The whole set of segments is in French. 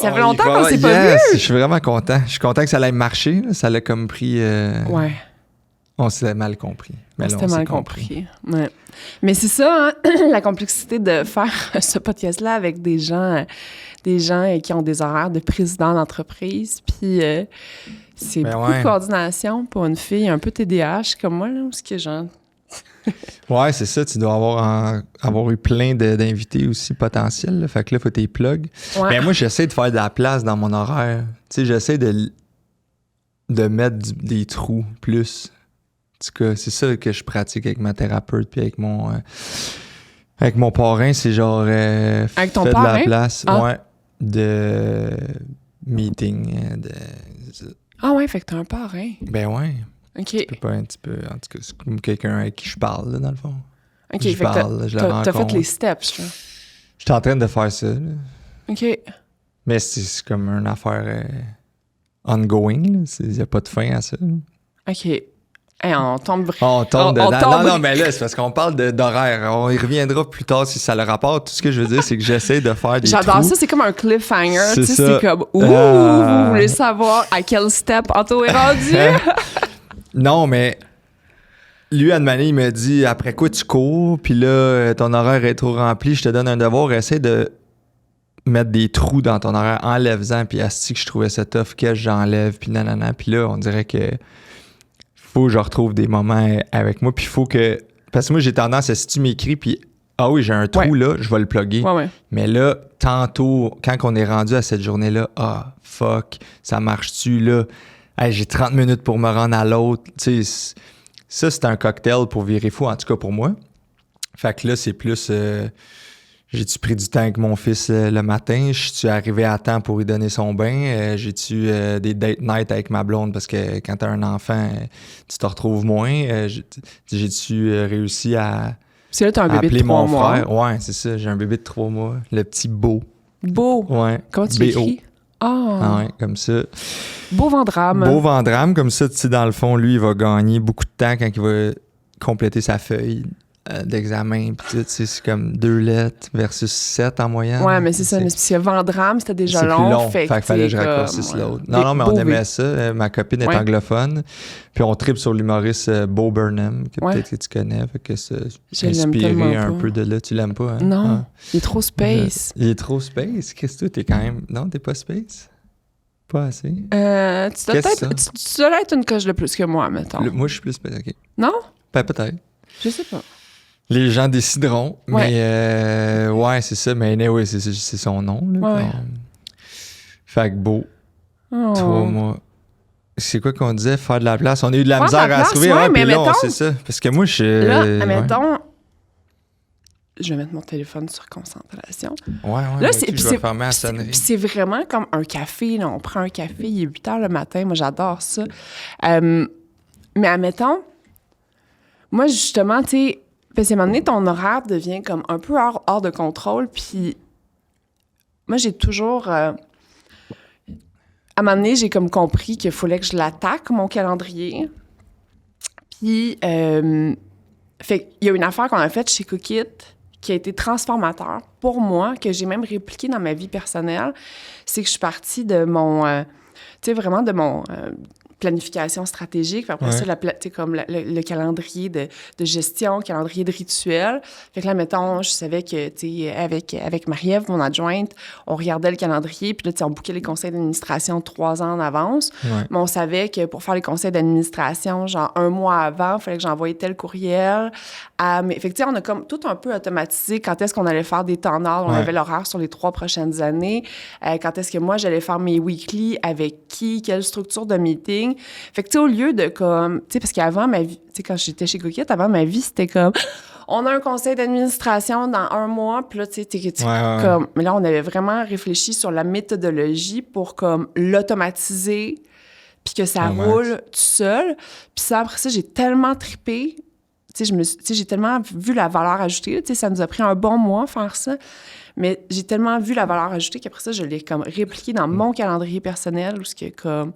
Ça fait longtemps qu'on s'est pas vu. Je suis vraiment content. Je suis content que ça allait marcher. Là. Ça l'a comme pris... Ouais. On s'était mal compris. Mais là, on s'était mal compris. Ouais. Mais c'est ça, hein, la complexité de faire ce podcast-là avec des gens qui ont des horaires de président d'entreprise. Puis c'est beaucoup de coordination pour une fille un peu TDAH comme moi, là, parce que genre... Ouais, c'est ça. Tu dois avoir eu plein d'invités aussi potentiels. Là. Fait que là, il faut tes plugs. Ouais. Mais moi, j'essaie de faire de la place dans mon horaire. Tu sais, j'essaie de mettre des trous plus. En tout cas, c'est ça que je pratique avec ma thérapeute puis avec mon parrain. C'est genre avec ton fait parrain? De la place. Ouais. De meeting. Ah ouais, fait que t'as un parrain. Ben ouais. OK. Un petit peu, en tout cas, c'est comme quelqu'un avec qui je parle, là, dans le fond. OK, je parle, je le rencontre. T'as fait les steps, là. Je suis en train de faire ça, là. OK. Mais c'est comme une affaire ongoing, là. Il n'y a pas de fin à ça. Là. OK. Hey, on tombe dedans. Non, mais là, c'est parce qu'on parle d'horaire. On y reviendra plus tard si ça le rapporte. Tout ce que je veux dire, c'est que j'essaie de faire des J'adore trous. ça, c'est comme un cliffhanger. C'est tu sais, ça. C'est comme, vous voulez savoir à quel step Anto est rendu? Non, mais lui, à une manière, il me dit, après quoi tu cours, puis là, ton horaire est trop rempli, je te donne un devoir, essaie de mettre des trous dans ton horaire, enlève-en, puis asti que je trouvais ça tough, que j'enlève, puis nanana, puis là, on dirait que faut que je retrouve des moments avec moi, puis il faut que... Parce que moi, j'ai tendance à, si tu m'écris, puis ah oui, j'ai un trou là, je vais le plugger. Ouais. Mais là, tantôt, quand on est rendu à cette journée-là, fuck, ça marche-tu, là? Hey, j'ai 30 minutes pour me rendre à l'autre. Tu sais, ça, c'est un cocktail pour virer fou, en tout cas pour moi. Fait que là, c'est plus... j'ai-tu pris du temps avec mon fils le matin? Je suis arrivé à temps pour lui donner son bain? J'ai-tu des date night avec ma blonde? Parce que quand t'as un enfant, tu te retrouves moins. J'ai-tu réussi à... C'est là, t'as un bébé de 3 mois. Frère? Ouais, c'est ça. J'ai un bébé de 3 mois. Le petit Beau. Beau? Ouais. Comment tu l'écris? Ah ouais, comme ça. Beau Vendrame. Beau Vendrame, comme ça, tu sais, dans le fond, lui, il va gagner beaucoup de temps quand il va compléter sa feuille d'examen. Puis tu sais, c'est comme 2 lettres versus 7 en moyenne. Ouais, mais c'est ça. Mais parce que Vendrame, c'était déjà long. Plus long. Fait qu'il fallait que je raccourcisse l'autre. Non, mais on aimait ça. Ma copine est anglophone. Puis on tripe sur l'humoriste Bo Burnham, que peut-être que tu connais. Fait que c'est inspiré un peu de là. Tu l'aimes pas, hein? Non, il est trop space. Il est trop space? Qu'est-ce que t'es quand même... Non, t'es pas space? Pas assez? Tu dois être une coche de plus que moi, mettons. Moi, je suis plus space, OK. Non? Ben, peut-être. Je sais pas. Les gens décideront. Ouais. Mais ouais, c'est ça. Mais anyway, c'est son nom. Là, ouais. Fait que Beau. 3 mois. C'est quoi qu'on disait? Faire de la place. On a eu de la misère à se trouver. Ouais, mais puis là, mettons, c'est ça. Parce que moi, là, admettons... Je vais mettre mon téléphone sur concentration. Ouais. Là, je vais fermer la sonnerie. Puis c'est vraiment comme un café. Là. On prend un café, il est 8 h le matin. Moi, j'adore ça. Mais admettons, moi, justement, tu sais, parce qu'à un moment donné, ton horaire devient comme un peu hors de contrôle. Puis moi, j'ai toujours... à un moment donné, j'ai comme compris qu'il fallait que je l'attaque, mon calendrier. Puis, fait il y a une affaire qu'on a faite chez Cookit qui a été transformateur pour moi, que j'ai même répliqué dans ma vie personnelle, c'est que je suis partie de mon... tu sais, vraiment de mon... planification stratégique, puis après ça, comme le calendrier de gestion, calendrier de rituel. Fait que là, mettons, je savais que, tu sais, avec Marie-Ève, mon adjointe, on regardait le calendrier, puis là, tu sais, on bookait les conseils d'administration 3 ans en avance. Ouais. Mais on savait que pour faire les conseils d'administration, genre 1 mois avant, il fallait que j'envoyais tel courriel. Mais, fait que, tu sais, on a comme tout un peu automatisé quand est-ce qu'on allait faire des temps d'ordre. On avait l'horaire sur les 3 prochaines années. Quand est-ce que moi, j'allais faire mes weekly, avec qui, quelle structure de meeting. Fait que, tu sais, au lieu de comme... Tu sais, parce qu'avant, ma vie... Tu sais, quand j'étais chez Cookit, avant, ma vie, c'était comme... On a un conseil d'administration dans 1 mois, puis là, tu sais, comme... Mais là, on avait vraiment réfléchi sur la méthodologie pour, comme, l'automatiser, puis que ça roule tout seul. Puis ça, après ça, j'ai tellement trippé. Tu sais, j'ai tellement vu la valeur ajoutée. Tu sais, ça nous a pris un bon mois faire ça. Mais j'ai tellement vu la valeur ajoutée qu'après ça, je l'ai comme répliqué dans mon calendrier personnel, où ce que comme...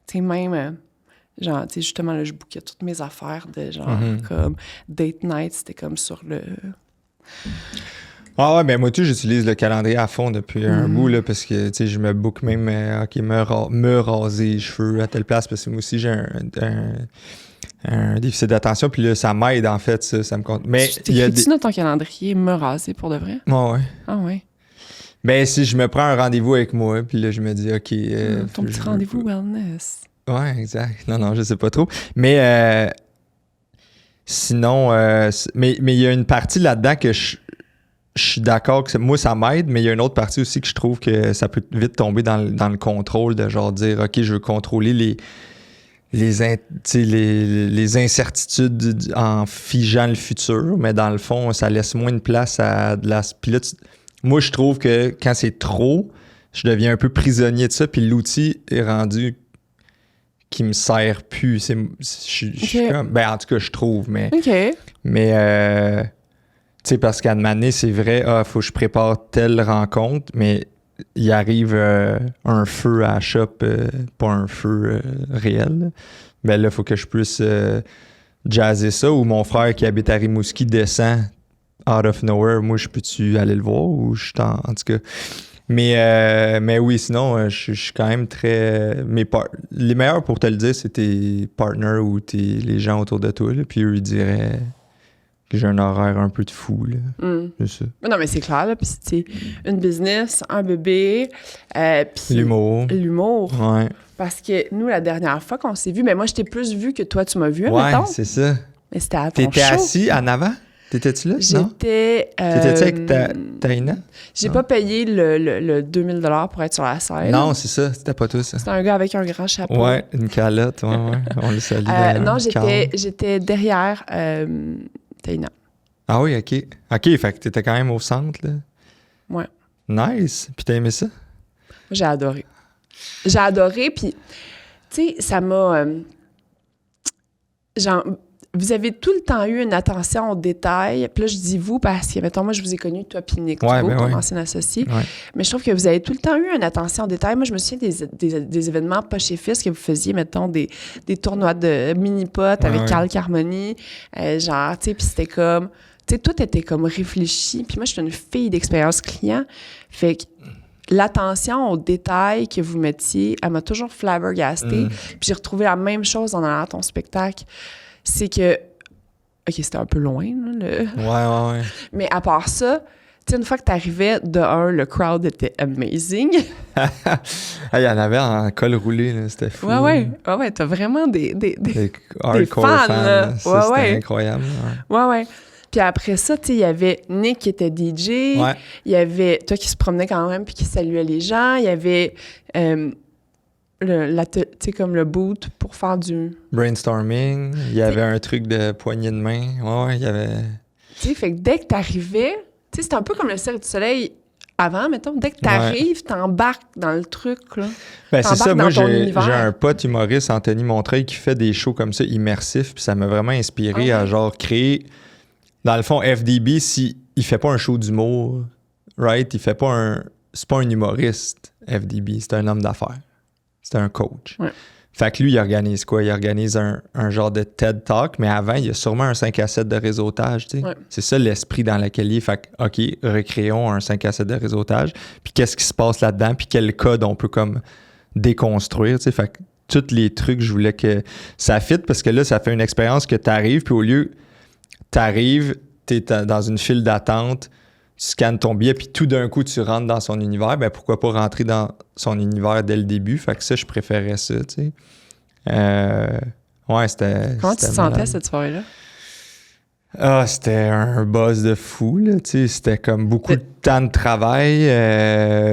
Tu sais, même, genre, tu sais, justement, là, je bookais toutes mes affaires de genre, comme date night, c'était comme sur le... Ah ouais, ben moi, j'utilise le calendrier à fond depuis un bout, là, parce que, tu sais, je me book même, me raser les cheveux à telle place, parce que moi aussi, j'ai un déficit d'attention, puis là, ça m'aide, en fait, ça me compte. Mais il y a T'écris-tu dans ton calendrier me raser pour de vrai? Ouais. Ah ouais. Ben, si je me prends un rendez-vous avec moi, puis là, je me dis, OK... ton petit rendez-vous wellness. Ouais, exact. Non, je sais pas trop. Mais sinon, mais il y a une partie là-dedans que je suis d'accord que moi, ça m'aide, mais il y a une autre partie aussi que je trouve que ça peut vite tomber dans le contrôle de genre dire, OK, je veux contrôler les incertitudes en figeant le futur, mais dans le fond, ça laisse moins de place à de la... Puis là, moi, je trouve que quand c'est trop, je deviens un peu prisonnier de ça, puis l'outil est rendu qui me sert plus. Je suis comme... Ben, en tout cas, je trouve, mais... OK. Mais... tu sais, parce qu'à un moment donné, c'est vrai, faut que je prépare telle rencontre, mais il arrive un feu à la shop, pas un feu réel. Ben là, il faut que je puisse jazzer ça, ou mon frère qui habite à Rimouski descend out of nowhere. Moi, je peux-tu aller le voir, ou je suis en tout cas... Mais oui, sinon, je suis quand même très... les meilleurs pour te le dire, c'est tes partners ou les gens autour de toi, là, puis eux, ils diraient... que j'ai un horaire un peu de fou, là. C'est ça. Mais non, mais c'est clair, là. Puis c'est une business, un bébé, puis... L'humour. Ouais. Parce que nous, la dernière fois qu'on s'est vu, mais moi, je t'ai plus vu que toi, tu m'as vu, ouais, mettons. c'est ça. Mais c'était à ton show. T'étais assis en avant? T'étais-tu là? J'étais... T'étais-tu avec Taina? J'ai pas payé le 2000 $ pour être sur la scène. Non, c'est ça. C'était pas tout, ça. C'était un gars avec un grand chapeau. Ouais, une calotte. Ouais. On le salue. Non, j'étais derrière Taina. Ah oui, OK. OK, fait que t'étais quand même au centre, là. Ouais. Nice. Puis t'as aimé ça? J'ai adoré. J'ai adoré, puis, tu sais, ça m'a... vous avez tout le temps eu une attention aux détails. Puis là, je dis vous parce que, mettons, moi, je vous ai connu, toi, puis Nick Thibault, ton ancien associé. Ouais. Mais je trouve que vous avez tout le temps eu une attention aux détails. Moi, je me souviens des événements Poche et Fils que vous faisiez, mettons, des tournois de mini-pot avec Carl Carmoni. Genre, tu sais, puis c'était comme... Tu sais, tout était comme réfléchi. Puis moi, je suis une fille d'expérience client. Fait que l'attention aux détails que vous mettiez, elle m'a toujours flabbergastée. Puis j'ai retrouvé la même chose en allant à ton spectacle. C'est que... OK, c'était un peu loin, là. Ouais. Mais à part ça, tu sais, une fois que t'arrivais, de un, le crowd était amazing. Il y en avait en col roulé, là. C'était fou. Ouais, t'as vraiment des hardcore fans, là. Ça, ouais, c'était incroyable. Ouais. Puis après ça, tu sais, il y avait Nick qui était DJ. Ouais. Il y avait toi qui se promenait quand même puis qui saluait les gens. Il y avait... tu sais, comme le boot pour faire du... Brainstorming. Il y avait un truc de poignée de main. Ouais, il y avait... Tu sais, fait que dès que t'arrivais... Tu sais, c'était un peu comme le Cirque du Soleil avant, mettons. Dès que t'arrives, t'embarques dans le truc, là. Ben, c'est ça. Moi, j'ai univers. un pote humoriste, Anthony Montreuil, qui fait des shows comme ça, immersifs. Puis ça m'a vraiment inspiré à, genre, créer... Dans le fond, FDB, il fait pas un show d'humour, right? Il fait pas c'est pas un humoriste, FDB. C'est un homme d'affaires. C'est un coach. Ouais. Fait que lui, il organise quoi? Il organise un genre de TED Talk, mais avant, il y a sûrement un 5 à 7 de réseautage, tu sais. Ouais. C'est ça l'esprit dans lequel il est. Fait que, OK, recréons un 5 à 7 de réseautage. Puis qu'est-ce qui se passe là-dedans? Puis quel code on peut comme déconstruire, tu sais. Fait que tous les trucs, je voulais que ça fitte parce que là, ça fait une expérience que t'arrives, puis au lieu, t'arrives, t'es dans une file d'attente, tu scannes ton billet, puis tout d'un coup, tu rentres dans son univers. Ben pourquoi pas rentrer dans son univers dès le début? Fait que ça, je préférais ça, tu sais. Ouais, c'était... Comment tu te sentais cette soirée-là? Ah, c'était un buzz de fou, là, tu sais. C'était comme beaucoup de temps de travail,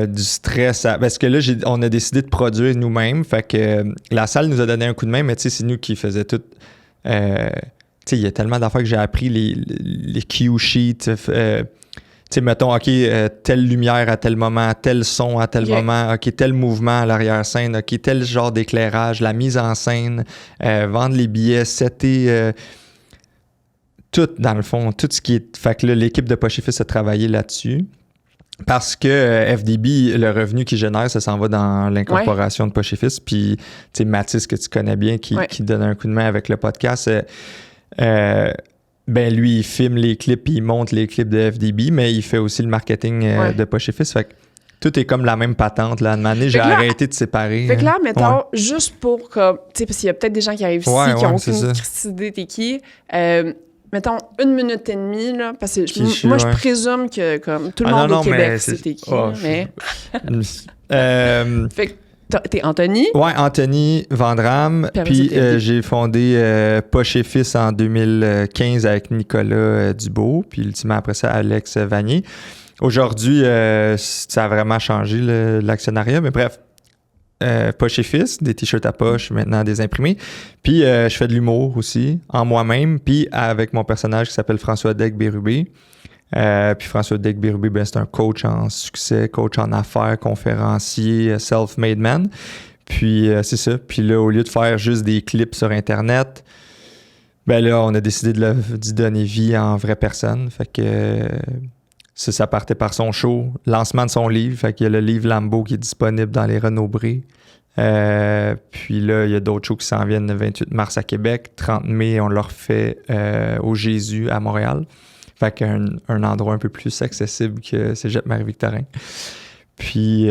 du stress. Parce que là, on a décidé de produire nous-mêmes. Fait que la salle nous a donné un coup de main, mais tu sais, c'est nous qui faisions tout... tu sais, il y a tellement d'affaires que j'ai appris, les cue sheets, tu sais, mettons, OK, telle lumière à tel moment, tel son à tel moment, OK, tel mouvement à l'arrière-scène, OK, tel genre d'éclairage, la mise en scène, vendre les billets, setter, tout, dans le fond, tout ce qui est... Fait que là, l'équipe de Poche et Fils a travaillé là-dessus. Parce que FDB, le revenu qu'il génère, ça s'en va dans l'incorporation de Poche et Fils. Puis, tu sais, Mathis, que tu connais bien, qui donne un coup de main avec le podcast, Ben lui, il filme les clips, puis il monte les clips de FDB, mais il fait aussi le marketing de Poche et Fils. Fait que tout est comme la même patente. Là. À un moment donné, j'ai arrêté de séparer. Fait que là, mettons, juste pour comme... Tu sais, parce qu'il y a peut-être des gens qui arrivent ici qui ont aucune idée t'es qui. Mettons, 1 minute et demie, là, parce que moi, je présume que comme tout le monde au Québec, c'est t'es qui. Mais... Fait que t'es Anthony. Ouais, Anthony Vandram. Puis j'ai fondé Poche et Fils en 2015 avec Nicolas Dubois. Puis ultimement, après ça, Alex Vanier. Aujourd'hui, ça a vraiment changé l'actionnariat. Mais bref, Poche et Fils, des t-shirts à poche, maintenant des imprimés. Puis je fais de l'humour aussi, en moi-même. Puis avec mon personnage qui s'appelle François Deck-Bérubé. Puis François Deck-Bérubé, ben, c'est un coach en succès, coach en affaires, conférencier, self-made man. Puis c'est ça. Puis là, au lieu de faire juste des clips sur Internet, ben là, on a décidé d'y donner vie en vraie personne. Fait que ça partait par son show, lancement de son livre. Fait qu'il y a le livre Lambeau qui est disponible dans les Renaud-Bré. Puis là, il y a d'autres shows qui s'en viennent le 28 mars à Québec. 30 mai, on le refait au Jésus à Montréal. Fait qu'un endroit un peu plus accessible que Cégep Marie-Victorin. Puis,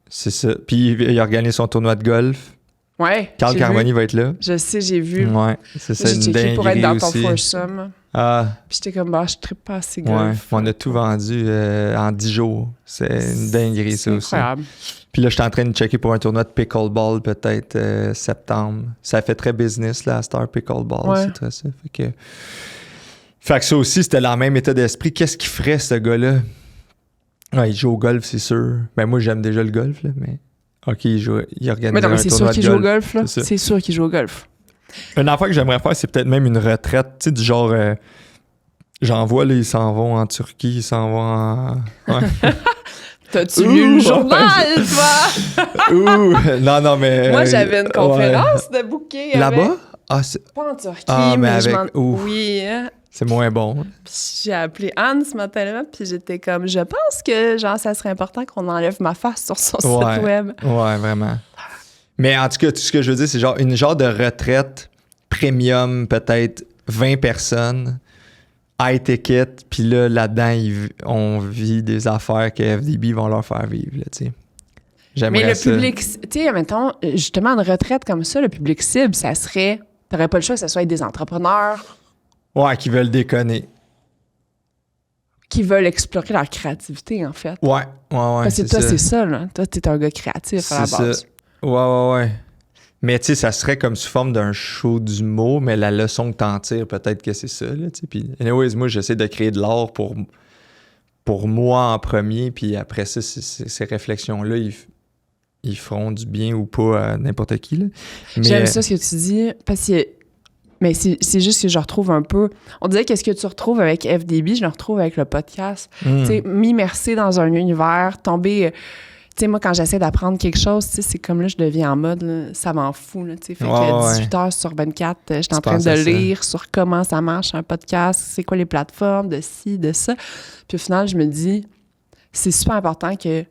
c'est ça. Puis, il organise son tournoi de golf. Ouais. Carl Carmoni va être là. Je sais, j'ai vu. Ouais, c'est ça, une dinguerie pour être dans ton foursome. Ah. Puis j'étais comme, je trippe pas assez golf. Ouais, on a tout vendu en 10 jours. C'est une dinguerie, ça aussi. C'est incroyable. Puis là, je suis en train de checker pour un tournoi de pickleball, peut-être septembre. Ça fait très business, là, à Star Pickleball. Ouais. C'est très ça. Fait que ça aussi, c'était dans le même état d'esprit. Qu'est-ce qu'il ferait, ce gars-là? Ouais, il joue au golf, c'est sûr. Ben moi, j'aime déjà le golf, là, mais... OK, il organise un tournoi de golf. Mais non, mais c'est sûr qu'il joue au golf, là. C'est sûr qu'il joue au golf. Une affaire que j'aimerais faire, c'est peut-être même une retraite, tu sais, du genre... j'en vois, là, ils s'en vont en Turquie, ils s'en vont en... Ouais. T'as-tu lu le journal, toi? Non, mais... Moi, j'avais une conférence de booking. Là-bas? Pas en Turquie, mais avec... Oui, hein? C'est moins bon. Puis j'ai appelé Anne ce matin-là, puis j'étais comme, je pense que, genre, ça serait important qu'on enlève ma face sur son site web. Ouais, vraiment. Mais en tout cas, tout ce que je veux dire, c'est genre une genre de retraite premium, peut-être 20 personnes, high ticket, puis là-dedans, on vit des affaires que FDB vont leur faire vivre, là, tu sais. J'aimerais mais le ça. Public, tu sais, mettons, justement, une retraite comme ça, le public cible, ça serait, t'aurais pas le choix que ça soit des entrepreneurs. Ouais, qui veulent déconner. Qui veulent explorer leur créativité, en fait. Ouais. Parce que toi, c'est ça, là. Toi, t'es un gars créatif à la base. Ça. Ouais. Mais tu sais, ça serait comme sous forme d'un show d'humour, mais la leçon que t'en tires, peut-être que c'est ça, là, tu sais. Puis, anyways, moi, j'essaie de créer de l'art pour moi en premier, puis après ça, ces réflexions-là, ils feront du bien ou pas à n'importe qui, là. Mais, j'aime ça, ce que tu dis, parce que... Mais c'est juste que je retrouve un peu... On dirait qu'est-ce que tu retrouves avec FDB, je le retrouve avec le podcast. Tu sais, m'immerser dans un univers, tomber... Tu sais, moi, quand j'essaie d'apprendre quelque chose, tu sais, c'est comme là, je deviens en mode, là, ça m'en fout, là, tu sais. Fait que 18 heures sur 24, je suis en train de lire sur comment ça marche un podcast, c'est quoi les plateformes, de ci, de ça. Puis au final, je me dis, c'est super important que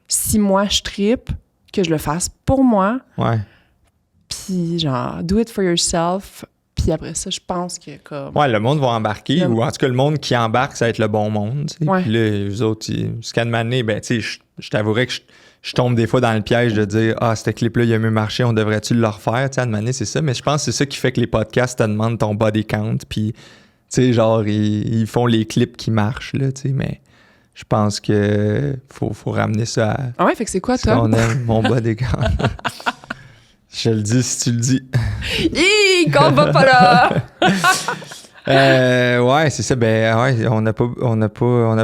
si moi, je trippe, que je le fasse pour moi. Ouais. Puis genre, do it for yourself. Puis après ça, je pense que comme... Ouais, le monde va embarquer, ou en tout cas, le monde qui embarque, ça va être le bon monde, tu sais. Puis là, eux autres, jusqu'à de m'amener, ben, tu sais, je t'avouerais que je tombe des fois dans le piège de dire « Ah, ce clip-là, il a mieux marché, on devrait-tu le refaire? » Tu sais, à de m'amener, c'est ça. Mais je pense que c'est ça qui fait que les podcasts te demandent ton body count, puis, tu sais, genre, ils font les clips qui marchent, là, tu sais, mais... Je pense que faut ramener ça à... Ah ouais, fait que c'est quoi, toi? On aime mon body count. Je le dis si tu le dis. Qu'on va pas là! Ouais, c'est ça. Ben, ouais, on a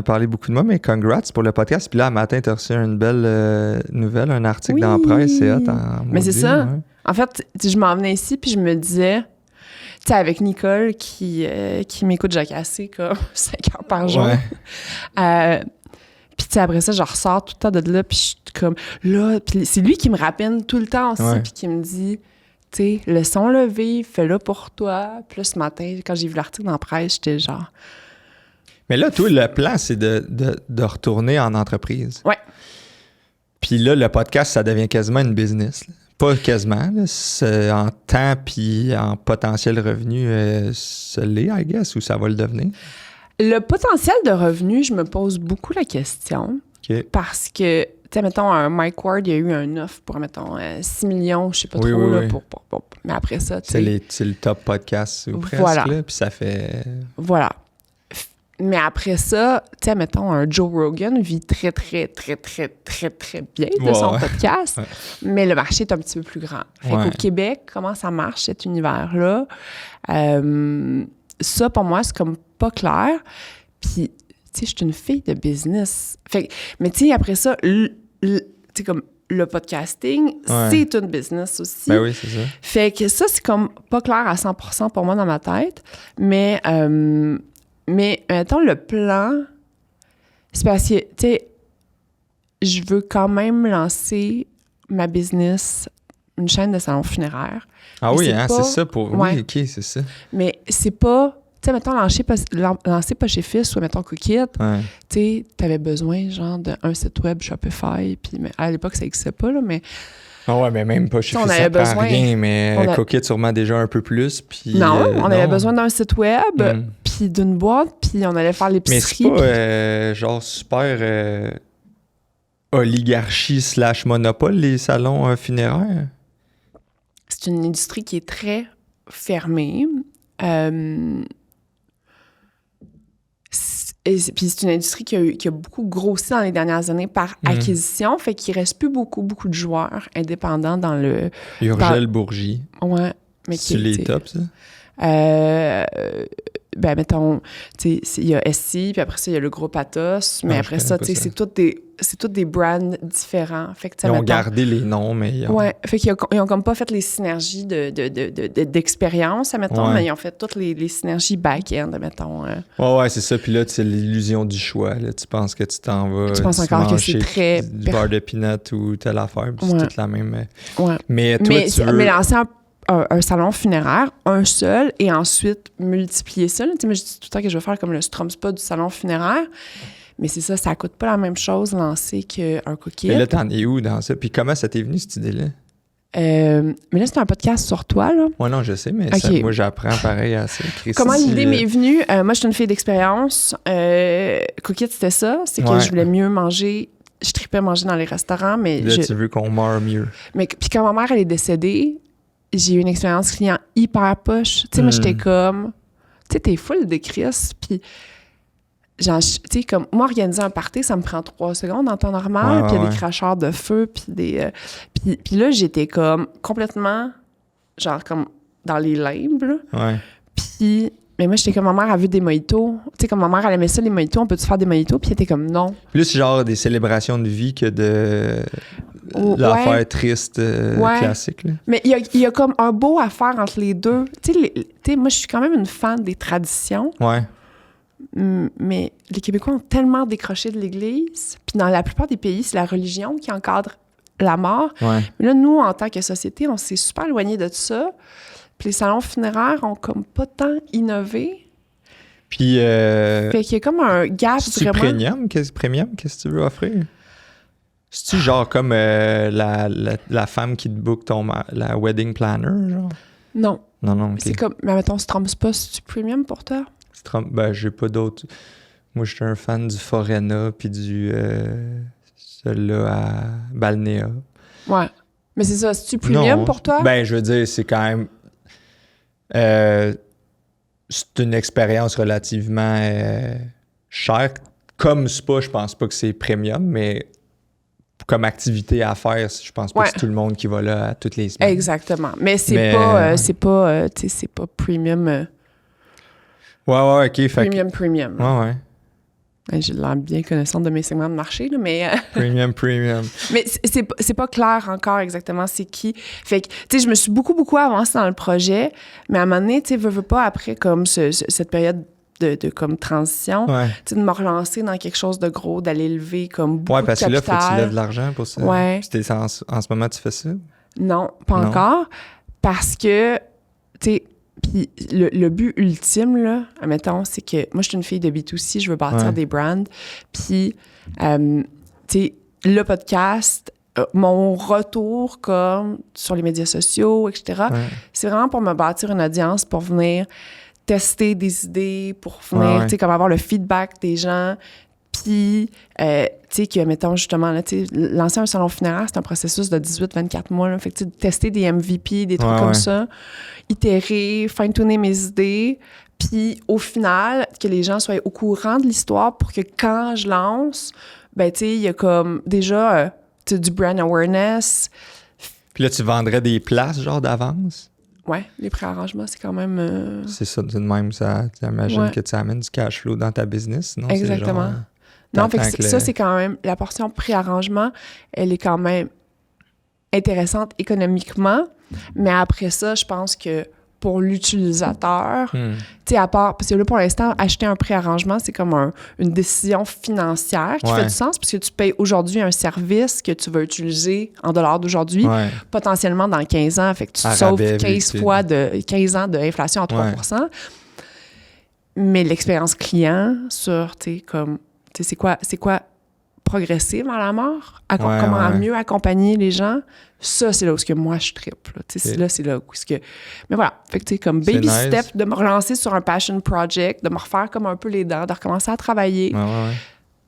parlé beaucoup de moi, mais congrats pour le podcast. Puis là, un matin, tu as reçu une belle nouvelle, un article dans la presse. C'est hot. Mais c'est ça. Ouais. En fait, je m'en venais ici, puis je me disais, tu sais, avec Nicole qui m'écoute jacasser comme 5 heures par jour. Ouais. Puis, tu sais, après ça, je ressors tout le temps de là, puis je suis comme là. Puis c'est lui qui me rappelle tout le temps aussi, puis qui me dit, tu sais, laissons-le vivre, fais-le pour toi. Puis là, ce matin, quand j'ai vu l'article dans la presse, j'étais genre... Mais là, toi, le plan, c'est de retourner en entreprise. Ouais. Puis là, le podcast, ça devient quasiment une business. Là. Pas quasiment. Là. En temps puis en potentiel revenu, ça l'est, I guess, ou ça va le devenir? Le potentiel de revenu, je me pose beaucoup la question. OK. Parce que, tu sais, mettons, un Mike Ward, il y a eu un offre pour, mettons, 6 millions, je sais pas Oui, trop, oui, là, oui. mais après ça, tu sais... C'est le top podcast, ou presque, Voilà. là, puis ça fait... Voilà. Mais après ça, tu sais, mettons, un Joe Rogan vit très, très, très, très, très, très bien de son podcast, mais le marché est un petit peu plus grand. Fait qu'au Québec, comment ça marche, cet univers-là? Ça, pour moi, c'est comme pas clair. Puis, tu sais, je suis une fille de business. Fait, mais tu sais, après ça, tu sais, comme le podcasting, c'est une business aussi. Ben oui, c'est ça. Fait que ça, c'est comme pas clair à 100% pour moi dans ma tête. Mais mettons, le plan, c'est parce que, tu sais, je veux quand même lancer ma business, une chaîne de salon funéraire. Ah mais oui, hein, pas... c'est ça pour... Oui, OK, c'est ça. Mais c'est pas... Tu sais, mettons, lancer pas chez Fils ou, mettons, Cookit, tu sais, t'avais besoin, genre, d'un site web Shopify, puis à l'époque, ça n'existait pas, là, mais... Ah ouais, mais même pas chez Fils, ça prend rien, mais Cookit sûrement déjà un peu plus, puis... Non, on avait besoin d'un site web, puis d'une boîte, puis on allait faire l'épicerie. Mais c'est pas, genre, super oligarchie / monopole, les salons funéraires? C'est une industrie qui est très fermée. Puis c'est une industrie qui a beaucoup grossi dans les dernières années par acquisition, fait qu'il reste plus beaucoup de joueurs indépendants dans le... Urgel Bourgie. Ouais. Mais c'est les tops, ça? Ben, mettons, tu sais, il y a SC, puis après ça, il y a le groupe Atos, mais après ça, tu sais, c'est tous des brands différents. Fait que, ils ont gardé les noms, mais... Ouais, fait qu'ils ont comme pas fait les synergies d'expérience, mettons, mais ils ont fait toutes les synergies back-end, mettons. Ouais, c'est ça. Puis là, c'est l'illusion du choix. Là. Tu penses que tu t'en vas... Tu penses encore que c'est très... du beurre de peanut ou telle affaire, puis c'est toute la même... Ouais. Mais toi, mais lancer un salon funéraire, un seul, et ensuite multiplier ça. Tu sais, moi, je dis tout le temps que je vais faire comme le Stromspa du salon funéraire, mais c'est ça coûte pas la même chose lancer qu'un Cookit. Mais là, t'en es où dans ça? Puis comment ça t'est venu, cette idée-là? Mais là, c'est un podcast sur toi, là. Ouais, non, je sais, mais ça, moi, j'apprends pareil à ça. Comment l'idée m'est venue? Moi, je suis une fille d'expérience. Cookit, c'était ça. C'est que je voulais mieux manger. Je tripais manger dans les restaurants, mais... Là, tu veux qu'on meure mieux. Mais puis quand ma mère, elle est décédée, j'ai eu une expérience client hyper poche. Tu sais, moi, j'étais comme... Tu sais, t'es full de crise, puis... Genre, tu sais, comme... Moi, organiser un party, ça me prend 3 secondes en temps normal, puis il y a des cracheurs de feu, puis des... Puis là, j'étais comme complètement... Genre, comme dans les limbes, là. Ouais. Puis... Mais moi, j'étais comme, ma mère a vu des mojitos. Tu sais, comme ma mère, elle aimait ça, les mojitos. On peut-tu faire des mojitos? Puis elle était comme, non. Plus genre des célébrations de vie que de l'affaire triste classique. Là. Mais il y a comme un beau à faire entre les deux. Tu sais, moi, je suis quand même une fan des traditions. Ouais. Mais les Québécois ont tellement décroché de l'Église. Puis dans la plupart des pays, c'est la religion qui encadre la mort. Ouais. Mais là, nous, en tant que société, on s'est super éloigné de ça. Puis les salons funéraires ont comme pas tant innové. Puis... fait qu'il y a comme un gap c'est-tu vraiment... premium? Qu'est-ce que tu veux offrir? C'est-tu genre comme la femme qui te book la wedding planner, genre? Non. Non, OK. C'est comme... Mais mettons, Stromspa, c'est-tu premium pour toi? Ben, j'ai pas d'autres... Moi, je suis un fan du Forena puis du... celui-là à Balnéa. Ouais. Mais c'est ça, c'est-tu premium pour toi? Ben, je veux dire, c'est quand même... c'est une expérience relativement chère. Comme spa, je pense pas que c'est premium, mais comme activité à faire, je pense pas que c'est tout le monde qui va là à toutes les semaines. Exactement. Mais c'est pas premium. Ouais, OK. Premium. Ouais. J'ai l'air bien connaissante de mes segments de marché, là, mais... Premium. Mais c'est pas clair encore exactement c'est qui. Fait que, tu sais, je me suis beaucoup avancée dans le projet, mais à un moment donné, tu sais, veux pas, après, comme cette période de comme transition, tu sais, de me relancer dans quelque chose de gros, d'aller lever comme beaucoup de capital. Ouais, parce que là, faut que tu lèves de l'argent pour ça. Ouais. Puis en ce moment, tu fais ça? Non, pas encore. Parce que, tu sais... Puis le but ultime, là, admettons, c'est que moi, je suis une fille de B2C, je veux bâtir des brands. Puis, tu sais, le podcast, mon retour comme sur les médias sociaux, etc., c'est vraiment pour me bâtir une audience, pour venir tester des idées, pour venir, tu sais, comme avoir le feedback des gens. Puis, tu sais, que, mettons, justement, là, tu sais, lancer un salon funéraire, c'est un processus de 18-24 mois, là. Fait que, tu sais, tester des MVP, des trucs comme ça, itérer, fine-tuner mes idées. Puis, au final, que les gens soient au courant de l'histoire pour que quand je lance, ben, tu sais, il y a comme déjà du brand awareness. Puis là, tu vendrais des places, genre, d'avance? Ouais, les préarrangements, c'est quand même... C'est ça, de même, ça, tu imagines que tu amènes du cash flow dans ta business, sinon exactement. C'est genre, non, fait que ça, c'est quand même... La portion préarrangement, elle est quand même intéressante économiquement, mais après ça, je pense que pour l'utilisateur, tu sais, à part... Parce que là, pour l'instant, acheter un préarrangement, c'est comme une décision financière qui fait du sens, puisque tu payes aujourd'hui un service que tu vas utiliser en dollars d'aujourd'hui, potentiellement dans 15 ans. Fait que tu te sauves 15 ans d'inflation à 3 Mais l'expérience client sur, tu sais, comme... Tu sais, c'est quoi progresser vers la mort? Comment mieux accompagner les gens? Ça, c'est là où moi, je trippe. C'est là où... Mais voilà. Fait que, tu sais, comme baby step, de me relancer sur un passion project, de me refaire comme un peu les dents, de recommencer à travailler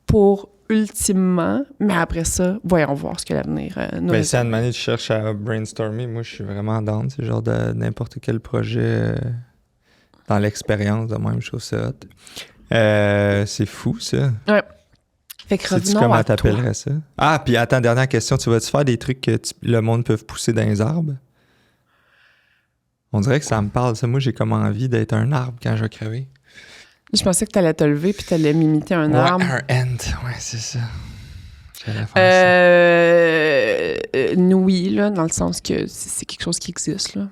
pour ultimement, mais après ça, voyons voir ce que l'avenir nous réserve. Si à une manière tu cherches à brainstormer, moi, je suis vraiment down. C'est genre de n'importe quel projet dans l'expérience de même, je trouve ça hot. C'est fou, ça. Ouais. Fait que revenons comment à t'appellerais ça? Ah, puis attends, dernière question. Tu vas-tu faire des trucs que le monde peut pousser dans les arbres? On dirait que ça me parle, ça. Moi, j'ai comme envie d'être un arbre quand je vais crever. Je pensais que t'allais te lever puis t'allais m'imiter un arbre. Un ant. Ouais, c'est ça. J'allais faire ça. Oui, là, dans le sens que c'est quelque chose qui existe, là.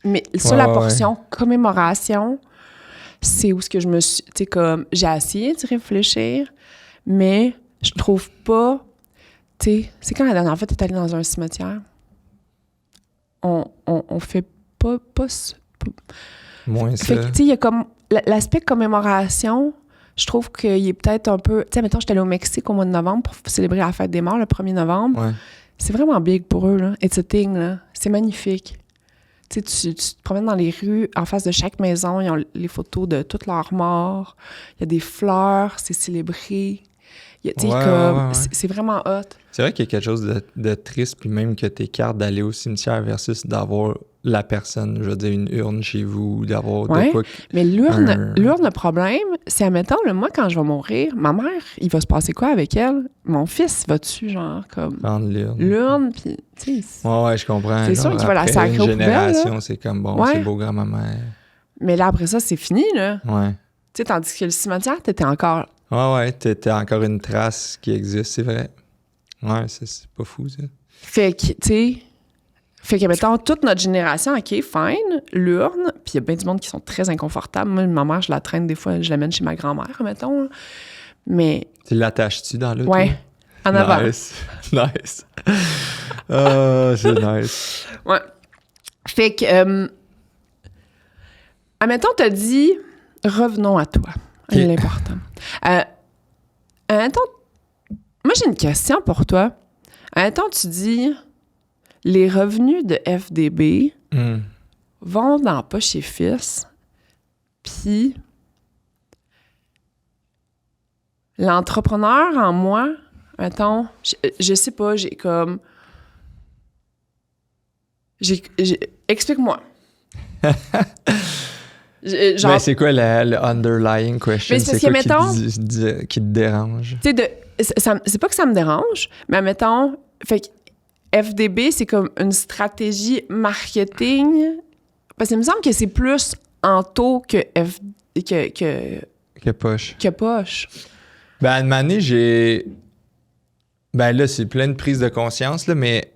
Mais ça, la portion commémoration, c'est où ce que je me suis... Tu sais, comme... J'ai essayé de réfléchir, mais je trouve pas... Tu sais, c'est quand la dernière fois t'es allé dans un cimetière? On fait pas moins ça. Fait que, tu sais, il y a comme... L'aspect commémoration, je trouve qu'il est peut-être un peu... Tu sais, mettons, j'étais allée au Mexique au mois de novembre pour célébrer la fête des morts, le 1er novembre. Ouais. C'est vraiment big pour eux, là. It's a thing, là. C'est magnifique. Tu sais, tu te promènes dans les rues, en face de chaque maison, ils ont les photos de toutes leurs morts. Il y a des fleurs, c'est célébré. C'est vraiment hot. C'est vrai qu'il y a quelque chose de triste, puis même que t'écartes d'aller au cimetière versus d'avoir la personne, je veux dire, une urne chez vous, d'avoir de quoi... Mais l'urne, le problème, c'est, admettons, moi, quand je vais mourir, ma mère, il va se passer quoi avec elle? Mon fils, va-tu, genre, comme... Prendre l'urne. L'urne, puis, tu sais... Ouais, je comprends. C'est sûr qu'il va la sacrer au poubelle, génération, c'est comme, bon, c'est beau grand-maman. Mais là, après ça, c'est fini, là. Ouais. Tu sais, tandis que le cimetière, t'étais encore... Ouais, t'as encore une trace qui existe, c'est vrai. Ouais, c'est pas fou, ça. Fait que, tu sais... Fait que, mettons, toute notre génération, OK, fine, l'urne, puis il y a bien du monde qui sont très inconfortables. Moi, ma mère, je la traîne des fois, je l'amène chez ma grand-mère, mettons. Là. Mais... Tu l'attaches-tu dans l'auto? Ouais, en avant. Nice. Oh, c'est nice. Ouais. Fait que, admettons, t'as dit, revenons à toi. Okay. C'est l'important. Admettons, moi, j'ai une question pour toi. Admettons, tu dis... Les revenus de FDB vont dans pas chez Fils, puis l'entrepreneur en moi, mettons, je sais pas, j'ai comme... Explique-moi. Genre... Ben, c'est quoi le underlying question? C'est quoi mettons, qui te dérange? Tu sais, c'est pas que ça me dérange, mais mettons, fait que FDB, c'est comme une stratégie marketing. Parce qu'il me semble que c'est plus en taux que Poche. Que Poche. Ben, à une année, j'ai... Ben là, c'est plein de prise de conscience, là, mais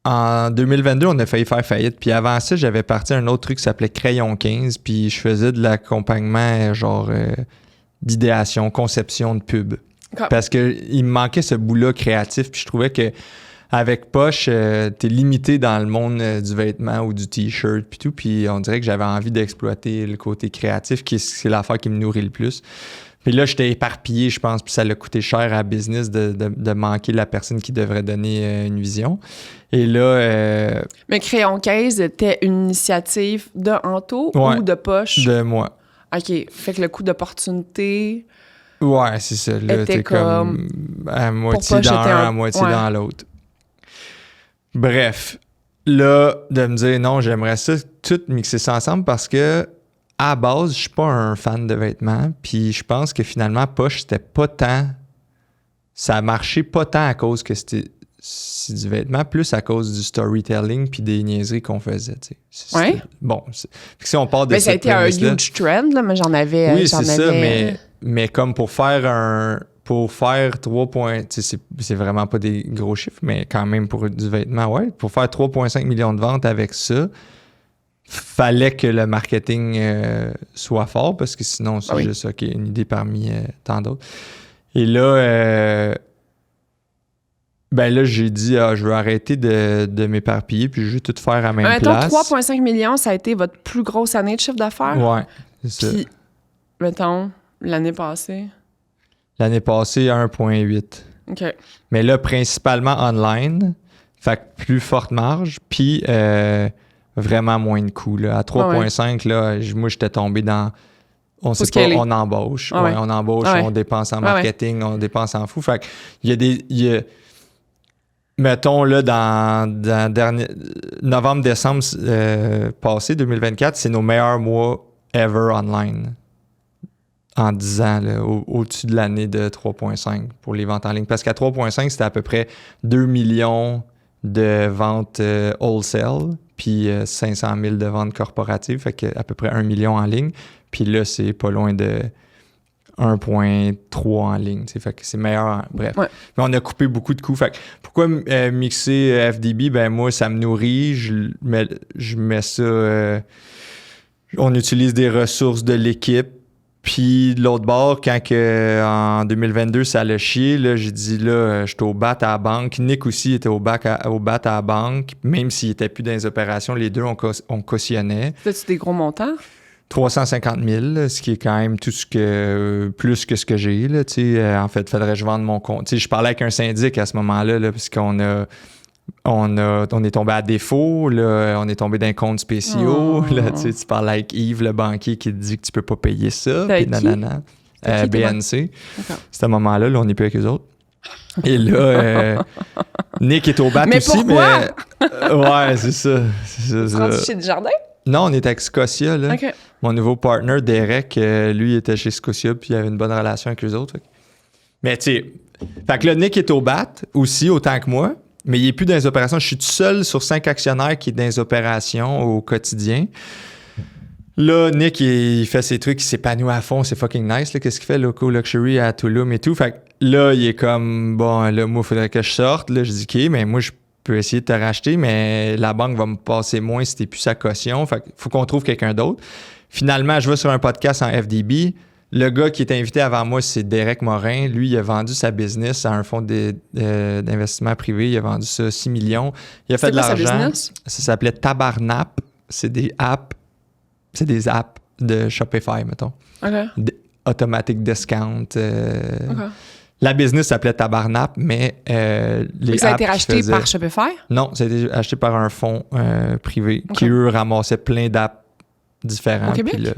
en 2022, on a failli faire faillite. Puis avant ça, j'avais parti un autre truc qui s'appelait Crayon 15, puis je faisais de l'accompagnement, genre d'idéation, conception de pub. Okay. Parce qu'il me manquait ce bout-là créatif, puis je trouvais que avec Poche, t'es limité dans le monde du vêtement ou du t-shirt puis tout, puis on dirait que j'avais envie d'exploiter le côté créatif, qui c'est l'affaire qui me nourrit le plus. Puis là, j'étais éparpillé, je pense, puis ça l'a coûté cher à la business de manquer la personne qui devrait donner une vision. Et là... Mais Crayon Case était une initiative de Anto ou de Poche? De moi. OK. Fait que le coût d'opportunité... Ouais, c'est ça. Là, t'es comme à moitié dans un, à moitié dans l'autre. Bref, là, de me dire non, j'aimerais ça tout mixer ça ensemble parce que à la base, je suis pas un fan de vêtements. Puis je pense que finalement, Poche, c'était pas tant... Ça a marché pas tant à cause que c'est du vêtement, plus à cause du storytelling puis des niaiseries qu'on faisait, tu sais. Ouais. Bon, si on part de ça a été un huge trend, là, mais j'en avais... Oui, c'est ça, mais comme pour faire 3 points, c'est vraiment pas des gros chiffres, mais quand même pour du vêtement, ouais. Pour faire 3,5 millions de ventes avec ça, fallait que le marketing soit fort parce que sinon, c'est juste une idée parmi tant d'autres. Et là, là, j'ai dit, je veux arrêter de m'éparpiller puis je veux tout faire à la même place. 3,5 millions, ça a été votre plus grosse année de chiffre d'affaires? Ouais, c'est ça. Puis, mettons... L'année passée? L'année passée, 1,8. OK. Mais là, principalement online, fait que plus forte marge, puis vraiment moins de coûts. Là. À 3,5, là, moi, j'étais tombé dans... On sait pas, on embauche. On embauche, on dépense en marketing, on dépense en fou. Fait que il y a mettons, là, dans dernier novembre-décembre passé, 2024, c'est nos meilleurs mois ever online. En 10 ans, là, au-dessus de l'année de 3,5 pour les ventes en ligne. Parce qu'à 3,5, c'était à peu près 2 millions de ventes wholesale, puis 500 000 de ventes corporatives, fait qu'à peu près 1 million en ligne. Puis là, c'est pas loin de 1,3 en ligne. Fait que c'est meilleur. Bref. Ouais. Mais on a coupé beaucoup de coûts. Fait que pourquoi mixer FDB? Ben moi, ça me nourrit. Je mets ça... on utilise des ressources de l'équipe. Puis de l'autre bord, quand en 2022, ça allait chier, là, j'ai dit, là, j'étais au bat à la banque. Nick aussi était au bat à la banque. Même s'il n'était plus dans les opérations, les deux, on cautionnait. C'était-tu des gros montants? 350 000, ce qui est quand même tout plus que ce que j'ai. Là, en fait, il faudrait que je vende mon compte. Je parlais avec un syndic à ce moment-là, là, parce qu'on on est tombé à défaut, là, on est tombé dans comptes spéciaux. Oh. Là, tu parles avec Yves, le banquier, qui te dit que tu peux pas payer ça. Puis nanana. BNC. Okay. C'est à ce moment-là, là, on n'est plus avec eux autres. Et là, Nick est au bat mais aussi. Pourquoi? Mais ouais, c'est ça. Tu rentres chez Desjardins? Non, on est avec Scotia. Là. Okay. Mon nouveau partner, Derek, lui, était chez Scotia, puis il avait une bonne relation avec eux autres. Mais tu sais, fait que là, Nick est au bat aussi, autant que moi. Mais il n'est plus dans les opérations. Je suis tout seul sur 5 actionnaires qui est dans les opérations au quotidien. Là, Nick, il fait ses trucs, il s'épanouit à fond. C'est fucking nice, là, qu'est-ce qu'il fait, Loco Luxury à Tulum et tout. Fait que là, il est comme, bon, là, moi, il faudrait que je sorte. Là, je dis, OK, mais moi, je peux essayer de te racheter, mais la banque va me passer moins si t'es plus sa caution. Fait qu'il faut qu'on trouve quelqu'un d'autre. Finalement, je vais sur un podcast en FDB. Le gars qui est invité avant moi, c'est Derek Morin. Lui, il a vendu sa business à un fonds d'investissement privé. Il a vendu ça 6 millions. Il a fait de l'argent. Ça s'appelait Tabarnap. C'est des apps de Shopify, mettons. OK. Automatic discount. OK. La business s'appelait Tabarnap, mais les ça a été racheté par Shopify? Non, ça a été acheté par un fonds privé qui, eux, ramassaient plein d'apps différents. Au Québec? Puis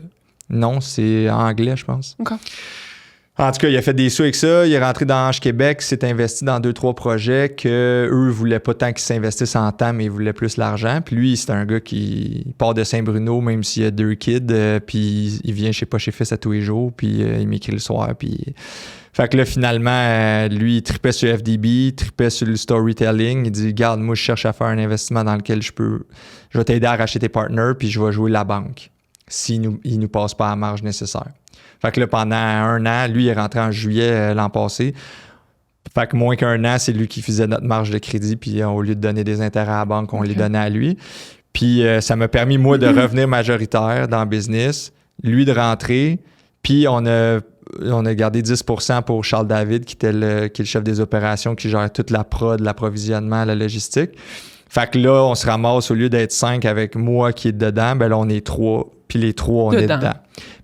non, c'est en anglais, je pense. OK. En tout cas, il a fait des sous avec ça. Il est rentré dans Ange Québec, s'est investi dans 2-3 projets que eux voulaient pas tant qu'ils s'investissent en temps, mais ils voulaient plus l'argent. Puis lui, c'est un gars qui part de Saint-Bruno, même s'il a 2 kids, puis il vient chez Poche et Fils à tous les jours, puis il m'écrit le soir, puis... Fait que là, finalement, lui, il tripait sur FDB, il tripait sur le storytelling. Il dit, regarde, moi, je cherche à faire un investissement dans lequel je vais t'aider à racheter tes partners, puis je vais jouer la banque s'il nous passe pas la marge nécessaire. Fait que là, pendant 1 an, lui, il est rentré en juillet l'an passé. Fait que moins qu'1 an, c'est lui qui faisait notre marge de crédit, puis au lieu de donner des intérêts à la banque, on les donnait à lui. Puis ça m'a permis, moi, de revenir majoritaire dans le business, lui de rentrer, puis on a gardé 10% pour Charles David, qui est le chef des opérations, qui gère toute la prod, l'approvisionnement, la logistique. Fait que là, on se ramasse, au lieu d'être 5 avec moi qui est dedans, ben là, on est 3, puis les 3, on est dedans.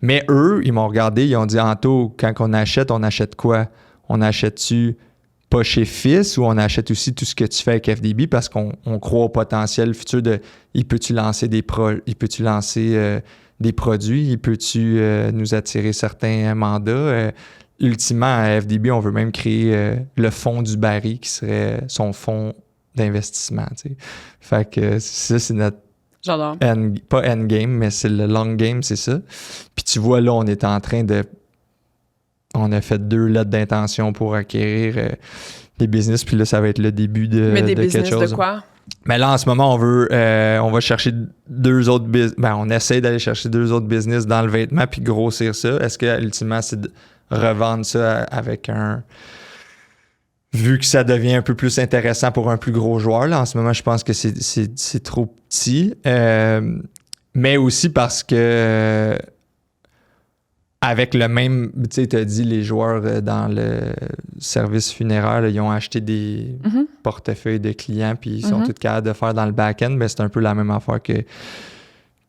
Mais eux, ils m'ont regardé, ils ont dit, Anto, quand on achète quoi? On achète-tu pas chez Fils ou on achète aussi tout ce que tu fais avec FDB parce qu'on croit au potentiel futur de il peut-tu lancer des produits, il peut-tu nous attirer certains mandats. Ultimement, à FDB, on veut même créer le fonds du Barry qui serait son fonds d'investissement. T'sais. Fait que ça, c'est notre J'adore. pas endgame, mais c'est le long game, c'est ça. Puis tu vois, là, on est en train de... On a fait 2 lettres d'intention pour acquérir des business, puis là, ça va être le début de Mais des de business quelque chose. de quoi? Mais là, en ce moment, on va chercher 2 autres business. Ben, on essaie d'aller chercher 2 autres business dans le vêtement puis grossir ça. Est-ce que, ultimement, c'est de revendre ça avec un... Vu que ça devient un peu plus intéressant pour un plus gros joueur, là, en ce moment, je pense que c'est trop petit. Mais aussi parce que avec le même, tu sais, tu as dit, les joueurs dans le service funéraire, là, ils ont acheté des portefeuilles de clients puis ils sont tous capables de faire dans le back-end. Mais c'est un peu la même affaire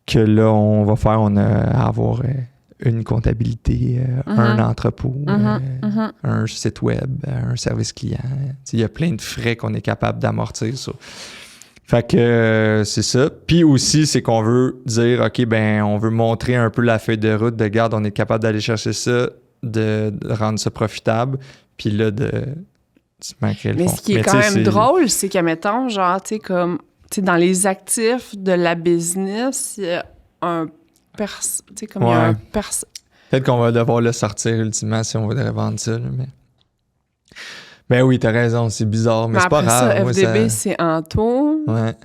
que là, on va faire. On a à avoir une comptabilité, un entrepôt, un site web, un service client. Il y a plein de frais qu'on est capable d'amortir ça. Fait que c'est ça. Puis aussi, c'est qu'on veut dire, OK, ben on veut montrer un peu la feuille de route de garde, on est capable d'aller chercher ça, de rendre ça profitable, puis là, de créer le Mais fond. ce qui est quand même drôle, c'est que, mettons, genre, tu sais, comme, tu sais, dans les actifs de la business, il y a un Peut-être qu'on va devoir le sortir ultimement si on voudrait vendre ça, là, mais... Ben oui, t'as raison, c'est bizarre, mais c'est pas grave. Ça, FDB, c'est Anto. Ouais.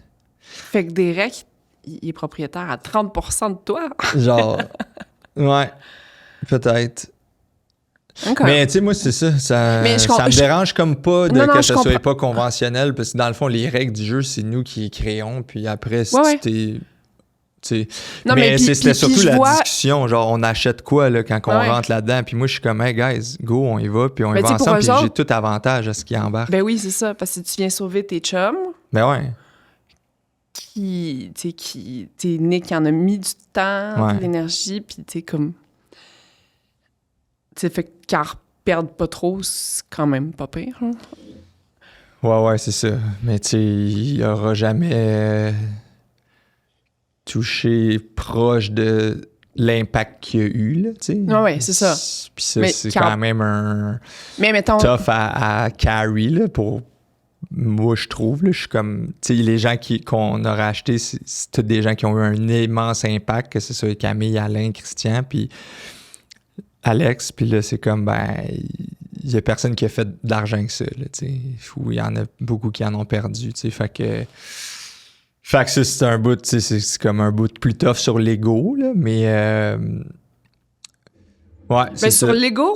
Fait que Derek, il est propriétaire à 30% de toi. Genre, ouais, peut-être. Okay. Mais tu sais, moi, c'est ça. Ça me dérange comme pas que ça soit pas conventionnel, parce que dans le fond, les règles du jeu, c'est nous qui les créons, puis après, si t'es... Non, mais c'était surtout la discussion, genre on achète quoi là, quand on rentre là-dedans, puis moi je suis comme hey guys, go, on y va, puis on y va ensemble, puis j'ai tout avantage à ce qui embarque. Ben oui, c'est ça, parce que tu viens sauver tes chums. Ben ouais. Nick en a mis du temps, de l'énergie, puis tu sais comme... Tu sais, fait qu'en perdre pas trop, c'est quand même pas pire. Hein? Ouais, c'est ça. Mais tu sais, il y aura jamais... touché proche de l'impact qu'il y a eu, là, tu sais. Oui, c'est ça. Puis ça, c'est quand même un tough à carry, là, pour moi, je trouve, là. Je suis comme, tu sais, les gens qu'on a rachetés, c'est tous des gens qui ont eu un immense impact, que ce soit Camille, Alain, Christian, puis Alex, puis là, c'est comme, ben, il y a personne qui a fait d'argent que ça, là, tu sais. Il y en a beaucoup qui en ont perdu, tu sais, fait que ça, c'est un bout, tu sais, c'est comme un bout plus tough sur l'ego, là, mais... ouais, c'est sur l'ego,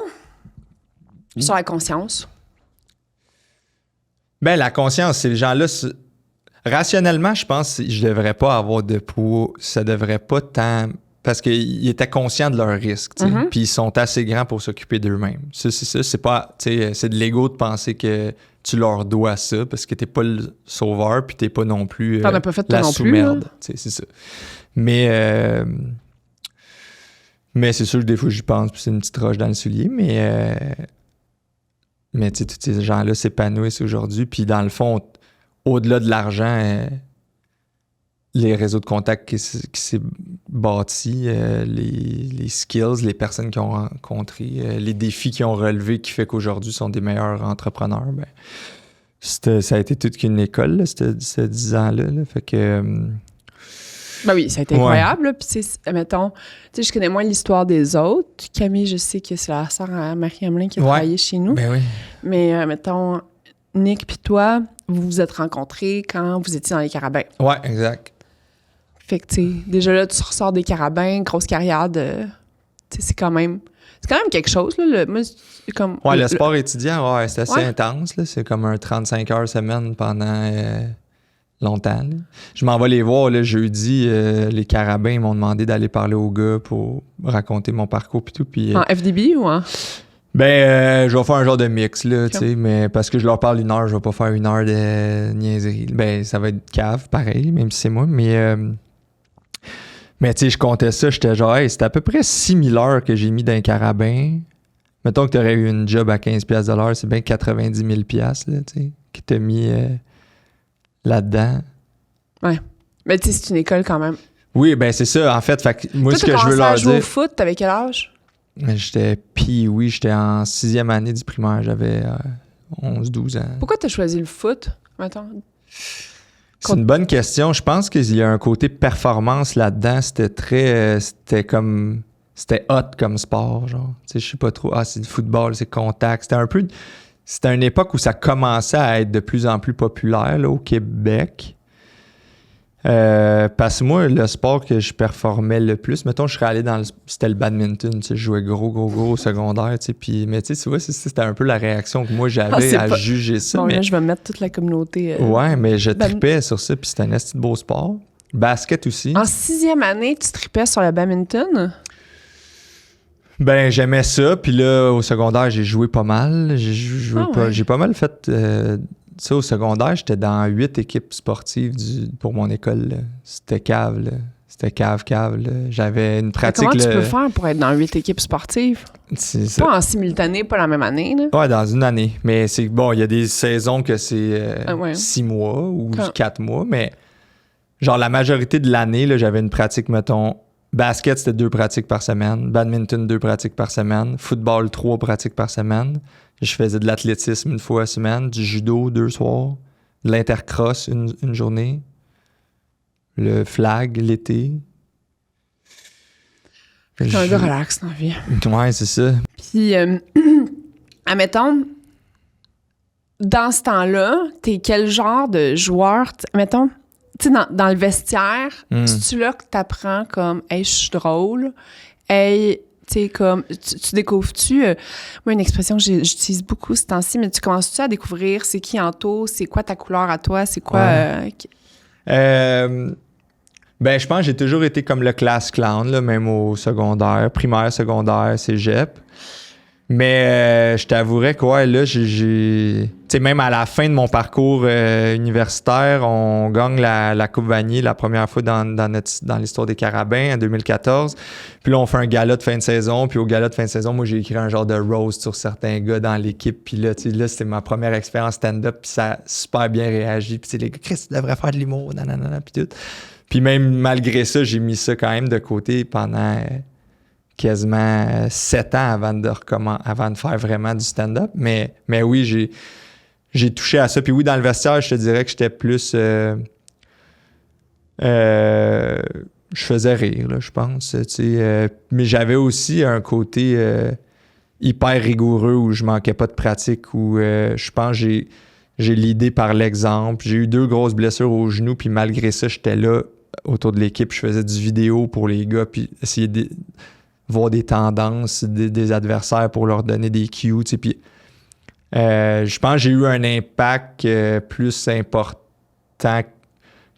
sur la conscience. Ben, la conscience, ces gens-là... Rationnellement, je pense que je devrais pas avoir de poids. Ça devrait pas tant... Parce qu'ils étaient conscients de leurs risques, tu sais, puis ils sont assez grands pour s'occuper d'eux-mêmes. Ça, c'est ça. C'est pas... Tu sais, c'est de l'ego de penser que tu leur dois ça parce que t'es pas le sauveur puis t'es pas non plus t'en as pas fait la non sous-merde. Plus, c'est ça. Mais c'est sûr que des fois j'y pense puis c'est une petite roche dans le soulier, mais tu sais, tous ces gens-là s'épanouissent aujourd'hui puis dans le fond, au-delà de l'argent, les réseaux de contacts qui s'est bâti, les skills, les personnes qu'ils ont rencontrées, les défis qu'ils ont relevés qui fait qu'aujourd'hui sont des meilleurs entrepreneurs, ben ça a été toute qu'une école, là, ces 10 ans-là. Là, fait que... Ben oui, ça a été incroyable. Puis, mettons, tu sais, je connais moins l'histoire des autres. Camille, je sais que c'est la sœur à Marie-Amelin qui a travaillé chez nous. Ben oui. Mais, mettons, Nick puis toi, vous vous êtes rencontrés quand vous étiez dans les Carabins. Ouais, exact. Fait que, tu sais, déjà là, tu ressors des Carabins, grosse carrière de... Tu sais, c'est quand même quelque chose, là. Moi, c'est comme... Ouais, le sport étudiant, ouais, c'est assez intense, là. C'est comme un 35 heures semaine pendant longtemps, là. Je m'en vais les voir, là, jeudi. Les Carabins, ils m'ont demandé d'aller parler aux gars pour raconter mon parcours pis tout. Puis, en FDB ou en... Je vais faire un genre de mix, là, tu sais, mais parce que je leur parle 1 heure, je vais pas faire 1 heure de niaiserie. Ben, ça va être cave, pareil, même si c'est moi, mais tu sais, je comptais ça, j'étais genre, hey, c'était à peu près 6 000 heures que j'ai mis dans un carabin. Mettons que tu aurais eu une job à 15$ de l'heure, c'est bien 90 000$, là, tu sais, que t'as mis là-dedans. Ouais. Mais tu sais, c'est une école quand même. Oui, ben c'est ça, en fait. Fait que moi, toi, ce que je veux leur dire. Jouer au foot, t'avais quel âge? Oui, j'étais en 6e année du primaire, j'avais 11-12 ans. Pourquoi t'as choisi le foot? Attends. C'est une bonne question. Je pense qu'il y a un côté performance là-dedans. C'était hot comme sport, genre. Tu sais, je sais pas trop. Ah, c'est du football, c'est contact. C'était une époque où ça commençait à être de plus en plus populaire, là, au Québec. Parce que moi, le sport que je performais le plus, mettons, je serais allé c'était le badminton, tu sais, je jouais gros au secondaire, tu sais, mais tu sais, tu vois, c'était un peu la réaction que moi j'avais à juger ça. Bon, mais... là, je vais mettre toute la communauté. Ouais, mais je tripais sur ça, puis c'était un esti de beau sport. Basket aussi. En 6e année, tu tripais sur le badminton? Ben, j'aimais ça, puis là, au secondaire, j'ai joué pas mal. J'ai pas mal fait... Tu sais, au secondaire, j'étais dans 8 équipes sportives pour mon école. Là. C'était cave, là. C'était cave. Là. J'avais une pratique... Mais comment tu peux faire pour être dans 8 équipes sportives? C'est ça. Pas en simultané, pas la même année, là? Ouais, dans une année. Mais c'est bon, il y a des saisons que c'est 6 mois ou 4 mois, mais genre la majorité de l'année, là, j'avais une pratique, mettons... Basket, c'était 2 pratiques par semaine. Badminton, 2 pratiques par semaine. Football, 3 pratiques par semaine. Je faisais de l'athlétisme 1 fois à semaine, du judo 2 soirs, de l'intercross une journée, le flag l'été. T'es un gars relax dans la vie. Ouais, c'est ça. Puis, admettons, dans ce temps-là, t'es quel genre de joueur? Mettons, tu sais, dans le vestiaire, c'est-tu là que t'apprends comme « Hey, je suis drôle. Hey, tu sais, comme, tu découvres-tu... moi, une expression que j'utilise beaucoup ce temps-ci, mais tu commences-tu à découvrir c'est qui Anto, c'est quoi ta couleur à toi, c'est quoi... Ben, je pense que j'ai toujours été comme le class clown, là, même au secondaire, primaire, secondaire, cégep. Mais je t'avouerais que, ouais, là, tu sais, même à la fin de mon parcours universitaire, on gagne la Coupe Vanier la première fois dans l'histoire des Carabins en 2014. Puis là, on fait un gala de fin de saison. Puis au gala de fin de saison, moi, j'ai écrit un genre de roast sur certains gars dans l'équipe. Puis là, tu sais, là, c'était ma première expérience stand-up. Puis ça a super bien réagi. Puis tu sais, les gars, Chris, tu devrais faire de l'humour, nanana, puis tout. Puis même malgré ça, j'ai mis ça quand même de côté pendant... quasiment 7 ans avant de faire vraiment du stand-up. Mais oui, j'ai touché à ça. Puis oui, dans le vestiaire, je te dirais que j'étais plus... je faisais rire, là, je pense. Mais j'avais aussi un côté hyper rigoureux où je manquais pas de pratique, où je pense que j'ai l'idée par l'exemple. J'ai eu 2 grosses blessures au genou, puis malgré ça, j'étais là autour de l'équipe. Je faisais du vidéo pour les gars, puis essayer de voir des tendances des adversaires pour leur donner des cues, tu sais, puis je pense que j'ai eu un impact plus important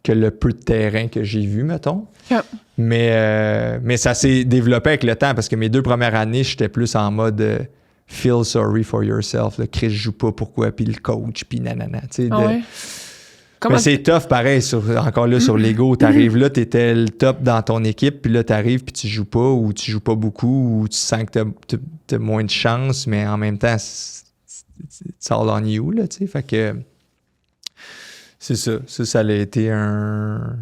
que le peu de terrain que j'ai vu, mettons. Yeah. Mais ça s'est développé avec le temps, parce que mes 2 premières années, j'étais plus en mode feel sorry for yourself, le Chris joue pas, pourquoi, puis le coach, puis nanana, tu sais, ouais. Mais c'est tough, pareil, encore là, sur l'ego. T'arrives là, t'étais le top dans ton équipe, puis là, t'arrives, puis tu joues pas, ou tu joues pas beaucoup, ou tu sens que t'as moins de chance, mais en même temps, it's all on you, là, tu sais. Fait que c'est ça. Ça a été un...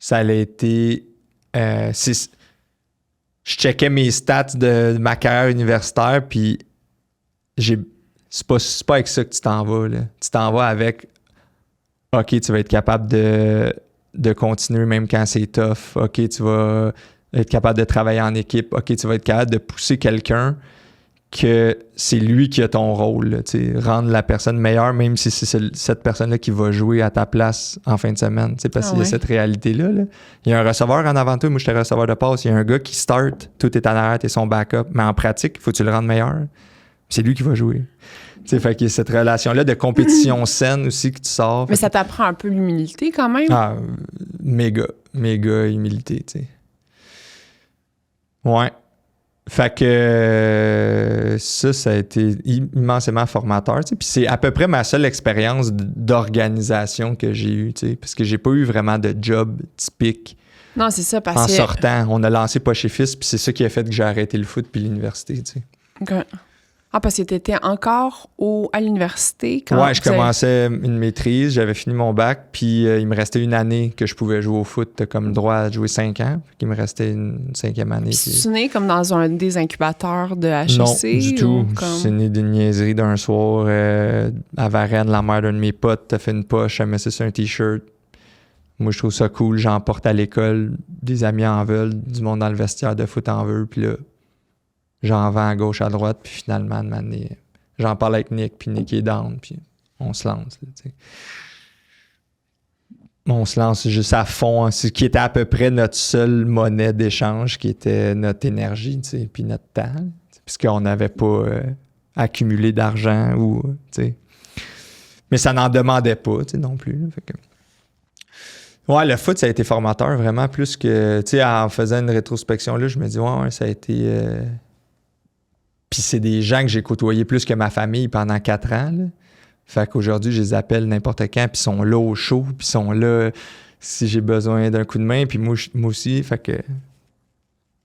Ça a été... je checkais mes stats de ma carrière universitaire, puis c'est pas avec ça que tu t'en vas, là. Tu t'en vas avec... OK, tu vas être capable de continuer même quand c'est tough. OK, tu vas être capable de travailler en équipe. OK, tu vas être capable de pousser quelqu'un que c'est lui qui a ton rôle. Là, rendre la personne meilleure, même si c'est cette personne-là qui va jouer à ta place en fin de semaine. Parce qu'il y a cette réalité-là. Là. Il y a un receveur en avant de toi. Moi, j'étais receveur de passe. Il y a un gars qui start. Tout est en arrière, t'es son backup. Mais en pratique, il faut que tu le rendes meilleur. C'est lui qui va jouer. T'sais, fait qu'il y a cette relation-là de compétition saine aussi que tu sors. Mais ça t'apprend un peu l'humilité quand même. Ah, méga humilité, tu sais. Ouais. Fait que ça a été immensément formateur. Tu sais. Puis c'est à peu près ma seule expérience d'organisation que j'ai eue, tu sais, parce que j'ai pas eu vraiment de job typique Non, c'est ça, en parce que... sortant. On a lancé Pas chez Fils, puis c'est ça qui a fait que j'ai arrêté le foot puis l'université. Tu sais. OK. Ah, parce que tu étais encore à l'université quand... Ouais, je commençais une maîtrise, j'avais fini mon bac, puis il me restait une année que je pouvais jouer au foot. T'as comme le droit à jouer 5 ans, puis il me restait une 5e année. Puis tu né comme dans un des incubateurs de HEC? Non, du tout. Comme... C'est né d'une niaiserie d'un soir à Varennes, la mère d'un de mes potes t'a fait une poche, elle met ça sur un T-shirt. Moi, je trouve ça cool, j'en porte à l'école, des amis en veulent, du monde dans le vestiaire de foot en veut, puis là... J'en vends à gauche, à droite, puis finalement, de m'amener, j'en parle avec Nick, puis Nick est down, puis on se lance. Là, t'sais. On se lance juste à fond, ce qui était à peu près notre seule monnaie d'échange, qui était notre énergie, puis notre temps, puisqu'on n'avait pas accumulé d'argent. Mais ça n'en demandait pas non plus. Là, fait que... Ouais, le foot, ça a été formateur, vraiment, plus que, en faisant une rétrospection, là, je me dis, ouais ça a été... Puis c'est des gens que j'ai côtoyés plus que ma famille pendant 4 ans. Là. Fait qu'aujourd'hui, je les appelle n'importe quand, puis ils sont là au show, puis ils sont là si j'ai besoin d'un coup de main, puis moi aussi. Fait que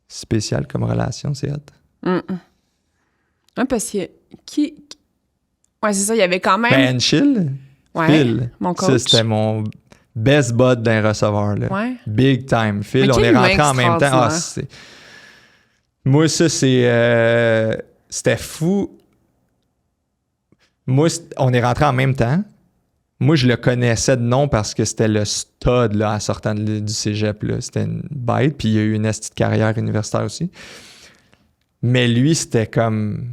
spécial comme relation, c'est hot. Ouais, parce que Ouais, c'est ça, il y avait quand même... Ben, Chill, ouais, Phil, mon coach. Ça, c'était mon best bud d'un receveur. Là. Ouais. Big time. Phil, mais on est rentrés en même temps. Ah, extraordinaire. Moi, ça, c'est... C'était fou. Moi, on est rentrés en même temps. Moi, je le connaissais de nom parce que c'était le stud là, en sortant du cégep. Là. C'était une bête. Puis il y a eu une petite carrière universitaire aussi. Mais lui, c'était comme...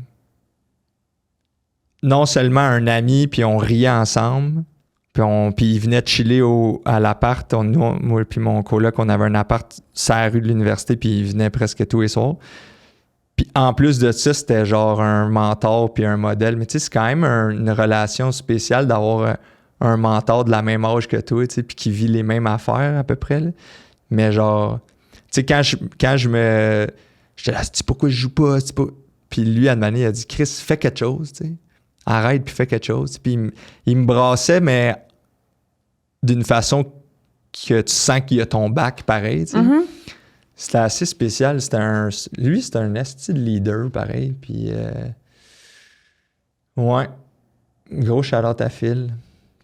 Non seulement un ami, puis on riait ensemble. Puis il venait de chiller à l'appart. Moi puis mon coloc, on avait un appart sur la rue de l'université, puis il venait presque tous les soirs. Puis en plus de ça, c'était genre un mentor puis un modèle. Mais tu sais, c'est quand même une relation spéciale d'avoir un mentor de la même âge que toi, tu sais, puis qui vit les mêmes affaires à peu près. Là. Mais genre, tu sais, quand je me... J'étais là, c'est pourquoi je joue pas? Puis lui, à un moment donné, il a dit, Chris, fais quelque chose, tu sais. Arrête puis fais quelque chose. Puis il me brassait, mais d'une façon que tu sens qu'il a ton bac pareil, tu sais. Mm-hmm. C'était assez spécial. Lui, c'était un esti de leader, pareil. Puis, ouais. Gros shout-out à Phil.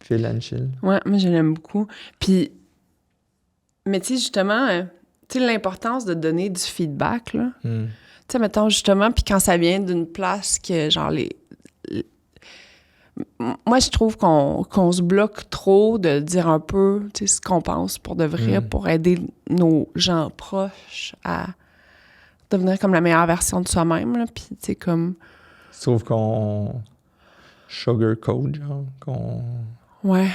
Phil and Chill. Ouais, moi, je l'aime beaucoup. Puis, mais tu sais, justement, tu sais, l'importance de donner du feedback, là. Tu sais, mettons, justement, puis quand ça vient d'une place que, genre, moi, je trouve qu'on se bloque trop de dire un peu ce qu'on pense pour de vrai, pour aider nos gens proches à devenir comme la meilleure version de soi-même. Là. Puis, tu sais, comme... Je trouve qu'on sugarcoat, genre, Ouais.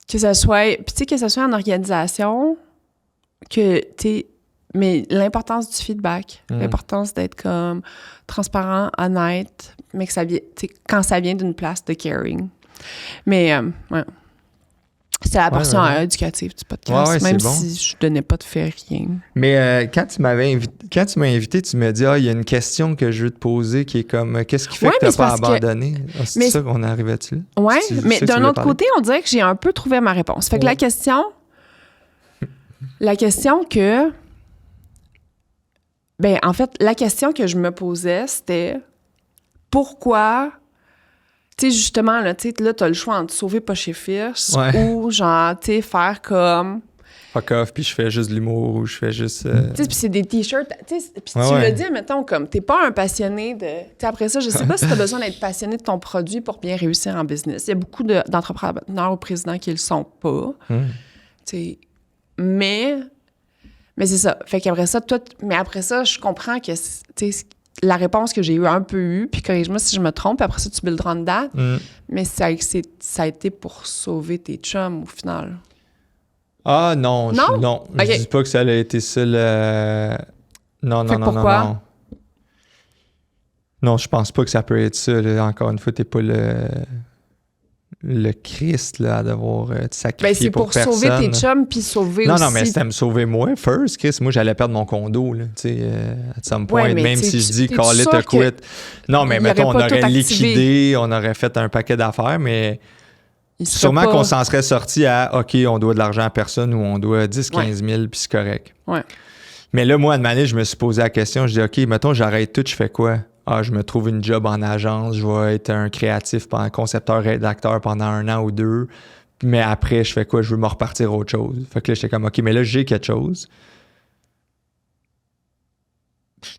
Que ça soit... Puis, tu sais, que ça soit en organisation, que, tu sais... Mais l'importance du feedback, l'importance d'être comme transparent, honnête, mais que ça vient, quand ça vient d'une place de caring. Mais, ouais. C'est la portion éducative du podcast, même si je donnais pas de fait rien. Mais quand tu m'as invité, tu m'as dit, il y a une question que je veux te poser qui est comme, qu'est-ce qui fait que tu n'as pas abandonné? C'est ça qu'on arrivait-tu là? Oui, mais d'un autre côté, on dirait que j'ai un peu trouvé ma réponse. Fait que la question que... Ben, en fait, la question que je me posais, c'était pourquoi, tu sais, justement, là, tu sais, là, t'as le choix entre sauver Pas chez Fils ou, genre, tu sais, faire comme... Fuck off, puis je fais juste de l'humour ou je fais juste... Tu sais, puis c'est des t-shirts, tu sais, puis tu le dis, mettons, comme, t'es pas un passionné de... Tu sais, après ça, je sais pas si t'as besoin d'être passionné de ton produit pour bien réussir en business. Il y a beaucoup d'entrepreneurs au président qui le sont pas, tu sais, mais c'est ça. Fait qu'après ça, mais après ça, je comprends que, tu sais, la réponse que j'ai un peu eue, puis corrige-moi si je me trompe, puis après ça, tu builds on that. Mais ça a été pour sauver tes chums, au final. Ah, non. Non? Je dis pas que ça a été ça le... Non. Non, je pense pas que ça peut être ça. Là. Encore une fois, t'es pas le... le Christ, là, à devoir te Ben, sacrifier c'est pour personne. sauver tes chums puis sauver Non, aussi... non, mais c'était me sauver moi, first, Chris. Moi, j'allais perdre mon condo, là, tu sais, at some point, Ouais, mais même tu sais, si je dis t'es call it sûr a quit. Non, mais il mettons, on aurait pas tout aurait activé. liquidé, on aurait fait un paquet d'affaires, mais il serait sûrement pas- qu'on s'en serait sorti à OK, on doit de l'argent à personne ou on doit 10-15 000, puis c'est correct. Ouais. Mais là, moi, à une année, je me suis posé la question, je dis OK, mettons, j'arrête tout, je fais quoi? Ah, je me trouve une job en agence, je vais être un créatif, concepteur-rédacteur pendant 1 an ou 2. Mais après, je fais quoi? Je veux me repartir à autre chose. Fait que là, j'étais comme, OK, mais là, j'ai quelque chose.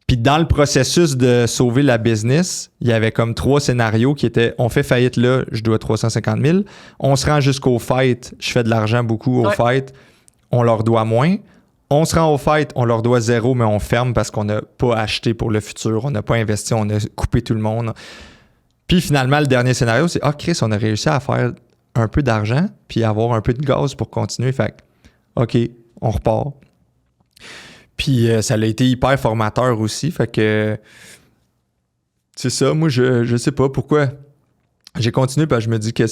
Puis dans le processus de sauver la business, il y avait comme 3 scénarios qui étaient, on fait faillite là, je dois 350 000. On se rend jusqu'aux fêtes, je fais de l'argent beaucoup aux fêtes, on leur doit moins. On se rend aux fêtes, on leur doit 0, mais on ferme parce qu'on n'a pas acheté pour le futur, on n'a pas investi, on a coupé tout le monde. Puis finalement, le dernier scénario, c'est « Ah, Chris, on a réussi à faire un peu d'argent puis avoir un peu de gaz pour continuer. » Fait que, OK, on repart. Puis ça a été hyper formateur aussi. Fait que c'est ça, moi, je sais pas pourquoi. J'ai continué parce que je me dis que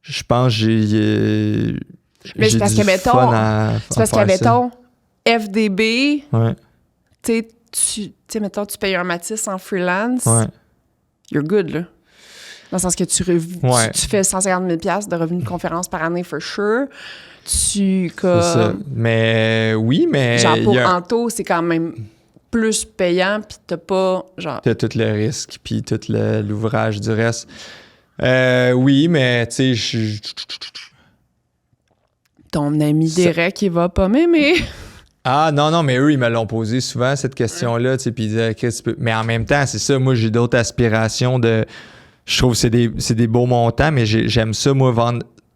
je pense que j'ai... Mais c'est parce que, mettons, c'est parce que, mettons, FDB, ouais. tu sais, mettons, tu payes un Matisse en freelance, Ouais. you're good, là. Dans le sens que tu fais 150 000 $ de revenus de conférence par année, for sure. C'est ça. Mais oui, mais... Genre, pour Anto, c'est quand même plus payant, puis t'as pas, genre... T'as tout le risque, puis tout l'ouvrage du reste. Oui, mais, tu sais, Ton ami Derek, il va pas m'aimer. Ah non, mais eux, ils me l'ont posé souvent, cette question-là, tu sais, puis ils disaient, Chris, mais en même temps, c'est ça, moi, j'ai d'autres aspirations de... Je trouve que c'est des beaux montants, mais j'aime ça, moi,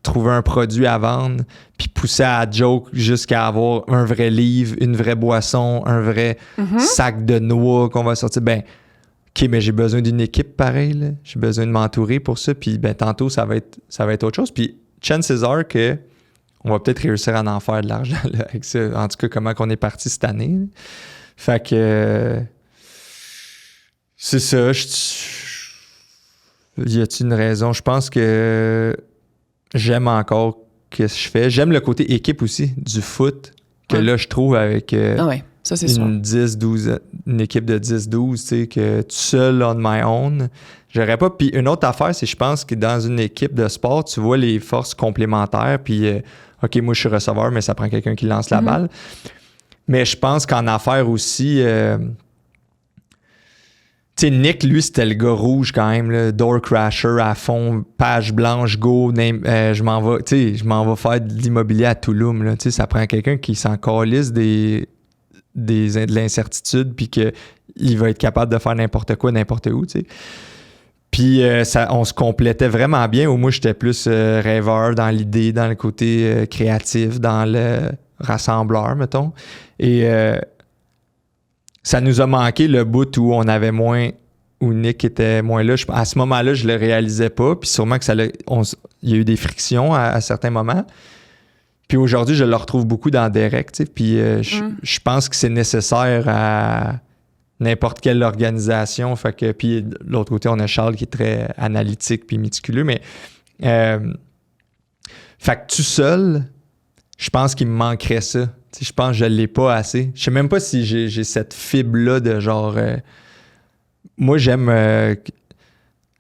trouver un produit à vendre, puis pousser à la joke jusqu'à avoir un vrai livre, une vraie boisson, un vrai sac de noix qu'on va sortir. Ben, OK, mais j'ai besoin d'une équipe pareil, là. J'ai besoin de m'entourer pour ça, puis ben, tantôt, ça va être autre chose. Puis, chances are que on va peut-être réussir à en faire de l'argent là, avec ça. En tout cas, comment qu'on est parti cette année. Là. Fait que... c'est ça. Y a-t-il une raison? Je pense que j'aime encore ce que je fais. J'aime le côté équipe aussi, du foot, que là, je trouve avec ça, c'est une équipe de 10-12, tu sais, que tout seul, on my own, j'aurais pas. Puis une autre affaire, c'est je pense que dans une équipe de sport, tu vois les forces complémentaires, puis OK, moi, je suis receveur, mais ça prend quelqu'un qui lance la balle. Mais je pense qu'en affaires aussi... tu sais, Nick, lui, c'était le gars rouge quand même, là, door crasher à fond, page blanche, go, je m'en vais faire de l'immobilier à Touloum, là, tu sais, ça prend quelqu'un qui s'en calisse de l'incertitude puis qu'il va être capable de faire n'importe quoi, n'importe où, tu sais. Puis on se complétait vraiment bien, où moi, j'étais plus rêveur dans l'idée, dans le côté créatif, dans le rassembleur, mettons. Et... ça nous a manqué le bout où on avait moins, où Nick était moins là. À ce moment-là, je le réalisais pas. Puis sûrement que il y a eu des frictions à certains moments. Puis aujourd'hui, je le retrouve beaucoup dans Derek. Tu sais. Puis je pense que c'est nécessaire à n'importe quelle organisation. Fait que, puis de l'autre côté, on a Charles qui est très analytique puis méticuleux. Mais fait que tout seul, je pense qu'il me manquerait ça. Je pense que je ne l'ai pas assez. Je sais même pas si j'ai cette fibre-là de genre... moi, j'aime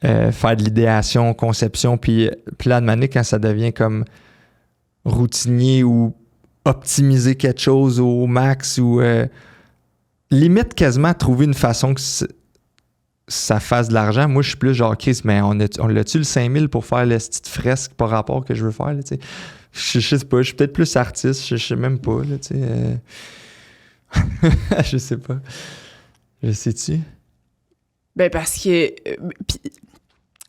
faire de l'idéation, conception, puis là, de manière, quand ça devient comme routinier ou optimiser quelque chose au max ou limite quasiment trouver une façon que ça fasse de l'argent. Moi, je suis plus genre, Chris, mais on l'a-tu le 5000 pour faire la petite fresque par rapport que je veux faire, là, tu sais? Je sais pas, je suis peut-être plus artiste, je sais même pas, là, tu sais. Je sais pas. Je sais-tu? Ben, parce que...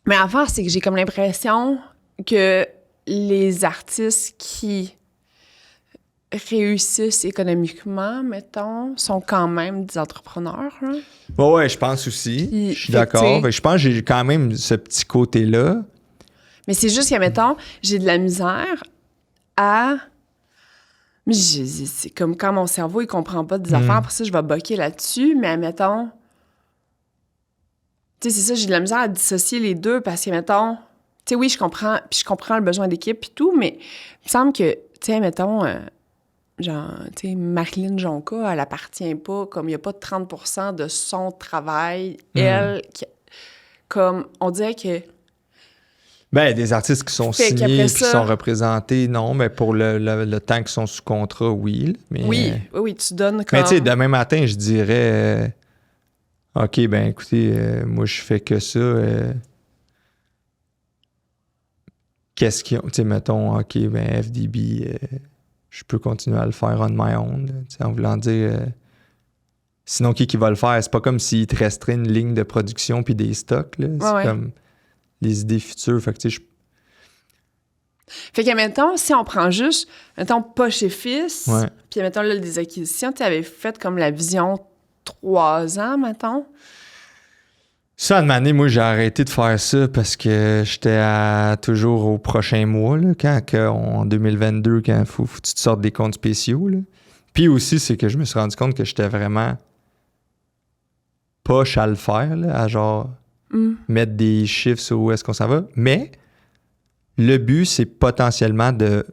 mais l'affaire, c'est que j'ai comme l'impression que les artistes qui réussissent économiquement, mettons, sont quand même des entrepreneurs. Hein? Ouais, je pense aussi. Je suis d'accord. Je pense que j'ai quand même ce petit côté-là. Mais c'est juste que, mettons, j'ai de la misère à... Mais c'est comme quand mon cerveau, il comprend pas des affaires, pour ça, je vais boquer là-dessus, mais mettons... Tu sais, c'est ça, j'ai de la misère à dissocier les deux, parce que, mettons, sais, oui, je comprends le besoin d'équipe et tout, mais il me semble que, tu sais, mettons, genre, tu sais, Marilyn Jonca, elle appartient pas, comme il n'y a pas 30% de son travail, comme, on dirait que... Ben, des artistes qui sont Fait signés qu'après et qui ça- sont représentés, non, mais pour le temps qu'ils sont sous contrat, oui. Là, mais, Oui, tu donnes comme... mais tu sais, demain matin, je dirais OK, ben écoutez, moi je fais que ça. Qu'est-ce qu'ils ont? Tu sais, mettons, OK, ben FDB, je peux continuer à le faire on my own. Là, tu sais, en voulant dire. Sinon, qui va le faire? C'est pas comme s'il te resterait une ligne de production puis des stocks. Là. C'est Ouais. comme les idées futures. Fait que tu sais, Fait que, mettons, si on prend juste, mettons, pas chez Fils, Ouais. puis mettons, là, des acquisitions, tu avais fait comme la vision 3 ans, mettons. ça, une année, moi, j'ai arrêté de faire ça parce que j'étais toujours au prochain mois, là, en 2022, quand faut que tu te sortes des comptes spéciaux. Là. Puis aussi, c'est que je me suis rendu compte que j'étais vraiment poche à le faire, là, à genre mettre des chiffres sur où est-ce qu'on s'en va. Mais le but, c'est potentiellement de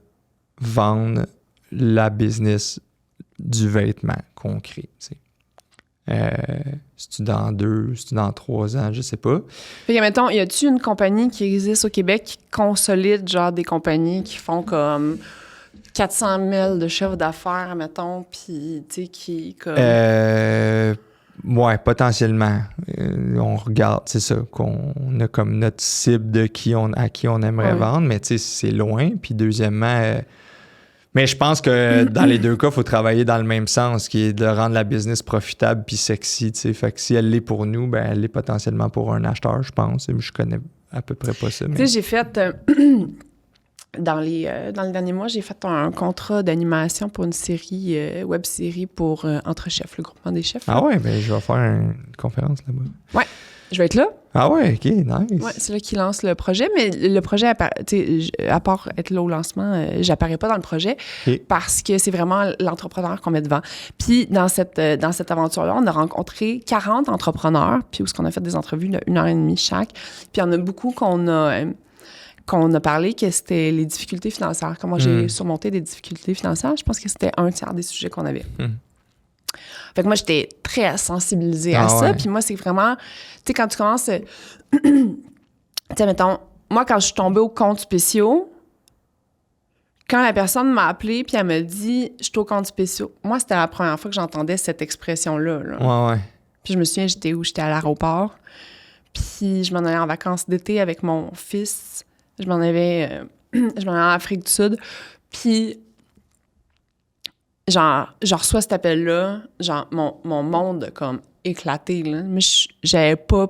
vendre la business du vêtement qu'on crée. Tu sais. C'est-tu dans 2, c'est-tu dans 3 ans, je sais pas. Fait que, mettons, y a-tu une compagnie qui existe au Québec qui consolide, genre, des compagnies qui font comme 400 000 de chiffre d'affaires, mettons, puis, tu sais, qui, comme... Ouais, potentiellement. On regarde, c'est ça, qu'on a comme notre cible de à qui on aimerait vendre, mais tu sais, c'est loin. Puis deuxièmement, mais je pense que dans les deux cas, il faut travailler dans le même sens, qui est de rendre la business profitable puis sexy, tu sais. Fait que si elle l'est pour nous, ben elle l'est potentiellement pour un acheteur, je pense. Je connais à peu près pas ça. Mais... Tu sais, j'ai fait... dans les derniers mois, j'ai fait un contrat d'animation pour une série, web-série pour Entre Chefs, le groupement des chefs. Ah ouais, ben je vais faire une conférence là-bas. Ouais, je vais être là. Ah ouais, OK, nice. Ouais, c'est là qu'ils lancent le projet, mais le projet, à part être là au lancement, j'apparais pas dans le projet parce que c'est vraiment l'entrepreneur qu'on met devant. Puis dans cette aventure-là, on a rencontré 40 entrepreneurs, puis où on a fait des entrevues de 1h30 chaque. Puis il y en a beaucoup qu'on a parlé, que c'était les difficultés financières. Comment j'ai surmonté des difficultés financières, je pense que c'était 1/3 des sujets qu'on avait. Fait que moi, j'étais très sensibilisée à ça. Puis moi, c'est vraiment... Tu sais, quand tu commences... tu sais, mettons, moi, quand je suis tombée aux comptes spéciaux, quand la personne m'a appelée puis elle me dit « Je suis au compte spéciaux », moi, c'était la première fois que j'entendais cette expression-là. Là. Ouais. Puis je me souviens, j'étais à l'aéroport. Puis je m'en allais en vacances d'été avec mon fils. Je m'en allais en Afrique du Sud. Puis... genre, je reçois cet appel-là, genre, mon monde a comme éclaté, là. Mais j'avais pas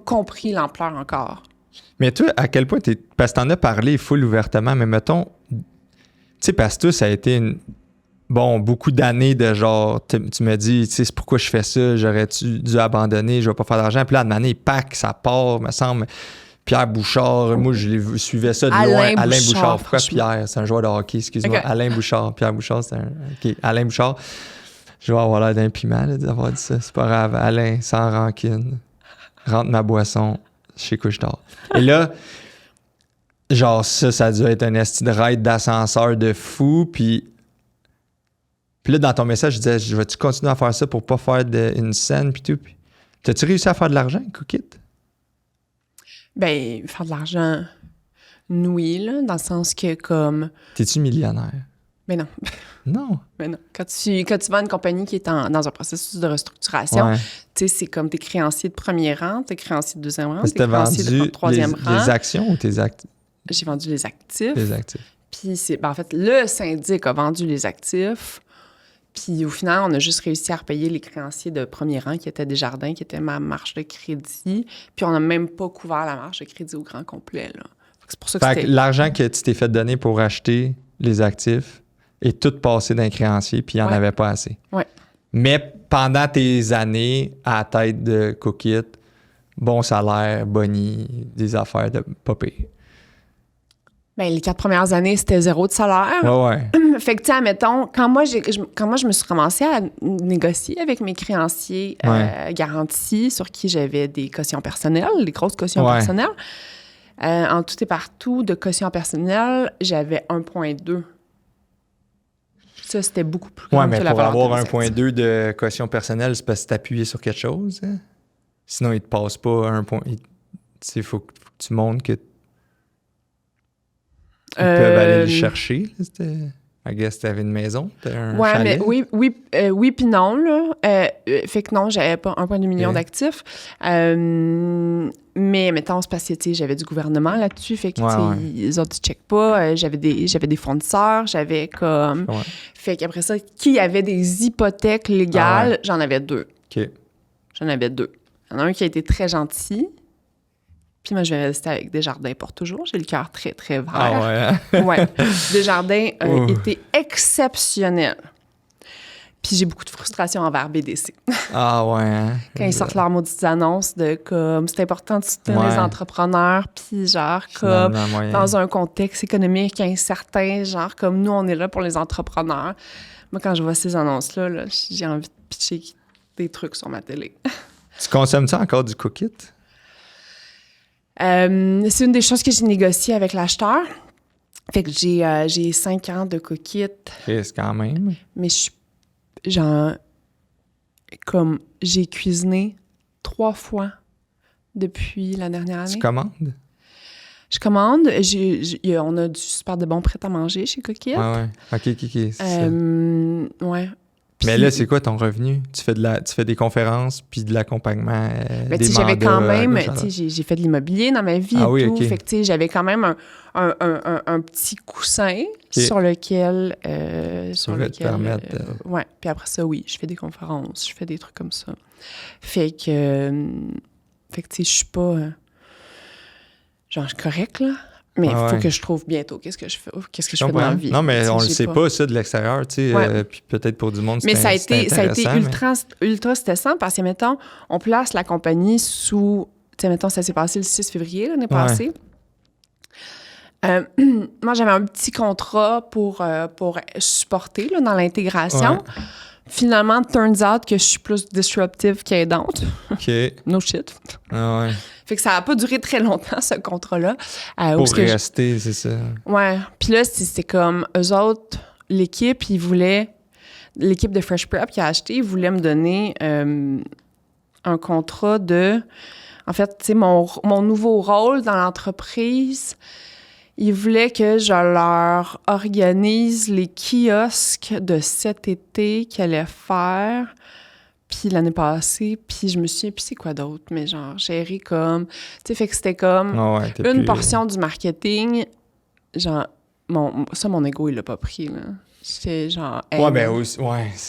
compris l'ampleur encore. Mais toi, à quel point parce que t'en as parlé full ouvertement, mais mettons, tu sais, parce que toi, ça a été beaucoup d'années de genre, tu me dis, tu sais, c'est pourquoi je fais ça, j'aurais-tu dû abandonner, je vais pas faire d'argent. Puis là, une année, ça part, me semble. Pierre Bouchard, moi, je suivais ça de loin. Alain Bouchard. Pourquoi Pierre? C'est un joueur de hockey, excuse-moi. Okay. Alain Bouchard. Pierre Bouchard, c'est un... OK. Alain Bouchard. Je vais avoir l'air d'un piment là, d'avoir dit ça. C'est pas grave. Alain, sans rancune. Rentre ma boisson chez Couche-Tard. Et là, genre ça a dû être un esti de ride d'ascenseur de fou. Puis là, dans ton message, je disais, vais-tu continuer à faire ça pour pas faire une scène? Puis tout. Puis, t'as-tu réussi à faire de l'argent, Cookit? Ben, faire de l'argent, oui, là, dans le sens que comme... T'es-tu millionnaire? Mais non. Non. Mais non. Quand tu vends une compagnie qui est dans un processus de restructuration, tu sais, c'est comme tes créanciers de premier rang, tes créanciers de deuxième rang, tes créanciers de troisième rang. Les actions ou tes actifs? J'ai vendu les actifs. Les actifs. Puis, en fait, le syndic a vendu les actifs. Puis au final, on a juste réussi à repayer les créanciers de premier rang qui étaient Desjardins, qui était ma marge de crédit. Puis on n'a même pas couvert la marge de crédit au grand complet. Là. C'est pour ça que l'argent que tu t'es fait donner pour acheter les actifs est tout passé d'un créancier, puis il n'y en avait pas assez. Ouais. Mais pendant tes années à la tête de Cookit, bon salaire, boni, des affaires de pas pire. Bien, les 4 premières années, c'était 0 de salaire. Ouais. Fait que, tu sais, admettons, quand moi, je me suis ramassée à négocier avec mes créanciers garantis sur qui j'avais des cautions personnelles, les grosses cautions personnelles, en tout et partout, de caution personnelle, j'avais 1,2. Ça, c'était beaucoup plus grand mais que la pour valeur avoir de 1,2 de caution personnelle, c'est parce que tu appuyé sur quelque chose. Hein? Sinon, il te passe pas 1 point. Il faut que tu montres que ils peuvent aller le chercher. I guess t'avais une maison, t'avais un chalet. Mais oui puis non, là. Fait que non, j'avais pas 1,2 million d'actifs. Mais mettons, c'est parce que, tu sais, j'avais du gouvernement là-dessus. Fait que, tu sais, les autres, ils checkent pas. J'avais des fournisseurs. J'avais comme... Fait qu'après ça, qui avait des hypothèques légales? J'en avais 2. OK. J'en avais 2. Il y en a un qui a été très gentil. Puis moi, je vais rester avec Desjardins pour toujours. J'ai le cœur très, très vert. Ah ouais? Ouais. Desjardins était exceptionnel. Puis j'ai beaucoup de frustration envers BDC. Ah ouais, hein? Quand ils sortent leurs maudites annonces de comme c'est important de soutenir les entrepreneurs, puis genre comme dans un contexte économique incertain, genre comme nous, on est là pour les entrepreneurs. Moi, quand je vois ces annonces-là, là, j'ai envie de pitcher des trucs sur ma télé. Tu consommes-tu encore du Cookit? C'est une des choses que j'ai négociées avec l'acheteur. Fait que j'ai 5 ans de Cookit. C'est quand même. Mais j'ai cuisiné 3 fois depuis la dernière année. Tu commandes? Je commande. On a du super de bons prêts à manger chez Cookit. Ouais. OK. Ouais. Mais là, c'est quoi ton revenu? Tu fais des conférences puis de l'accompagnement, des mandats. J'avais quand même, j'ai fait de l'immobilier dans ma vie et tout. Okay. Fait que j'avais quand même un petit coussin sur lequel... te permettre... ouais. Puis après ça, oui, je fais des conférences, je fais des trucs comme ça. Fait que tu sais, je suis pas... je suis correcte, là. Mais il faut que je trouve bientôt qu'est-ce que je fais dans la vie. Non, mais on le sait pas, ça, de l'extérieur, tu sais. Puis peut-être pour du monde, c'est intéressant. Mais ça a été ultra stressant parce que, mettons, on place la compagnie sous... Tu sais, mettons, ça s'est passé le 6 février l'année passée. Moi, j'avais un petit contrat pour supporter là, dans l'intégration. Ouais. Finalement, turns out que je suis plus disruptive qu'aidante. OK. No shit. Ah ouais. Fait que ça n'a pas duré très longtemps, ce contrat-là. Pour rester, c'est ça. Ouais. Puis là, c'est comme, eux autres, l'équipe de Fresh Prep qui a acheté, ils voulaient me donner un contrat de... En fait, tu sais, mon nouveau rôle dans l'entreprise, ils voulaient que je leur organise les kiosques de cet été qu'ils allaient faire... Puis l'année passée, puis je me souviens, puis c'est quoi d'autre, mais genre, gérer comme... Tu sais, fait que c'était comme une portion du marketing. Genre, mon ego, il l'a pas pris, là. J'étais genre... Hey,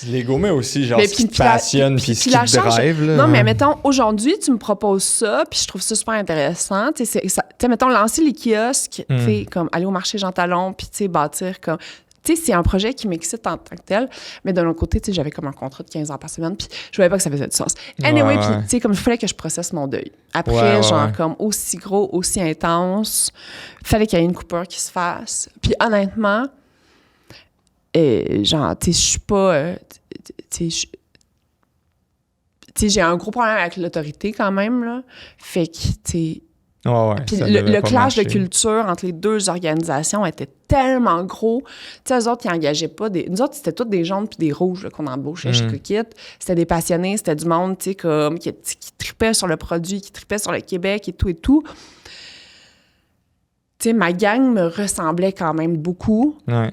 l'ego, mais aussi, genre, ce qui te passionne, puis ce qui te drive, là. Non, mais mettons, aujourd'hui, tu me proposes ça, puis je trouve ça super intéressant. Tu sais, mettons, lancer les kiosques, tu sais, comme aller au marché Jean Talon, puis tu sais, bâtir comme... Tu sais, c'est un projet qui m'excite en tant que tel, mais d'un autre côté, tu sais, j'avais comme un contrat de 15 heures par semaine, puis je voyais pas que ça faisait du sens. Anyway, puis tu sais, comme il fallait que je processe mon deuil. Après, comme aussi gros, aussi intense, il fallait qu'il y ait une coupure qui se fasse. Puis honnêtement, genre, tu sais, je suis pas... tu sais, j'ai un gros problème avec l'autorité quand même, là. Fait que, tu sais... Puis le clash de culture entre les deux organisations était tellement gros. Tu sais, eux autres, ils n'engageaient pas des... Nous autres, c'était tous des jaunes puis des rouges là, qu'on embauchait chez Cookit. C'était des passionnés, c'était du monde, tu sais, comme qui tripait sur le produit, qui tripait sur le Québec et tout et tout. Tu sais, ma gang me ressemblait quand même beaucoup. Ouais.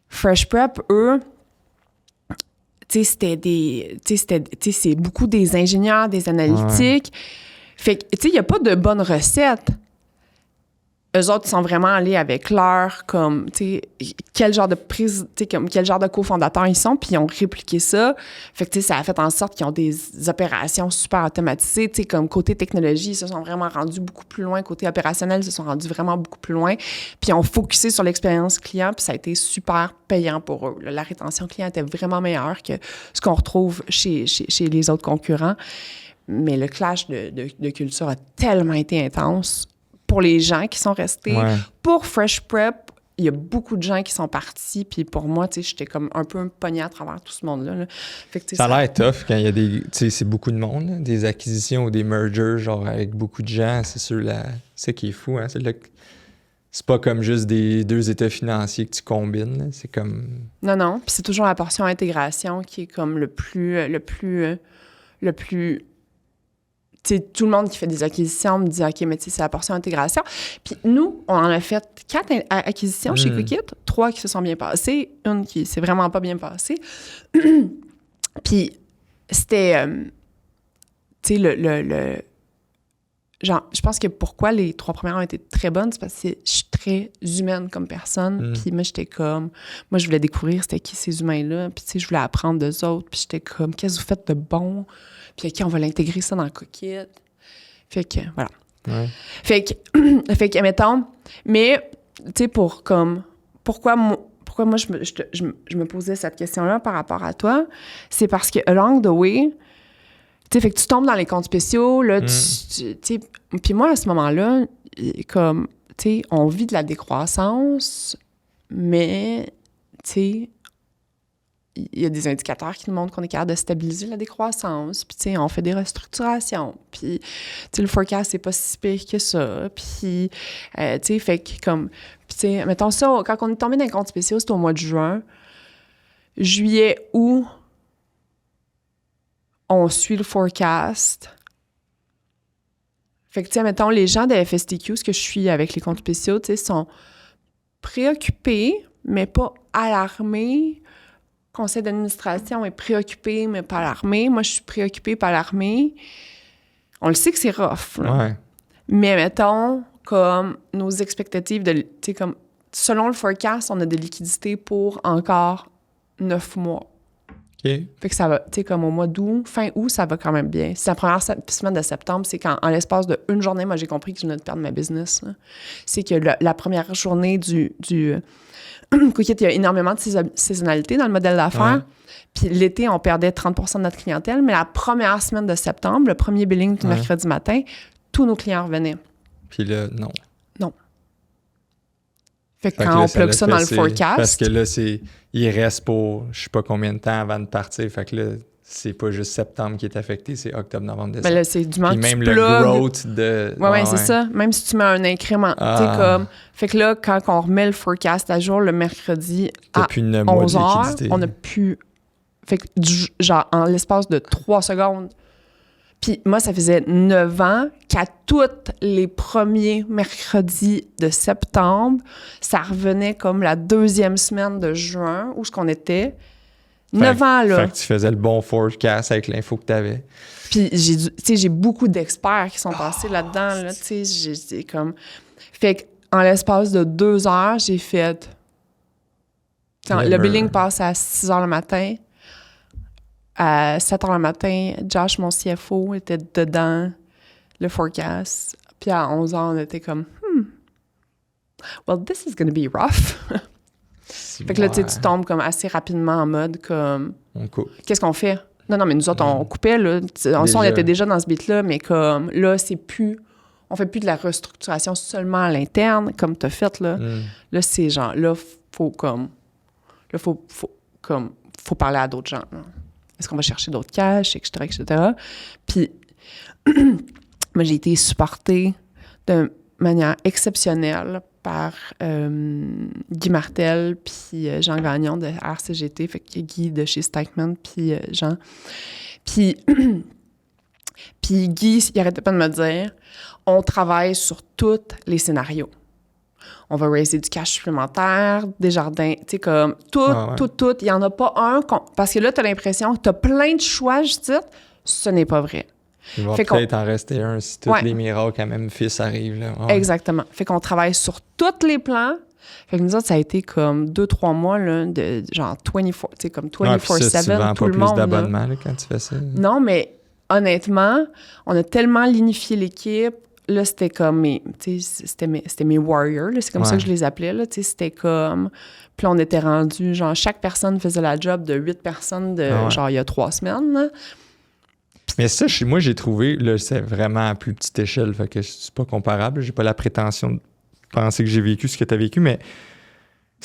Fresh Prep, eux... Tu sais, c'est beaucoup des ingénieurs, des analytiques... Fait que, tu sais, il n'y a pas de bonne recette. Eux autres, ils sont vraiment allés avec leur, comme, tu sais, quel genre de prise, tu sais, comme, quel genre de cofondateurs ils sont, puis ils ont répliqué ça. Fait que, tu sais, ça a fait en sorte qu'ils ont des opérations super automatisées, tu sais, comme côté technologie, ils se sont vraiment rendus beaucoup plus loin. Côté opérationnel, ils se sont rendus vraiment beaucoup plus loin. Puis ils ont focusé sur l'expérience client, puis ça a été super payant pour eux. La rétention client était vraiment meilleure que ce qu'on retrouve chez les autres concurrents. Mais le clash de culture a tellement été intense pour les gens qui sont restés. Ouais. Pour Fresh Prep, il y a beaucoup de gens qui sont partis, puis pour moi, tu sais, j'étais comme un peu pognée à travers tout ce monde-là. Là. Fait que, tu sais, Ça a l'air tough quand il y a des... Tu sais, c'est beaucoup de monde, là, des acquisitions ou des mergers, genre avec beaucoup de gens. C'est sûr, c'est ça qui est fou, hein. C'est pas comme juste des deux états financiers que tu combines, là. C'est comme... Non. Puis c'est toujours la portion intégration qui est comme le plus... Tu sais, tout le monde qui fait des acquisitions me dit « OK, mais tu sais, c'est la portion intégration. » Puis nous, on en a fait 4 acquisitions chez Quickit, 3 qui se sont bien passées, une qui s'est vraiment pas bien passée. Puis c'était... tu sais, le genre, je pense que pourquoi les 3 premières ont été très bonnes, c'est parce que je suis très humaine comme personne. Puis moi, j'étais comme... Moi, je voulais découvrir c'était qui ces humains-là. Puis tu sais, je voulais apprendre d'eux autres. Puis j'étais comme, qu'est-ce que vous faites de bon? Puis OK, on va l'intégrer ça dans le Quickit. Fait que, voilà. Ouais. Fait que, mettons... Mais, tu sais, pour comme... Pourquoi moi, je me posais cette question-là par rapport à toi? C'est parce que along the way... Tu sais, fait que tu tombes dans les comptes spéciaux, là, tu sais... Puis moi, à ce moment-là, comme, tu sais, on vit de la décroissance, mais, tu sais, il y a des indicateurs qui nous montrent qu'on est capable de stabiliser la décroissance. Puis, tu sais, on fait des restructurations. Puis, tu sais, le forecast, c'est pas si pire que ça. Puis, tu sais, fait que comme... Puis, tu sais, mettons ça, quand on est tombé dans les comptes spéciaux, c'était au mois de juin. Juillet, août, on suit le forecast. Fait que, tu sais, mettons, les gens de FSTQ, ce que je suis avec les comptes spéciaux, tu sais, sont préoccupés, mais pas alarmés. Conseil d'administration est préoccupé, mais pas alarmé. Moi, je suis préoccupée, pas alarmée. On le sait que c'est rough, là. Ouais. Mais mettons, comme nos expectatives de... Tu sais, comme... Selon le forecast, on a des liquidités pour encore 9 mois. OK. Fait que ça va, tu sais, comme au mois d'août, fin août, ça va quand même bien. C'est la première semaine de septembre, c'est quand, en l'espace d'une journée, moi, j'ai compris que je venais de perdre ma business, là. C'est que la première journée du Quickit, il y a énormément de saisonnalité dans le modèle d'affaires. Ouais. Puis l'été, on perdait 30 % de notre clientèle, mais la première semaine de septembre, le premier billing du mercredi matin, tous nos clients revenaient. Puis là, non. Fait que quand on plug ça dans le forecast... Parce que là, il reste pour je sais pas combien de temps avant de partir. Fait que là, c'est pas juste septembre qui est affecté, c'est octobre, novembre, décembre. Ben là, c'est du moment Puis que même tu le plugues... growth de... Ouais, c'est ça. Même si tu mets un incrément, tu sais, comme... Fait que là, quand on remet le forecast à jour le mercredi à 11 heures, on n'a plus... Fait que, genre, en l'espace de 3 secondes... Puis moi, ça faisait 9 ans qu'à tous les premiers mercredis de septembre, ça revenait comme la 2e semaine de juin, où ce qu'on était. 9 ans, là. Fait que tu faisais le bon forecast avec l'info que tu avais. Puis j'ai beaucoup d'experts qui sont passés là-dedans, là, tu sais, j'ai comme... Fait qu'en l'espace de 2 heures, j'ai fait... Quand le billing passe à 6 heures le matin, à 7 heures le matin, Josh, mon CFO, était dedans, le forecast. Puis à 11 heures, on était comme, well, this is gonna be rough. Fait que là, tu tombes comme assez rapidement en mode comme... On coupe. Qu'est-ce qu'on fait? Non, mais nous autres, on coupait, là. On était déjà dans ce beat-là, mais comme, là, c'est plus... On fait plus de la restructuration seulement à l'interne, comme t'as fait, là. Là, c'est genre, là, faut comme... Là, faut parler à d'autres gens, là. Est-ce qu'on va chercher d'autres cash, etc. Puis, moi, j'ai été supportée de manière exceptionnelle par Guy Martel puis Jean Gagnon de RCGT, fait que Guy de chez Stikeman, puis Jean. Puis Guy, il arrêtait pas de me dire, on travaille sur tous les scénarios. On va raiser du cash supplémentaire, des jardins, tu sais, comme tout. Il n'y en a pas un... Parce que là, tu as l'impression que tu as plein de choix, Judith. Ce n'est pas vrai. Il va peut-être en rester un si tous les miracles à Memphis arrivent. Là. Ouais. Exactement. Fait qu'on travaille sur tous les plans. Fait que nous autres, ça a été comme 2-3 mois, là, de genre 24, tu sais, comme 24/7, tout le monde. Tu vends pas plus d'abonnements là, quand tu fais ça. Non, mais honnêtement, on a tellement lignifié l'équipe. Là, c'était comme c'était mes warriors, là, c'est comme ça que je les appelais, là, tu sais, c'était comme... Puis là, on était rendus, genre, chaque personne faisait la job de 8 personnes genre, il y a 3 semaines, là. Mais ça, chez moi, j'ai trouvé, là, c'est vraiment à plus petite échelle, fait que c'est pas comparable, j'ai pas la prétention de penser que j'ai vécu ce que tu as vécu, mais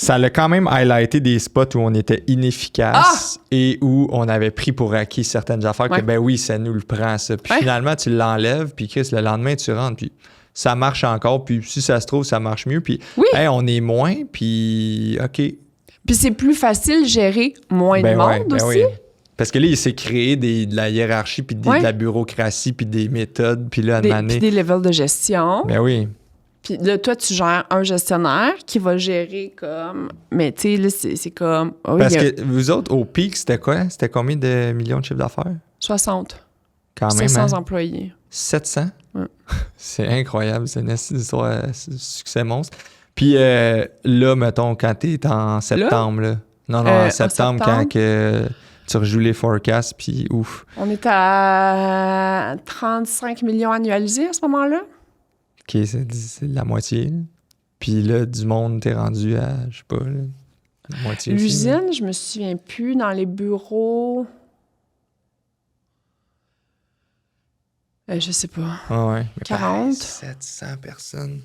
Ça l'a quand même highlighté des spots où on était inefficace et où on avait pris pour acquis certaines affaires que, ben oui, ça nous le prend, ça. Puis finalement, tu l'enlèves, puis Chris, le lendemain, tu rentres, puis ça marche encore, puis si ça se trouve, ça marche mieux, puis on est moins, puis OK. Puis c'est plus facile de gérer moins de monde aussi. Oui. Parce que là, il s'est créé de la hiérarchie, puis de la bureaucratie, puis des méthodes, puis là, à puis des levels de gestion. Ben oui. Puis là, toi, tu gères un gestionnaire qui va gérer comme... Mais tu sais, là, c'est comme... Parce que vous autres, au pic, c'était quoi? C'était combien de millions de chiffres d'affaires? 60. Quand même, 700 employés. 700? Ouais. C'est incroyable, c'est une histoire, c'est un succès monstre. Puis là, mettons, quand t'es en septembre, là. Non, en septembre, quand que tu rejoues les forecasts, puis ouf. On est à 35 millions annualisés à ce moment-là. OK, c'est la moitié. Là. Puis là, du monde, t'es rendu à, je sais pas, là, la moitié. L'usine, aussi, je me souviens plus, dans les bureaux... je sais pas. Ah ouais. 40. 700 personnes.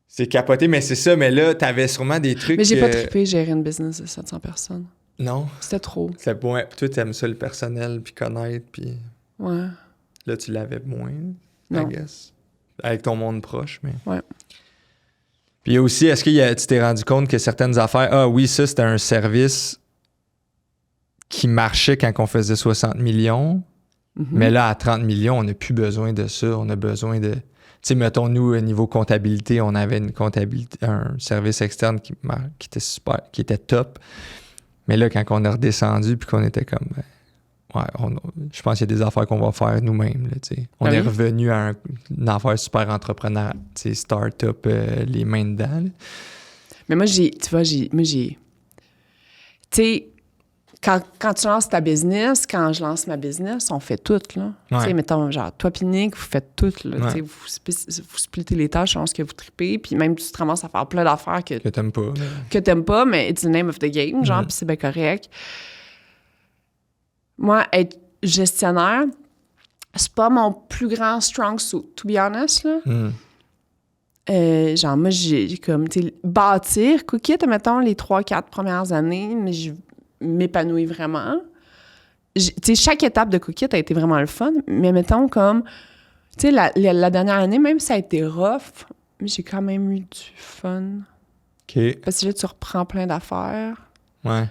C'est capoté, mais c'est ça. Mais là, t'avais sûrement des trucs... Mais j'ai pas trippé gérer une business de 700 personnes. Non? C'était trop. Ouais. Toi, t'aimes ça, le personnel, puis connaître, puis... Ouais. Là, tu l'avais moins, non. I guess. Avec ton monde proche, mais... Ouais. Puis aussi, est-ce que tu t'es rendu compte que certaines affaires... Ah oui, ça, c'était un service qui marchait quand on faisait 60 millions. Mm-hmm. Mais là, à 30 millions, on n'a plus besoin de ça. On a besoin de... Tu sais, mettons, nous, au niveau comptabilité, on avait un service externe qui était super, qui était top. Mais là, quand on est redescendu puis qu'on était comme... je pense qu'il y a des affaires qu'on va faire nous-mêmes. Là, on est revenu à une affaire super entrepreneur, start-up, les mains dedans. Là. Mais moi, tu sais, quand tu lances ta business, quand je lance ma business, on fait tout, là. Tu sais, mettons, genre, toi pis Nick, vous faites tout, là. Ouais. Vous splittez les tâches selon ce que vous tripez, puis même tu te ramasses à faire plein d'affaires que t'aimes pas. Que t'aimes pas, mais it's the name of the game, genre, puis c'est bien correct. Moi, être gestionnaire, c'est pas mon plus grand strong suit, to be honest, là. Genre, moi, j'ai comme, tu sais, bâtir, Cookit, mettons, les 3-4 premières années, mais je m'épanouis vraiment. Tu sais, chaque étape de Cookit a été vraiment le fun, mais mettons, comme, tu sais, la dernière année, même si ça a été rough, j'ai quand même eu du fun. OK. Parce que là, tu reprends plein d'affaires. Ouais.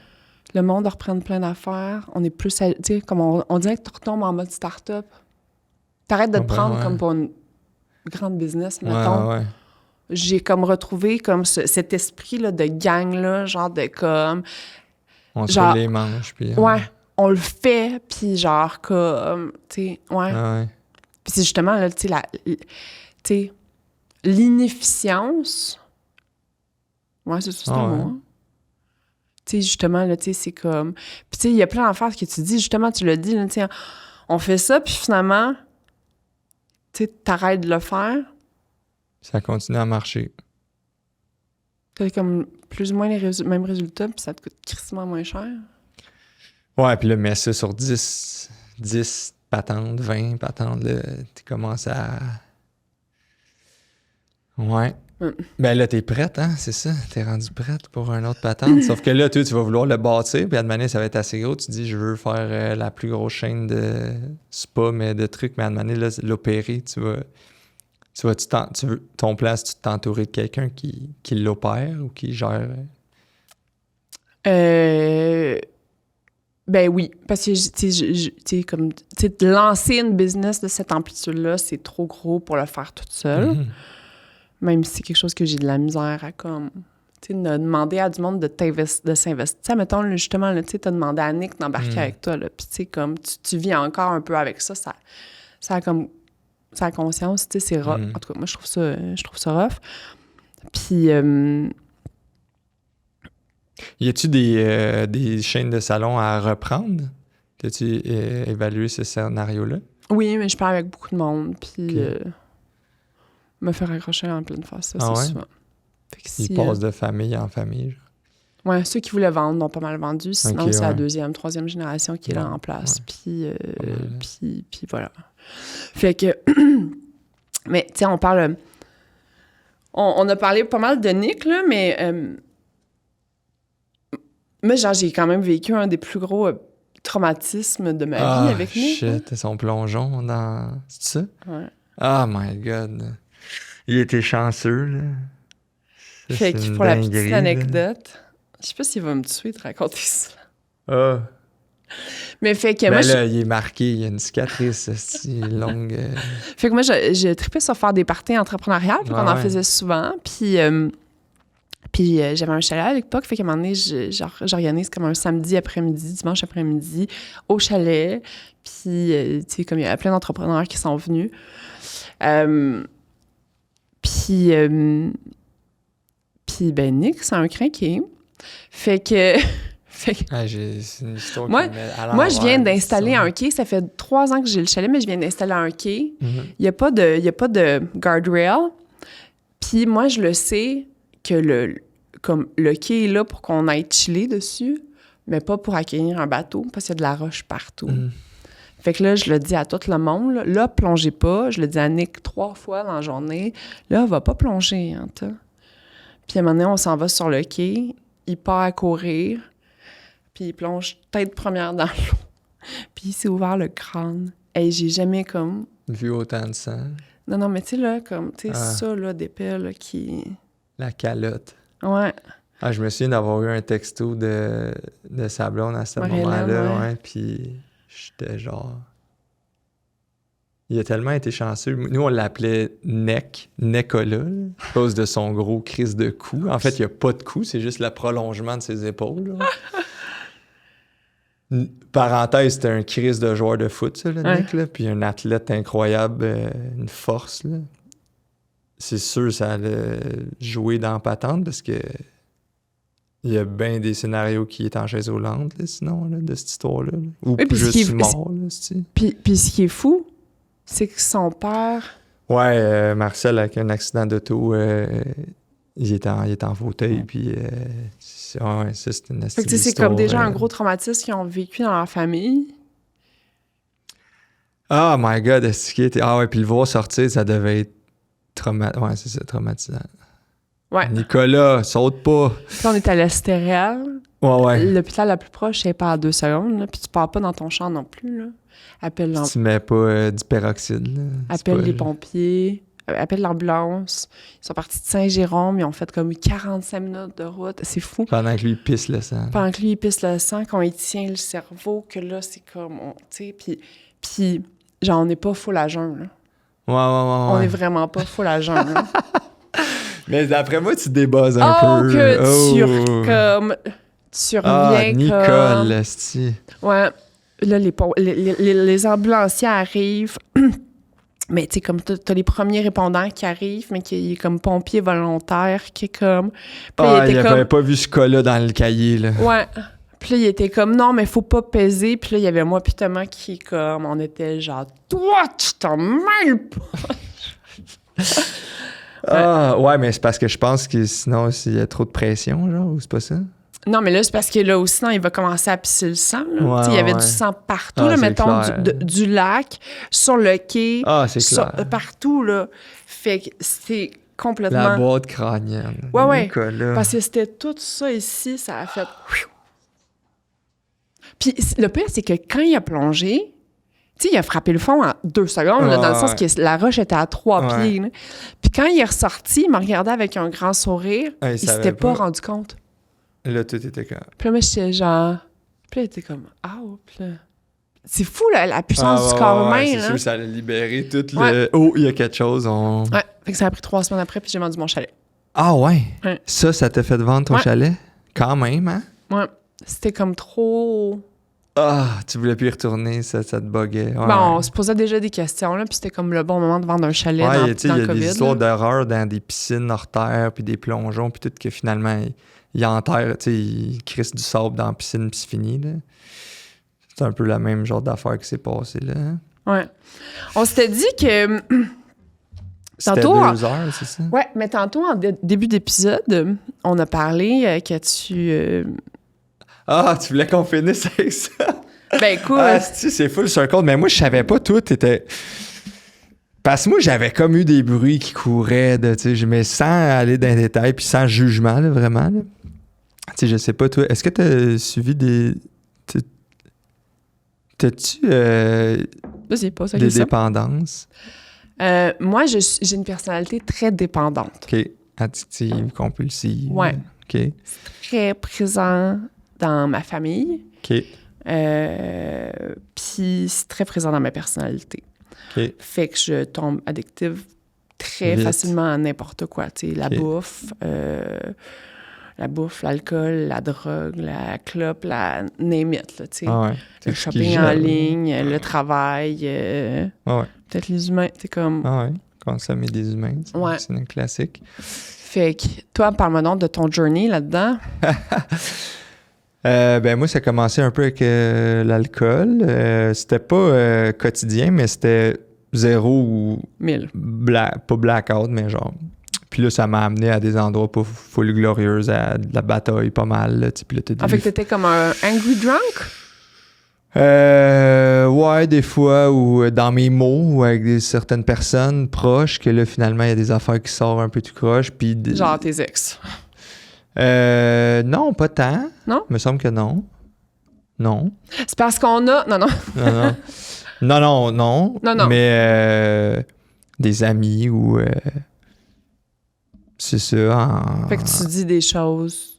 Le monde reprend plein d'affaires. On est plus... Tu sais, comme on dirait que tu retombes en mode start-up. T'arrêtes de te prendre comme pour une grande business, mettons. Ouais. J'ai comme retrouvé comme cet esprit-là de gang-là, genre de comme... On se roule les manches, puis... Ouais, on le fait, puis genre comme... Tu sais, ouais. Puis c'est justement, là, tu sais, l'inefficience... Ouais, c'est ça, c'est un mot. Tu sais, justement, là, tu sais, c'est comme... Puis, tu sais, il y a plein d'affaires que tu dis, justement, tu l'as dit, là, tu sais, on fait ça, puis finalement, tu sais, t'arrêtes de le faire. Ça continue à marcher. T'as comme plus ou moins les mêmes résultats, puis ça te coûte crissement moins cher. Ouais, puis là, mets ça sur 10 patentes, 20 patentes, là, tu commences à... Ouais. Ben là, t'es prête, hein, c'est ça. T'es rendue prête pour un autre patente. Sauf que là, toi, tu vas vouloir le bâtir, puis à demander, ça va être assez gros. Tu dis, je veux faire la plus grosse chaîne de spa, mais de trucs, mais à demander, là, l'opérer, ton plan, c'est de t'entourer de quelqu'un qui l'opère ou qui gère? Ben oui, parce que, tu sais, comme, tu sais, lancer une business de cette amplitude-là, c'est trop gros pour le faire toute seule. Mm-hmm. Même si c'est quelque chose que j'ai de la misère à, comme, tu sais, de demander à du monde de s'investir. Tu sais, mettons, justement, tu sais, t'as demandé à Nick d'embarquer avec toi, là, puis tu sais, comme, tu vis encore un peu avec ça, ça a comme, ça a conscience, tu sais, c'est rough. En tout cas, moi, je trouve ça rough. Puis... Y a-tu des chaînes de salon à reprendre? As-tu évalué ce scénario-là? Oui, mais je parle avec beaucoup de monde, puis me faire accrocher en pleine face, ça, c'est souvent. Fait que ils passent de famille en famille, genre. Ouais, ceux qui voulaient vendre l'ont pas mal vendu, sinon c'est la deuxième, troisième génération qui est là en place, puis voilà. Fait que... mais, tu sais, on parle... On a parlé pas mal de Nick, là, mais... Moi, genre, j'ai quand même vécu un des plus gros traumatismes de ma vie avec Nick. Shit, son plongeon dans... C'est ça? Ouais. Oh my God. Il était chanceux, là. Ça, Fait c'est que une pour la petite dinguerie, là. anecdote, je sais pas s'il va me tuer de raconter ça. Ah. Mais fait que Ben moi, là, il est marqué, il y a une cicatrice si longue. fait que moi, je tripais sur faire des parties entrepreneuriales, puis qu'on en Ouais. faisait souvent. Puis j'avais un chalet à l'époque, fait qu'à un moment donné, j'organise comme un samedi après-midi, dimanche après-midi, au chalet. Puis, tu sais, comme il y a plein d'entrepreneurs qui sont venus. Puis, ben Nick, c'est un crinqué. Fait que... Ah, c'est une histoire Moi- qui me met à Moi, je viens l'envers, d'installer ça. un quai. Ça fait 3 ans que j'ai le chalet, mais je viens d'installer un quai. Mhm. Il n'y a pas de guardrail. Puis moi, je le sais que le quai est là pour qu'on aille chiller dessus, mais pas pour accueillir un bateau, parce qu'il y a de la roche partout. Mhm. Fait que là, je le dis à tout le monde, là, plongez pas. Je le dis à Nick 3 fois dans la journée. Là, va pas plonger, hein, toi. Puis à un moment donné, on s'en va sur le quai. Il part à courir. Puis il plonge tête première dans l'eau. Puis il s'est ouvert le crâne. Et j'ai jamais comme... Vu autant de sang. Non, mais tu sais, là, comme, tu sais, Ah. ça, là, d'épais, là, qui... La calotte. Ouais. Ah, je me souviens d'avoir eu un texto de sa blonde à ce Marie-Hélène, moment-là, ouais. ouais, puis j'étais genre... Il a tellement été chanceux. Nous, on l'appelait Necola, là, à cause de son gros crise de cou. En fait, il n'y a pas de cou, c'est juste le prolongement de ses épaules. Là. Parenthèse, c'était un crise de joueur de foot, ça, le Ouais. Nick, là, puis un athlète incroyable, une force, là. C'est sûr, ça allait jouer dans la patente, parce que il y a bien des scénarios qui est en chaise roulante, là, sinon, là, de cette histoire-là. Là. Ou Oui, puis ce qui juste est- mort, là, c'est... Puis ce qui est fou, c'est que son père... Ouais, Marcel, avec un accident d'auto, il est en fauteuil, puis ouais, ça, c'est une Fait que, tu sais, c'est histoire, comme déjà un gros traumatisme qu'ils ont vécu dans leur famille. Oh my God, est-ce qu'il était... Ah ouais, puis le voir sortir, ça devait être ouais, c'est ça, traumatisant. Ouais. Nicolas, saute pas! Puis là, on est à l'Estérel. Ouais. L'hôpital la plus proche, c'est pas à 2 secondes, là, puis tu pars pas dans ton champ non plus, là. Appelle Si tu mets pas du peroxyde, là. c'est appelle pas- les pompiers, appelle l'ambulance. Ils sont partis de Saint-Jérôme, ils ont fait comme 45 minutes de route. C'est fou. Pendant que lui, il pisse le sang. Pendant que lui, il pisse le sang, qu'on il tient le cerveau, que là, c'est comme... Tu sais, puis genre, on n'est pas full à jeun, là. Ouais. On est vraiment pas full à jeun, là. Mais d'après moi, tu débosses un Oh, peu. que tu Ah, reviens Nicole, comme... esti. Ouais. Là, les ambulanciers arrivent. Mais tu sais, comme t'as les premiers répondants qui arrivent, mais qui est comme pompier volontaire, qui est comme... Puis là, Ah, il avait pas vu ce cas-là dans le cahier, là. Ouais. Puis là, il était comme, non, mais faut pas peser. Puis là, il y avait moi puis Thomas qui, comme, on était genre, toi, tu t'en mêles pas. Ah, ouais, mais c'est parce que je pense que sinon, il y a trop de pression, genre, ou c'est pas ça? Non, mais là, c'est parce que là, aussi, sinon, il va commencer à pisser le sang. Là. Ouais, Tu sais, il y avait ouais. du sang partout, Ah, là, c'est mettons, clair. du lac, sur le quai, Ah, c'est clair. partout, là. Fait que c'est complètement... La boîte crânienne. Ouais. Nicolas. Parce que c'était tout ça ici, ça a fait... Puis le pire, c'est que quand il a plongé, tu sais, il a frappé le fond en 2 secondes, là, dans le sens que la roche était à 3 Ouais. pieds. Là. Puis quand il est ressorti, il m'a regardé avec un grand sourire. Ah, il il savait s'était pas pas. rendu compte. Là, tout était comme... Puis là, moi, j'étais genre... Puis là, il était comme... Ah, puis là... C'est fou, là, la puissance du corps humain, c'est là. sûr, ça allait libérer tout le... Ouais. Oh, il y a quelque chose, on... Ouais, fait que ça a pris 3 semaines après, puis j'ai vendu mon chalet. Ah ouais? Ouais. Ça t'a fait vendre ton Ouais. chalet? Quand même, hein? Ouais, c'était comme trop... Ah, tu voulais plus y retourner, ça te buguait. Ouais. Bon, on se posait déjà des questions, là, puis c'était comme le bon moment de vendre un chalet Ouais, tu sais, dans il y le a COVID. des histoires là. d'horreur dans des piscines hors terre, puis des plongeons, puis tout, que finalement, ils enterrent, tu sais, ils crissent du sable dans la piscine, puis c'est fini, là. C'est un peu la même genre d'affaire qui s'est passée, là. hein? Ouais. On s'était dit que... C'était Tantôt, 2 heures, c'est ça? Ouais, mais tantôt, en début d'épisode, on a parlé que tu... Ah, tu voulais qu'on finisse avec ça? Ben écoute, Ah, c'est full circle, mais moi, je savais pas tout. Parce que moi, j'avais comme eu des bruits qui couraient, mais sans aller dans les détails, puis sans jugement, là, vraiment. Là. sais, je sais pas, toi, est-ce que t'as suivi des... T'as-tu Vas-y, pose la des question. dépendances? Moi, j'ai une personnalité très dépendante. OK. Addictive, compulsive. Ouais. OK. Très présent dans ma famille. OK. Puis c'est très présent dans ma personnalité. OK. Fait que je tombe addictive très Vite. facilement à n'importe quoi. Tu sais, la bouffe, l'alcool, la drogue, la clope, la name it, là, tu sais. Ah ouais. Le shopping en ligne, le travail, Ah ouais. peut-être les humains, c'est comme... Ah ouais. Consommer des humains, Ouais. c'est un classique. Fait que, toi, parle-moi donc de ton journey là-dedans. Ben moi, ça a commencé un peu avec l'alcool. C'était pas quotidien, mais c'était 0 ou 1000. pas blackout, mais genre. Puis là, ça m'a amené à des endroits pas full glorieuses, à de la bataille pas mal. Là, puis là, En fait, t'étais comme un angry drunk? Ouais, des fois, ou dans mes mots, ou avec certaines personnes proches, que là, finalement, il y a des affaires qui sortent un peu tout croche. Puis Genre tes ex. non, pas tant. Non? Il me semble que non. Non. C'est parce qu'on a... Non, non. Non. Mais des amis ou... c'est ça. Fait que tu dis des choses...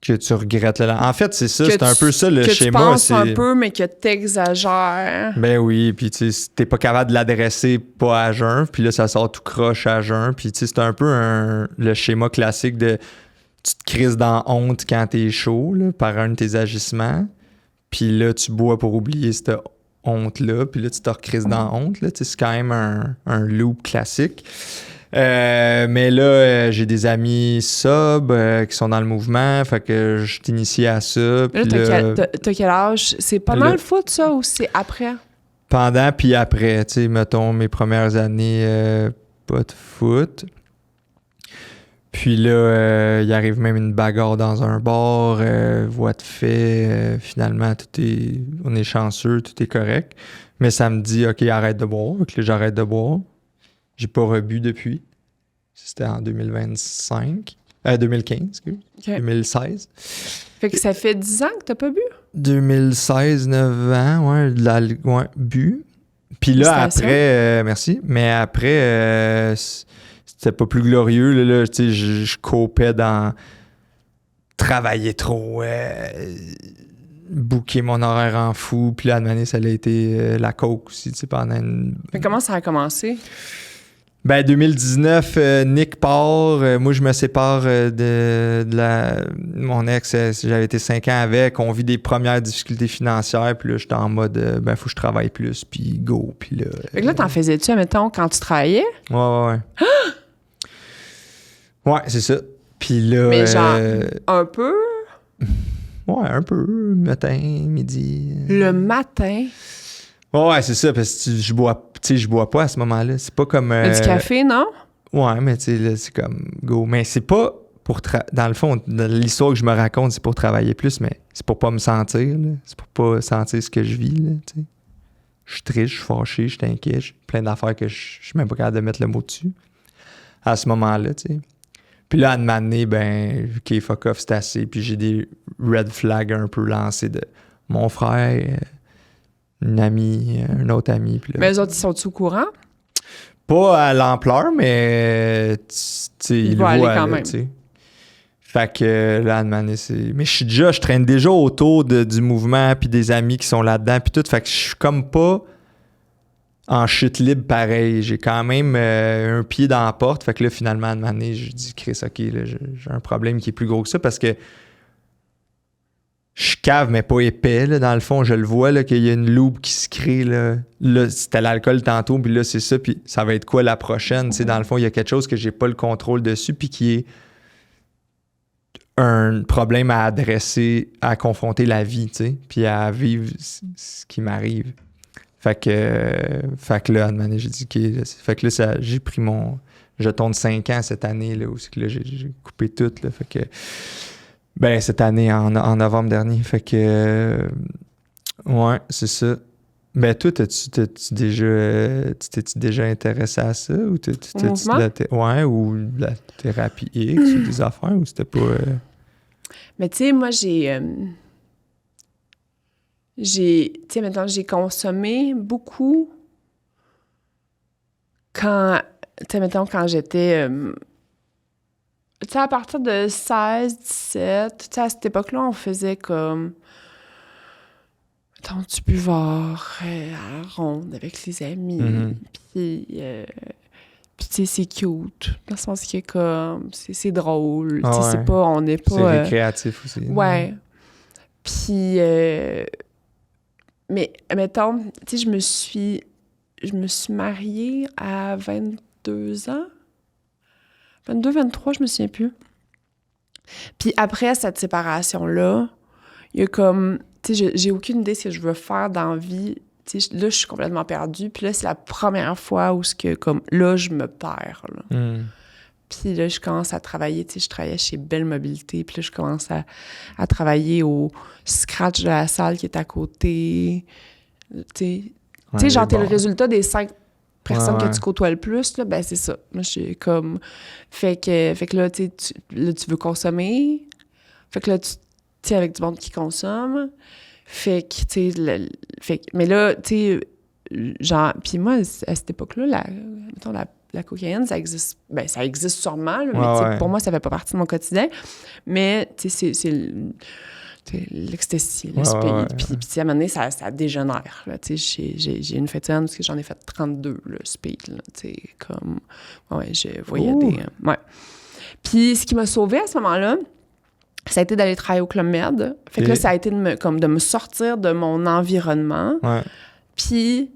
Que tu regrettes. En fait, c'est ça. Que C'est un peu ça le que schéma. Tu penses un peu, mais que t'exagères. Ben oui, puis tu sais, t'es pas capable de l'adresser pas à jeun, puis là, ça sort tout croche à jeun. Puis tu sais, c'est un peu le schéma classique de... Tu te crises dans honte quand t'es chaud, là, par un de tes agissements. Puis là, tu bois pour oublier cette honte-là. Puis là, tu te recrises dans honte. Là. Tu sais, c'est quand même un loop classique. Mais là, j'ai des amis sobres qui sont dans le mouvement. Fait que je t'initie à ça. Là, t'as quel âge? C'est pas mal foot, ça, ou c'est après? Pendant puis après. Tu sais, mettons, mes premières années, pas de foot. Puis là, il arrive même une bagarre dans un bar, voie de fait, finalement, on est chanceux, tout est correct. Mais ça me dit, OK, arrête de boire. Donc là, j'arrête de boire. J'ai pas rebu depuis. C'était en 2015, excuse. Okay. 2016. Fait que ça fait 10 ans que t'as pas bu? 2016, 9 ans, ouais, bu. Puis là, après, merci, mais après... c'était pas plus glorieux. Là, tu sais, je copais dans travailler trop, booker mon horaire en fou. Puis là, à année, ça a été la coke aussi, tu sais, pendant une... Mais comment ça a commencé? Ben, 2019, Nick part. Moi, je me sépare mon ex. J'avais été 5 ans avec. On vit des premières difficultés financières. Puis là, j'étais en mode, faut que je travaille plus. Puis go. Puis là... Fait que là, t'en faisais-tu, admettons, quand tu travaillais? Ouais. Ouais, c'est ça. Puis là... Mais genre, un peu? Ouais, un peu. Matin, midi. Le matin? Ouais, c'est ça. Parce que je bois pas à ce moment-là. C'est pas comme... Du café, non? Ouais, mais tu sais, là, c'est comme go. Mais c'est pas pour... Dans le fond, l'histoire que je me raconte, c'est pour travailler plus, mais c'est pour pas me sentir, là. C'est pour pas sentir ce que je vis, là, tu sais. Je suis triste, je suis fâché, je suis inquiet. J'ai plein d'affaires que je suis même pas capable de mettre le mot dessus. À ce moment-là, tu sais. Puis là, à un moment donné, OK, fuck off, c'est assez. Puis j'ai des red flags un peu lancés de mon frère, une amie, un autre ami. Puis là, mais eux autres, ils sont-ils au courant? Pas à l'ampleur, mais ils le voient quand même. T'sais. Fait que là, à un moment donné, c'est... Mais je traîne déjà autour du mouvement, puis des amis qui sont là-dedans, puis tout. Fait que je suis comme pas en chute libre pareil. J'ai quand même un pied dans la porte. Fait que là, finalement, à un moment donné, je dis, Chris, OK, là, j'ai un problème qui est plus gros que ça parce que je cave, mais pas épais. Là, dans le fond, je le vois là, qu'il y a une loupe qui se crée. Là, c'était l'alcool tantôt, puis là, c'est ça. Puis ça va être quoi la prochaine? T'sais, dans le fond, il y a quelque chose que j'ai pas le contrôle dessus, puis qui est un problème à adresser, à confronter la vie, t'sais, puis à vivre ce qui m'arrive. Fait que là, à un moment donné, j'ai dit, OK. Là, fait que là, j'ai pris mon jeton de 5 ans cette année, là, où c'est que là, j'ai coupé tout, là. Fait que, cette année, en novembre dernier. Fait que, ouais, c'est ça. Ben, toi, t'es-tu déjà intéressé à ça? Ou ouais, ou la thérapie X ou des affaires, ou c'était pas... Mais tu sais, moi, tu sais, maintenant, j'ai consommé beaucoup quand, tu sais, mettons, quand j'étais, tu sais, à partir de 16, 17, tu sais, à cette époque-là, on faisait comme, mettons, du buvard à la ronde avec les amis, puis tu sais, c'est cute, dans le sens que comme, c'est drôle, tu sais, c'est pas, on n'est pas... C'est récréatif aussi. Ouais. Puis, mais, mettons, tu sais, je me suis mariée à 22 ans. 22, 23, je me souviens plus. Puis après cette séparation-là, il y a comme... Tu sais, j'ai aucune idée de ce que je veux faire dans la vie. Tu sais, là, je suis complètement perdue. Puis là, c'est la première fois où, comme, là, je me perds, là. Puis là, je commence à travailler. Tu sais, je travaillais chez Belle Mobilité. Puis là, je commence à travailler au scratch de la salle qui est à côté. Tu sais, genre, t'es le résultat des 5 personnes que tu côtoies le plus, là, ben c'est ça. Moi, je suis comme... Fait que là, tu veux consommer. Fait que là, tu sais, avec du monde qui consomme. Fait que, tu sais... Mais là, tu sais, genre... Puis moi, à cette époque-là, mettons, la cocaïne, ça existe... Ben, ça existe sûrement, là, mais pour moi, ça fait pas partie de mon quotidien. Mais, tu sais, c'est l'ecstasy, le speed. Puis à un moment donné, ça dégénère. Là, j'ai une fétine parce que j'en ai fait 32, le speed. Là, comme... Ouais, je voyais des... Ouais. Puis ce qui m'a sauvée à ce moment-là, ça a été d'aller travailler au Club Med. Fait que là, ça a été de me sortir de mon environnement. Puis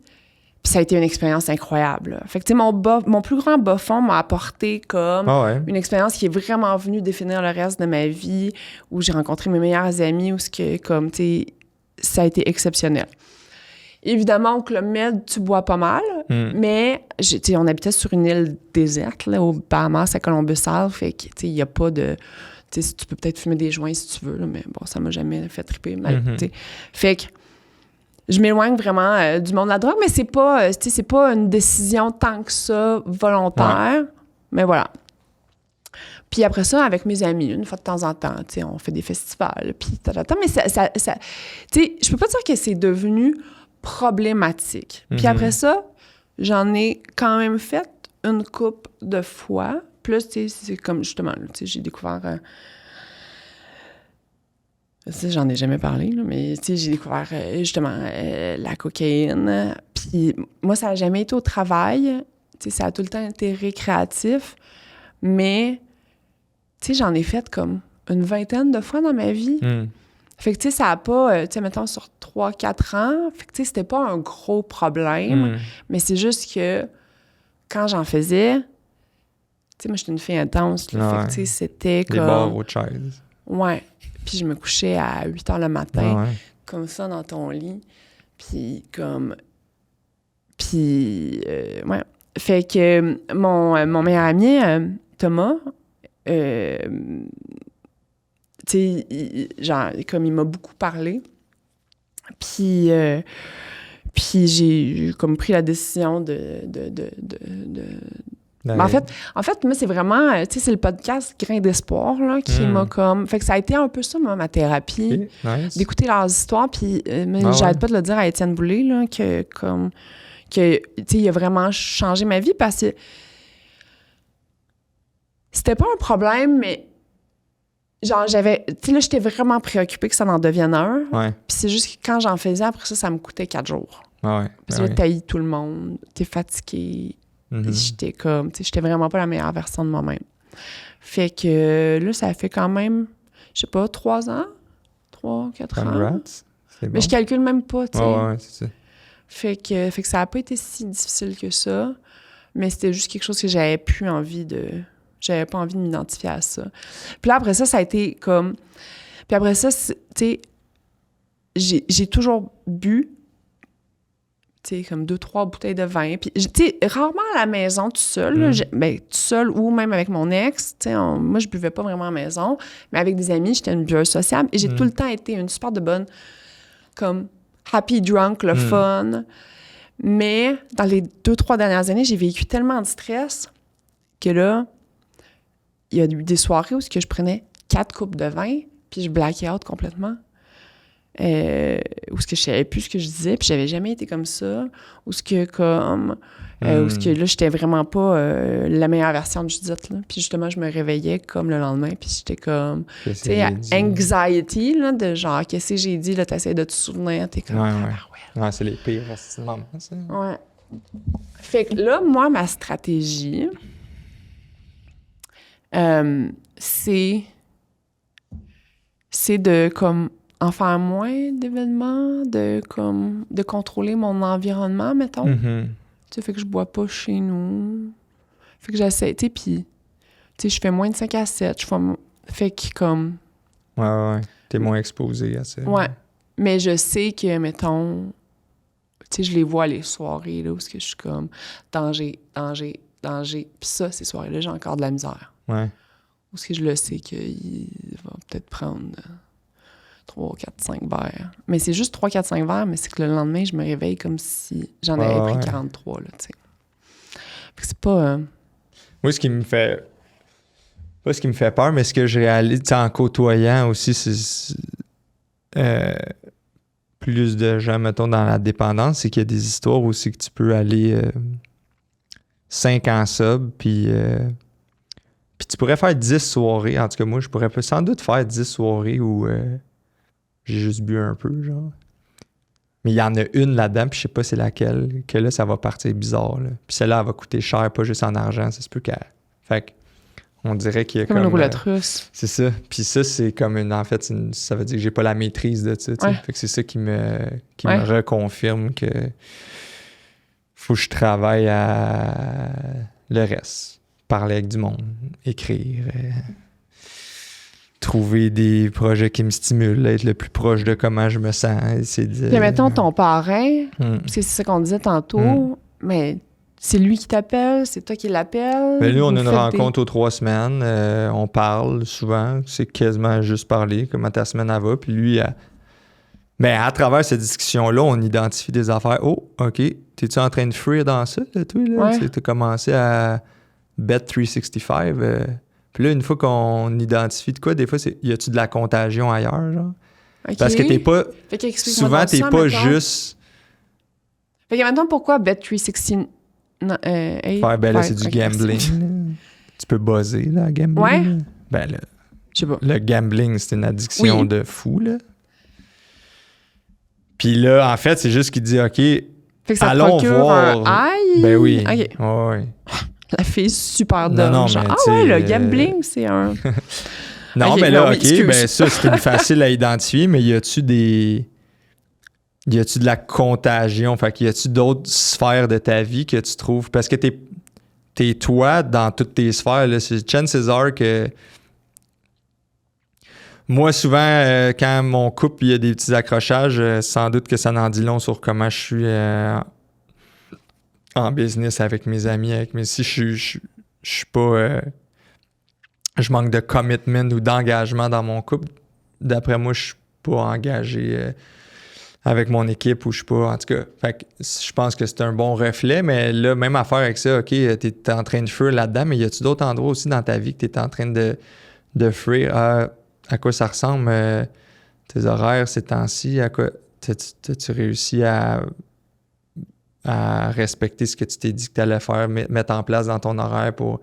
ça a été une expérience incroyable. Là. Fait que, tu sais, mon plus grand bas fond m'a apporté comme une expérience qui est vraiment venue définir le reste de ma vie, où j'ai rencontré mes meilleurs amis, où comme, tu sais, ça a été exceptionnel. Évidemment, au Club Med, tu bois pas mal, mais, tu sais, on habitait sur une île déserte, là, aux Bahamas, à Columbus Isle, fait que, tu sais, il n'y a pas de... Tu sais, tu peux peut-être fumer des joints si tu veux, là, mais bon, ça m'a jamais fait triper. Tu sais. Fait que je m'éloigne vraiment du monde de la drogue, mais c'est pas une décision tant que ça volontaire. Mais voilà. Puis après ça, avec mes amis, une fois de temps en temps, tu sais, on fait des festivals, puis mais ça tu sais, je peux pas dire que c'est devenu problématique. Puis après ça, j'en ai quand même fait une couple de fois. Plus, tu sais, c'est comme, justement, tu sais, j'ai découvert... Ça, j'en ai jamais parlé, là, mais tu sais, j'ai découvert justement la cocaïne. Puis moi, ça n'a jamais été au travail. Tu sais, ça a tout le temps été récréatif. Mais, tu sais, j'en ai fait comme une vingtaine de fois dans ma vie. Fait que, tu sais, ça n'a pas, tu sais, mettons, sur 3-4 ans. Fait que, tu sais, c'était pas un gros problème. Mais c'est juste que quand j'en faisais, tu sais, moi, j'étais une fille intense. Là, fait que, tu sais, c'était comme... Les bars aux chaises. Ouais. Puis je me couchais à 8 h le matin, comme ça, dans ton lit. Puis comme... Puis, ouais. Fait que mon meilleur ami, Thomas, tu sais, genre, comme il m'a beaucoup parlé. Puis j'ai comme pris la décision mais en fait, moi, c'est vraiment, tu sais, c'est le podcast Grain d'espoir, là, qui m'a comme... Fait que ça a été un peu ça, moi, ma thérapie, d'écouter leurs histoires, puis j'arrête pas de le dire à Étienne Boulay, là, que, tu sais, il a vraiment changé ma vie, parce que c'était pas un problème, mais genre, j'avais... Tu sais, là, j'étais vraiment préoccupée que ça en devienne un, puis c'est juste que quand j'en faisais, après ça me coûtait 4 jours. Parce que là, t'haïs tout le monde, t'es fatigué... J'étais comme, tu sais, j'étais vraiment pas la meilleure version de moi-même. Fait que là, ça fait quand même, je sais pas, 3 ans? 3, 4 ans. C'est bon. Mais je calcule même pas, tu sais. Ouais, c'est ça. Fait que ça a pas été si difficile que ça, mais c'était juste quelque chose que j'avais pas envie de m'identifier à ça. Puis là, après ça, ça a été comme... Puis après ça, tu sais, j'ai toujours bu, tu sais, comme 2-3 bouteilles de vin. Puis, tu sais, rarement à la maison, tout seul. Là, tout seul ou même avec mon ex. Tu sais, moi, je buvais pas vraiment à la maison. Mais avec des amis, j'étais une buveuse sociable. Et j'ai tout le temps été une super de bonne, comme happy drunk, le fun. Mais dans les 2-3 dernières années, j'ai vécu tellement de stress que là, il y a eu des soirées où je prenais 4 coupes de vin. puis je blackais out complètement. Ou ce que je savais plus ce que je disais, puis j'avais jamais été comme ça. Ou ce que, comme... Ou ce que, là, j'étais vraiment pas la meilleure version de Judith, là. Puis justement, je me réveillais comme le lendemain, puis j'étais comme... Tu sais, anxiety, là, de genre, qu'est-ce que j'ai dit, là, t'essaies de te souvenir, t'es comme... Ouais, c'est les pires moments, ça. Ouais. Fait que là, moi, ma stratégie, c'est de, comme, en faire moins d'événements, de contrôler mon environnement, mettons. Mm-hmm. Tu sais, fait que je bois pas chez nous. Fait que j'essaie, tu sais, puis, tu sais, je fais moins de 5 à 7. Fait que, comme... Ouais. T'es moins exposé à ça. Ouais. Mais je sais que, mettons... Tu sais, je les vois les soirées, là, où je suis comme danger. Puis ça, ces soirées-là, j'ai encore de la misère. Ouais. Où est-ce que je le sais qu'il va peut-être prendre 3, 4, 5 verres. Mais c'est juste 3, 4, 5 verres, mais c'est que le lendemain, je me réveille comme si j'en avais pris 43, là, tu sais. Fait que c'est pas... Moi, ce qui me fait... Pas ce qui me fait peur, mais ce que je réalise, tu sais, en côtoyant aussi, c'est... plus de gens, mettons, dans la dépendance, c'est qu'il y a des histoires aussi que tu peux aller 5 ans sub, puis tu pourrais faire 10 soirées. En tout cas, moi, je pourrais sans doute faire 10 soirées où j'ai juste bu un peu, genre. Mais il y en a une là-dedans, puis je sais pas c'est laquelle, que là, ça va partir bizarre, là. Puis celle-là, elle va coûter cher, pas juste en argent, ça se peut qu'elle... Fait que, on dirait qu'il y a comme une roulette russe. C'est ça. Puis ça, c'est comme une... En fait, ça veut dire que j'ai pas la maîtrise de ça, tu sais. Ouais. Fait que c'est ça qui me reconfirme que faut que je travaille à le reste. Parler avec du monde, écrire, trouver des projets qui me stimulent, être le plus proche de comment je me sens. Puis mettons ton parrain, parce que c'est ça qu'on disait tantôt, mais... C'est lui qui t'appelle? C'est toi qui l'appelle? Ben, nous, on a une rencontre aux 3 semaines. On parle souvent. C'est quasiment juste parler. Comment ta semaine elle va? Puis lui, mais à travers cette discussion-là, on identifie des affaires. Oh, OK. T'es-tu en train de fuir dans ça, là, toi? Là? Ouais. T'as commencé à Bet365. Puis là, une fois qu'on identifie de quoi, des fois, y a-tu de la contagion ailleurs, genre? Okay. Parce que t'es pas... Souvent, t'es pas juste... Fait que maintenant, pourquoi Bet365? Ben là, c'est du gambling. Tu peux buzzer, là, gambling. Ouais. Là. Ben là, je sais pas. Le gambling, c'est une addiction de fou, là. Puis là, en fait, c'est juste qu'il dit, OK, fait que ça allons voir. Aïe. Ben oui. OK. Ouais. La fille super dumb. Non, genre, mais ouais, le gambling, c'est un... non, okay, mais là, non, OK, ben ça, c'est facile à identifier, mais y a-tu de la contagion? Fait qu'il y a-tu d'autres sphères de ta vie que tu trouves? Parce que t'es toi dans toutes tes sphères. Là. C'est chances are que... Moi, souvent, quand mon couple, il y a des petits accrochages, sans doute que ça n'en dit long sur comment je suis en business avec mes amis. Si je suis pas... je manque de commitment ou d'engagement dans mon couple. D'après moi, je suis pas engagé... avec mon équipe où je suis pas, en tout cas. Fait que je pense que c'est un bon reflet, mais là, même affaire avec ça, OK, t'es en train de fuir là-dedans, mais y a-tu d'autres endroits aussi dans ta vie que t'es en train de fuir? À quoi ça ressemble tes horaires ces temps-ci? À quoi t'as-tu réussi à respecter ce que tu t'es dit que t'allais faire, mettre en place dans ton horaire pour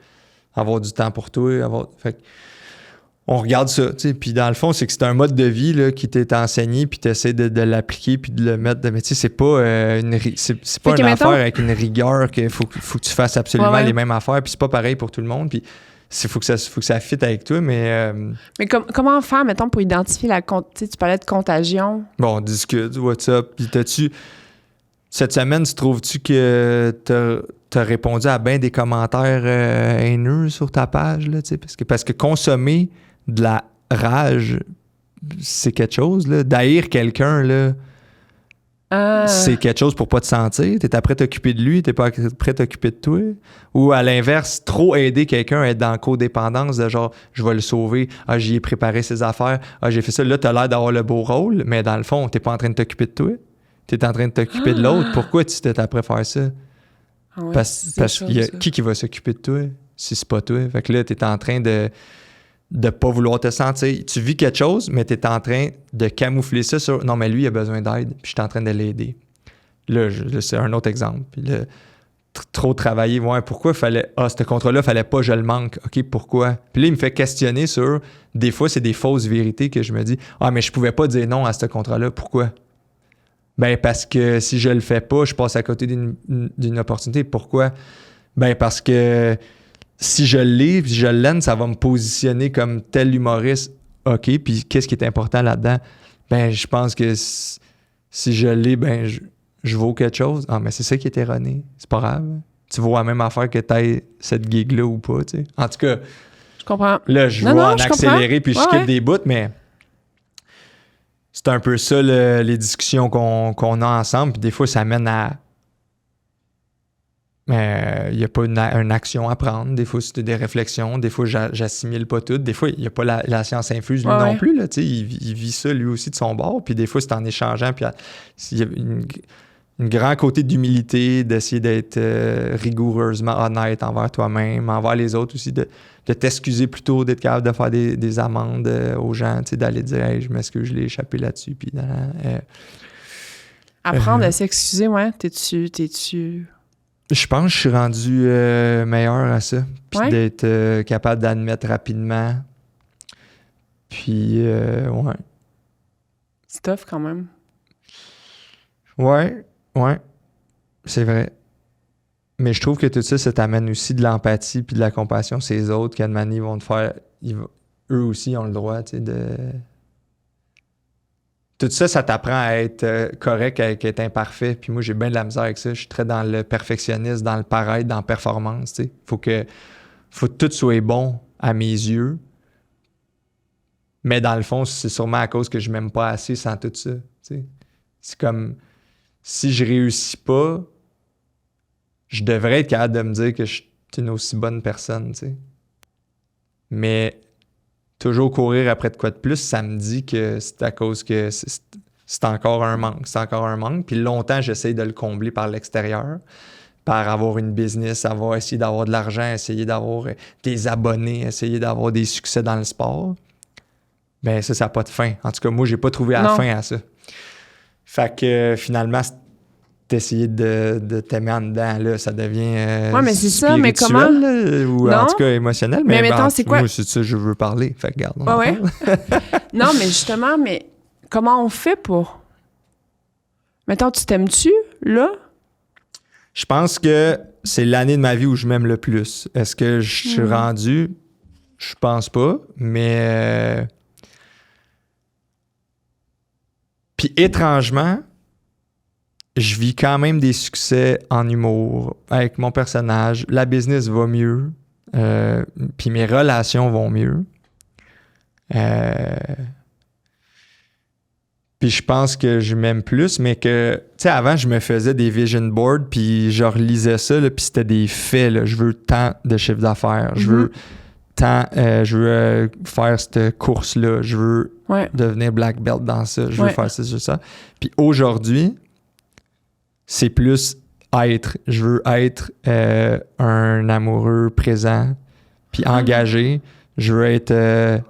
avoir du temps pour toi? Fait que on regarde ça, tu sais. Puis dans le fond, c'est que c'est un mode de vie là, qui t'est enseigné, puis tu essaies de l'appliquer, puis de le mettre. Mais tu sais, c'est pas c'est pas une affaire avec une rigueur qu'il faut que tu fasses absolument les mêmes affaires, puis c'est pas pareil pour tout le monde. Puis faut que ça fitte avec toi, mais... Mais comment faire, mettons, pour identifier tu parlais de contagion. Bon, on discute, what's up? Puis cette semaine, trouves-tu que t'as répondu à bien des commentaires haineux sur ta page, là, tu sais? Parce que consommer de la rage, c'est quelque chose, là. D'haïr quelqu'un, là, c'est quelque chose pour pas te sentir. T'es après t'occuper de lui, t'es pas prêt t'occuper de toi. Ou à l'inverse, trop aider quelqu'un, être dans la codépendance de genre, je vais le sauver, j'y ai préparé ses affaires, j'ai fait ça. Là, t'as l'air d'avoir le beau rôle, mais dans le fond, t'es pas en train de t'occuper de toi. T'es en train de t'occuper de l'autre. Pourquoi tu t'es après faire ça? Parce qu'il y a qui va s'occuper de toi si c'est pas toi? Fait que là, t'es en train de de pas vouloir te sentir. Tu vis quelque chose, mais tu es en train de camoufler ça sur non, mais lui, il a besoin d'aide, puis je suis en train de l'aider. Là, c'est un autre exemple. Puis là, trop travailler. Ouais, pourquoi fallait. Ah, ce contrat-là, fallait pas, je le manque. OK, pourquoi? Puis là, il me fait questionner sur. Des fois, c'est des fausses vérités que je me dis. Ah, mais je pouvais pas dire non à ce contrat-là. Pourquoi? Ben, parce que si je le fais pas, je passe à côté d'une opportunité. Pourquoi? Ben, parce que si je l'ai, puis je l'aime, ça va me positionner comme tel humoriste. OK, puis qu'est-ce qui est important là-dedans? Ben, je pense que si je l'ai, ben, je vaux quelque chose. Ah, mais c'est ça qui est erroné. C'est pas grave. Tu vaux la même affaire que t'aies cette gig-là ou pas, tu sais. En tout cas, Je comprends. là, je vais en accélérer puis je skip des bouts, mais c'est un peu ça les discussions qu'on a ensemble. Puis des fois, ça mène à... Il n'y a pas une action à prendre. Des fois, c'était des réflexions. Des fois, j'assimile pas tout. Des fois, il n'y a pas la science infuse, lui non plus. Là, il vit ça, lui aussi, de son bord. Puis des fois, c'est en échangeant. Puis il y a un grand côté d'humilité, d'essayer d'être rigoureusement honnête envers toi-même, envers les autres aussi, de t'excuser plutôt, d'être capable de faire des amendes aux gens, d'aller dire hey, « je m'excuse, je l'ai échappé là-dessus ». Puis apprendre à s'excuser, ouais. T'es-tu... Je pense que je suis rendu meilleur à ça. Puis d'être capable d'admettre rapidement. Puis, ouais. C'est tough quand même. Ouais, c'est vrai. Mais je trouve que tout ça, ça t'amène aussi de l'empathie puis de la compassion. Ces autres, qu'à une manière, ils vont te faire... eux aussi ont le droit, tu sais, de... Tout ça, ça t'apprend à être correct, à être imparfait. Puis moi, j'ai bien de la misère avec ça. Je suis très dans le perfectionnisme, dans le paraître, dans la performance, tu sais. Faut que tout soit bon à mes yeux. Mais dans le fond, c'est sûrement à cause que je m'aime pas assez sans tout ça, tu sais. C'est comme... Si je réussis pas, je devrais être capable de me dire que je suis une aussi bonne personne, tu sais. Mais toujours courir après de quoi de plus, ça me dit que c'est à cause que c'est encore un manque. C'est encore un manque. Puis longtemps, j'essaie de le combler par l'extérieur, par avoir une business, essayer d'avoir de l'argent, essayer d'avoir des abonnés, essayer d'avoir des succès dans le sport. Ben ça n'a pas de fin. En tout cas, moi, j'ai pas trouvé la fin à ça. Fait que finalement, d'essayer de t'aimer en dedans, là, ça devient ouais, mais c'est ça, mais comment? Là, ou en tout cas émotionnel. Mais mettons, c'est quoi? Moi, c'est ça que je veux parler. Fait que regarde, on ouais. Non, mais justement, comment on fait pour... Mettons, tu t'aimes-tu, là? Je pense que c'est l'année de ma vie où je m'aime le plus. Est-ce que je suis rendu? Je pense pas, mais... Puis étrangement, je vis quand même des succès en humour avec mon personnage. La business va mieux. Puis mes relations vont mieux. Puis je pense que je m'aime plus, mais que... Tu sais, avant, je me faisais des vision boards, puis je relisais ça, là, puis c'était des faits. Là. Je veux tant de chiffre d'affaires. Je veux faire cette course-là. Je veux devenir black belt dans ça. Je veux faire ça. Puis aujourd'hui, c'est plus être. Je veux être un amoureux présent, puis engagé. Je veux être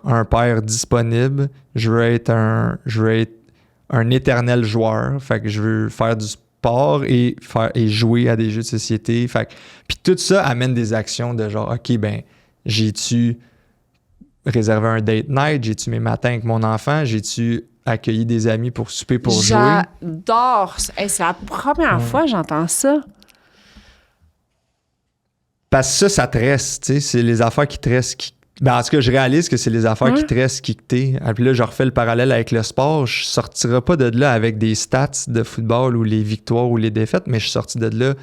un père disponible. Je veux être un éternel joueur. Fait que je veux faire du sport et jouer à des jeux de société. Fait que, puis tout ça amène des actions de genre, OK, ben, j'ai-tu réservé un date night? J'ai-tu mes matins avec mon enfant? J'ai-tu accueilli des amis pour souper, pour jouer? J'adore! Hey, c'est la première fois que j'entends ça. Parce que ça te reste, tu sais, c'est les affaires qui te restent. Ben, en tout cas, je réalise que c'est les affaires qui te restent, qui t'es. Et puis là, je refais le parallèle avec le sport. Je sortirai pas de là avec des stats de football ou les victoires ou les défaites, mais je suis sorti de là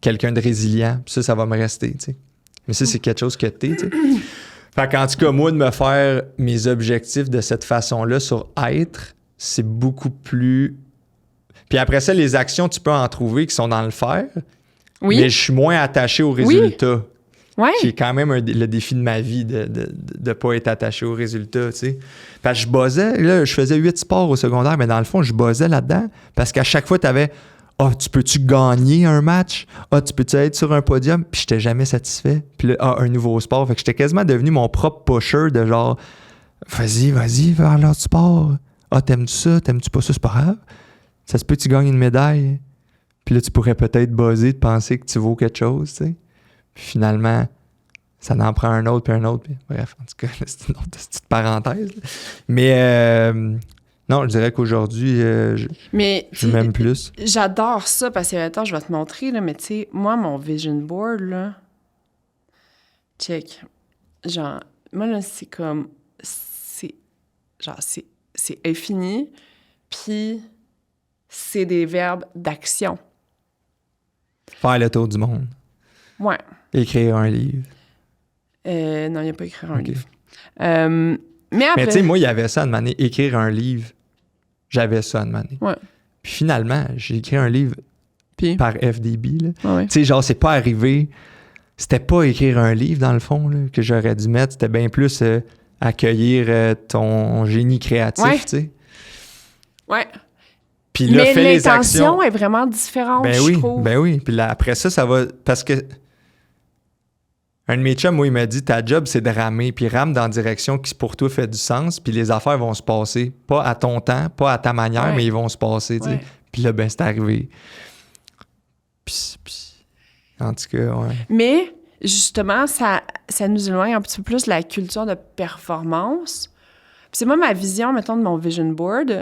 quelqu'un de résilient. Puis ça va me rester, tu sais. Mais ça, c'est quelque chose que t'es, tu sais. Fait qu'en tout cas, moi, de me faire mes objectifs de cette façon-là sur être, c'est beaucoup plus... Puis après ça, les actions, tu peux en trouver qui sont dans le faire, mais je suis moins attaché au résultat. Ouais. Qui est quand même le défi de ma vie de ne pas être attaché au résultat, tu sais. Parce que je buzzais, là, je faisais 8 sports au secondaire, mais dans le fond, je buzzais là-dedans parce qu'à chaque fois, tu avais Ah, tu peux-tu gagner un match? Ah, tu peux-tu être sur un podium? Puis j'étais jamais satisfait. Puis là, un nouveau sport. Fait que j'étais quasiment devenu mon propre pusher de genre, vas-y, vers l'autre sport. Ah, t'aimes-tu ça? T'aimes-tu pas ça? C'est pas grave. Ça se peut que tu gagnes une médaille. Puis là, tu pourrais peut-être buzzer de penser que tu vaux quelque chose, tu sais. Puis finalement, ça en prend un autre, puis un autre. Puis, bref, en tout cas, c'est une autre petite parenthèse. Là. Mais non, je dirais qu'aujourd'hui, je m'aime plus. J'adore ça parce que, attends, je vais te montrer, là, mais tu sais, moi, mon vision board, là, check. Genre, moi, là, c'est comme, c'est infini, puis c'est des verbes d'action. Faire le tour du monde. Ouais. Écrire un livre. Non, il n'y a pas écrire un livre. Mais après... Mais tu sais, moi, il y avait ça à demander, écrire un livre. J'avais ça à demander. Ouais. Puis finalement, j'ai écrit un livre par FDB. Ouais. Tu sais, genre, c'est pas arrivé... C'était pas écrire un livre, dans le fond, là, que j'aurais dû mettre. C'était bien plus accueillir ton génie créatif, tu sais. Ouais. Puis là, mais fais les actions. l'intention est vraiment différente, je trouve. Ben oui. Puis là, après ça, ça va... Parce que un de mes chums, moi, il m'a dit, ta job, c'est de ramer. Puis rame dans la direction qui, pour toi, fait du sens. Puis les affaires vont se passer. Pas à ton temps, pas à ta manière, mais ils vont se passer, tu sais. Puis là, ben, c'est arrivé. Puis... En tout cas, ouais. Mais, justement, ça nous éloigne un petit peu plus de la culture de performance. Puis c'est moi, ma vision, mettons, de mon vision board.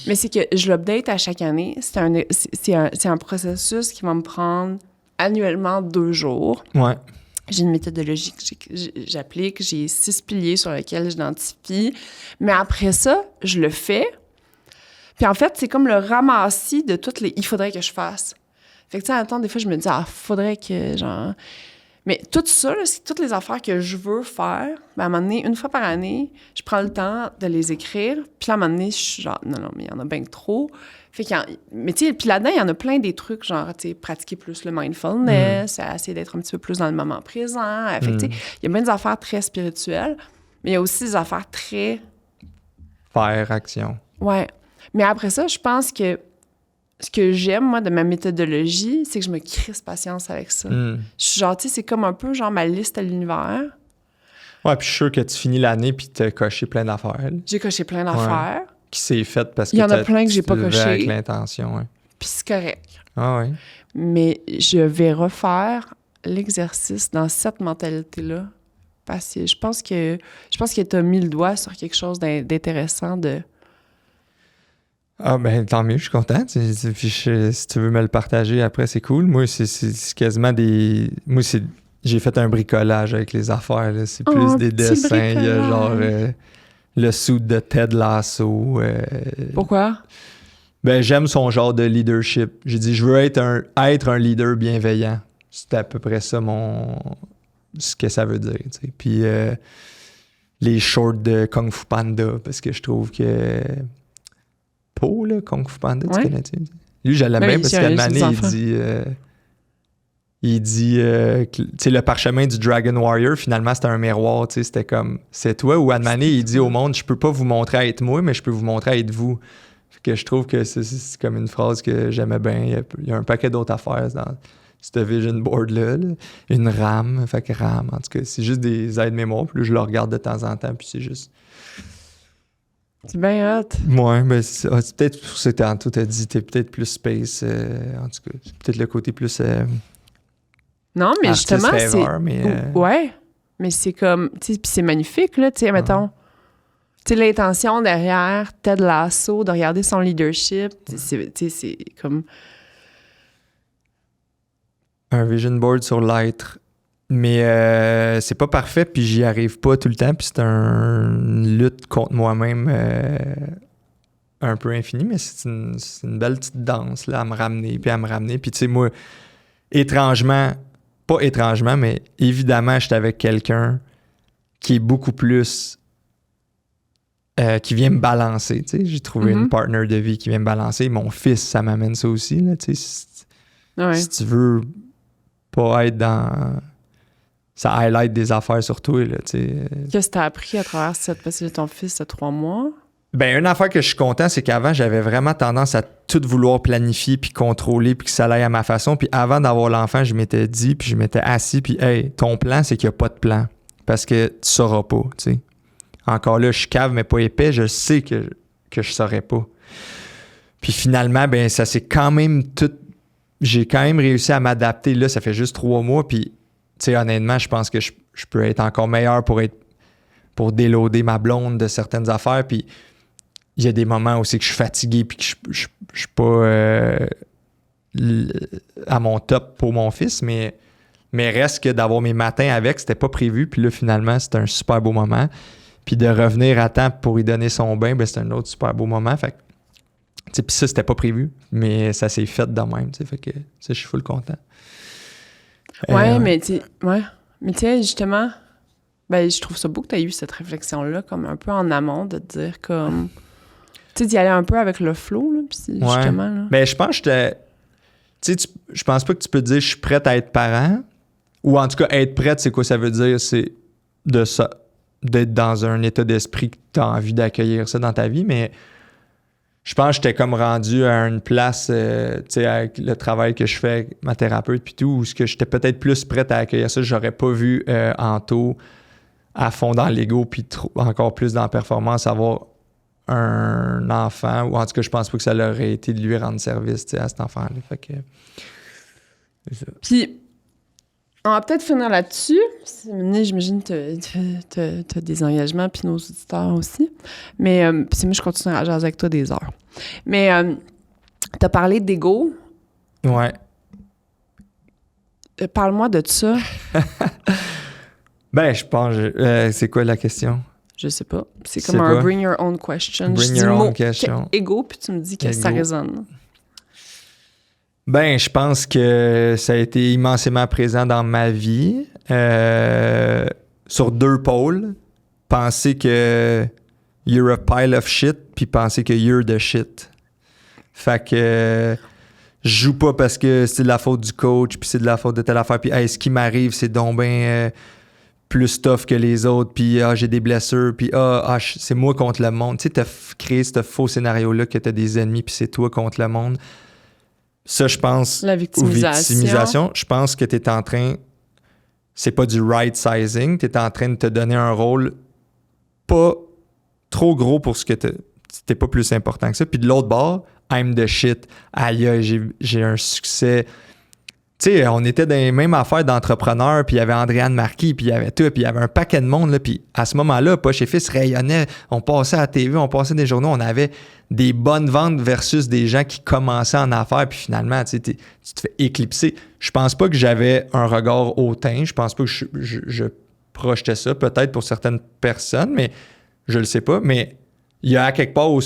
Mais c'est que je l'update à chaque année. C'est un processus qui va me prendre annuellement 2 jours. Ouais. J'ai une méthodologie que j'applique. J'ai 6 piliers sur lesquels j'identifie. Mais après ça, je le fais. Puis en fait, c'est comme le ramassis de toutes les « il faudrait que je fasse ». Fait que, tu sais, attends, des fois, je me dis, faudrait que, genre... Mais tout ça, là, c'est toutes les affaires que je veux faire. Ben, à un moment donné, une fois par année, je prends le temps de les écrire. Puis là, à un moment donné, je suis genre, non, mais il y en a bien que trop. Fait mais tu sais, puis là-dedans, il y en a plein des trucs, genre, tu sais, pratiquer plus le mindfulness, essayer d'être un petit peu plus dans le moment présent. Fait que, tu sais, il y a bien des affaires très spirituelles, mais il y a aussi des affaires très... Faire action. Ouais. Mais après ça, je pense que ce que j'aime, moi, de ma méthodologie, c'est que je me crisse patience avec ça. Je suis genre, tu sais, c'est comme un peu genre ma liste à l'univers. Ouais, puis je suis sûr que tu finis l'année puis tu as coché plein d'affaires. J'ai coché plein d'affaires. Ouais. Qui s'est fait parce que il y en a plein que j'ai pas coché. Avec l'intention, ouais. Puis c'est correct. Ah ouais. Mais je vais refaire l'exercice dans cette mentalité-là parce que je pense que tu as mis le doigt sur quelque chose d'intéressant de... Ah ben tant mieux, je suis content. Puis si tu veux me le partager après, c'est cool. Moi, c'est quasiment des... Moi, j'ai fait un bricolage avec les affaires. Là. C'est plus des dessins. Il y a genre le suit de Ted Lasso. Pourquoi? Ben j'aime son genre de leadership. J'ai dit, je veux être un leader bienveillant. C'est à peu près ça ce que ça veut dire. T'sais. Puis les shorts de Kung Fu Panda, parce que je trouve que... là, Kung Fu Panda, tu connais-tu? Lui, je l'aime bien parce qu'à un moment donné, il dit tu sais, le parchemin du Dragon Warrior, finalement, c'était un miroir, tu sais, c'était comme, c'est toi, ou à un moment donné, il dit au monde, je peux pas vous montrer à être moi, mais je peux vous montrer à être vous. Fait que je trouve que c'est comme une phrase que j'aimais bien. Il y a un paquet d'autres affaires dans ce vision board-là. Là. Une rame, fait que rame, en tout cas, c'est juste des aides-mémoires, puis là, je le regarde de temps en temps, puis c'est juste... C'est bien hot. Ouais, mais c'est peut-être pour ça que tantôt t'as dit, t'es peut-être plus space, en tout cas, c'est peut-être le côté plus non, mais justement, rêveur, ouais, mais c'est comme, tu sais, puis c'est magnifique, là, tu sais, mettons, tu sais, l'intention derrière Ted Lasso, de regarder son leadership, tu sais, c'est comme... Un vision board sur l'être. Mais c'est pas parfait, puis j'y arrive pas tout le temps, puis c'est une lutte contre moi-même un peu infinie, mais c'est une belle petite danse là, à me ramener. Puis tu sais, moi, pas étrangement, mais évidemment, j'étais avec quelqu'un qui est beaucoup plus... qui vient me balancer, tu sais. J'ai trouvé une partner de vie qui vient me balancer. Mon fils, ça m'amène ça aussi, là, tu sais. Si tu veux pas être dans... Ça highlight des affaires sur toi, là, tu sais. Qu'est-ce que t'as appris à travers cette... Parce que ton fils a 3 mois? Ben, une affaire que je suis content, c'est qu'avant, j'avais vraiment tendance à tout vouloir planifier puis contrôler puis que ça aille à ma façon. Puis avant d'avoir l'enfant, je m'étais dit puis je m'étais assis puis hey, ton plan, c'est qu'il n'y a pas de plan parce que tu sauras pas, tu sais. Encore là, je suis cave mais pas épais, je sais que je saurais pas. Puis finalement, ben ça c'est quand même tout. J'ai quand même réussi à m'adapter. Là, ça fait juste 3 mois puis tu sais, honnêtement, je pense que je peux être encore meilleur pour déloader ma blonde de certaines affaires puis il y a des moments aussi que je suis fatigué puis que je suis pas à mon top pour mon fils, mais reste que d'avoir mes matins avec, c'était pas prévu. Puis là, finalement, c'était un super beau moment. Puis de revenir à temps pour lui donner son bain, ben, c'était un autre super beau moment. Fait que, puis ça, c'était pas prévu, mais ça s'est fait de même. Fait que je suis full content. Ouais, mais tu sais, justement, ben, je trouve ça beau que tu aies eu cette réflexion-là, comme un peu en amont, de te dire comme... Tu sais, d'y aller un peu avec le flow, là, puis justement... Là. Ben, je pense que je pense pas que tu peux te dire « je suis prête à être parent », ou en tout cas, être prête, c'est quoi ça veut dire? C'est d'être dans un état d'esprit que tu as envie d'accueillir ça dans ta vie, mais je pense que j'étais comme rendu à une place, tu sais, avec le travail que je fais avec ma thérapeute puis tout, où j'étais peut-être plus prête à accueillir ça. J'aurais pas vu Anto à fond dans l'ego puis encore plus dans la performance avoir un enfant, ou en tout cas, je pense pas que ça leur aurait été de lui rendre service à cet enfant-là. Fait que... Puis, on va peut-être finir là-dessus. J'imagine que tu as des engagements, puis nos auditeurs aussi. Mais puis moi, je continuerai à jaser avec toi des heures. Mais tu as parlé d'ego. Ouais. Parle-moi de ça. Ben, je pense... c'est quoi la question? Je sais pas. C'est comme un bring your own question. Bring your own question. Ego, puis tu me dis que ça résonne. Ben, je pense que ça a été immensément présent dans ma vie. Sur 2 pôles. Penser que you're a pile of shit, puis penser que you're the shit. Fait que je joue pas parce que c'est de la faute du coach, puis c'est de la faute de telle affaire, puis hey, ce qui m'arrive, c'est donc ben plus tough que les autres, puis j'ai des blessures, puis c'est moi contre le monde. Tu sais, t'as créé ce faux scénario-là que t'as des ennemis, puis c'est toi contre le monde. Ça, je pense... La victimisation. Je pense que t'es en train... C'est pas du right sizing. T'es en train de te donner un rôle pas trop gros pour ce que t'es pas plus important que ça. Puis de l'autre bord, I'm the shit. Aïe, j'ai un succès... Tu sais, on était dans les mêmes affaires d'entrepreneurs, puis il y avait Andréane Marquis, puis il y avait tout, puis il y avait un paquet de monde, là, puis à ce moment-là, Poche et Fils rayonnait, on passait à la TV, on passait des journaux, on avait des bonnes ventes versus des gens qui commençaient en affaires, puis finalement, tu te fais éclipser. Je pense pas que j'avais un regard hautain, je pense pas que je projetais ça, peut-être pour certaines personnes, mais je le sais pas, mais il y a à quelque part où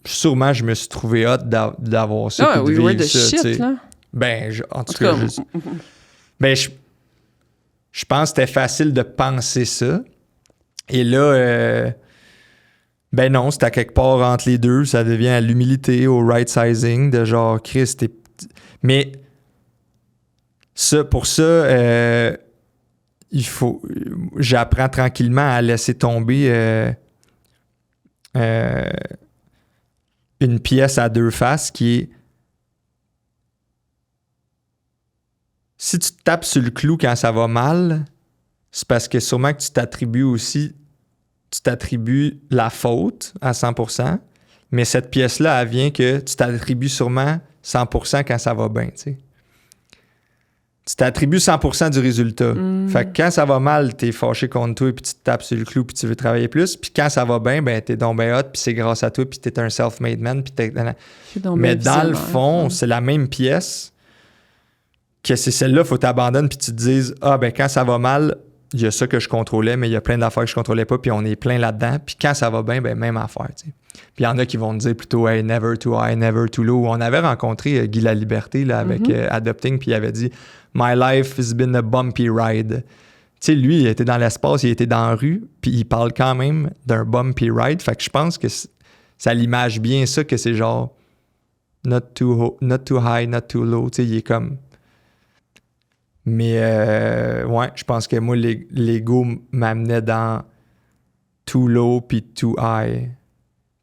sûrement, je me suis trouvé hot d'avoir ça. Ah, we were the shit, là. Ben, en tout cas, ben, je pense que c'était facile de penser ça. Et là, ben non, c'est à quelque part entre les deux. Ça devient à l'humilité, au right sizing, de genre, Chris, mais pour ça, j'apprends tranquillement à laisser tomber une pièce à 2 faces qui est si tu te tapes sur le clou quand ça va mal, c'est parce que sûrement que tu t'attribues la faute à 100%, mais cette pièce-là, elle vient que tu t'attribues sûrement 100% quand ça va bien, tu sais. Tu t'attribues 100% du résultat. Fait que quand ça va mal, t'es fâché contre toi, puis tu te tapes sur le clou, puis tu veux travailler plus. Puis quand ça va bien, ben t'es donc ben hot, puis c'est grâce à toi, puis t'es un self-made man. Mais dans le fond, c'est la même pièce que c'est celle-là, faut t'abandonner, puis tu te dises, ben quand ça va mal, il y a ça que je contrôlais, mais il y a plein d'affaires que je contrôlais pas, puis on est plein là-dedans. Puis quand ça va bien, ben même affaire, tu sais. Puis il y en a qui vont te dire plutôt hey, never too high, never too low. On avait rencontré Guy Laliberté là, avec Adopting, puis il avait dit My life has been a bumpy ride. Tu sais, lui, il était dans l'espace, il était dans la rue, puis il parle quand même d'un bumpy ride. Fait que je pense que ça l'image bien ça, que c'est genre not too high, not too low. Tu sais, il est comme. Mais ouais, je pense que moi, l'ego m'amenait dans too low puis too high.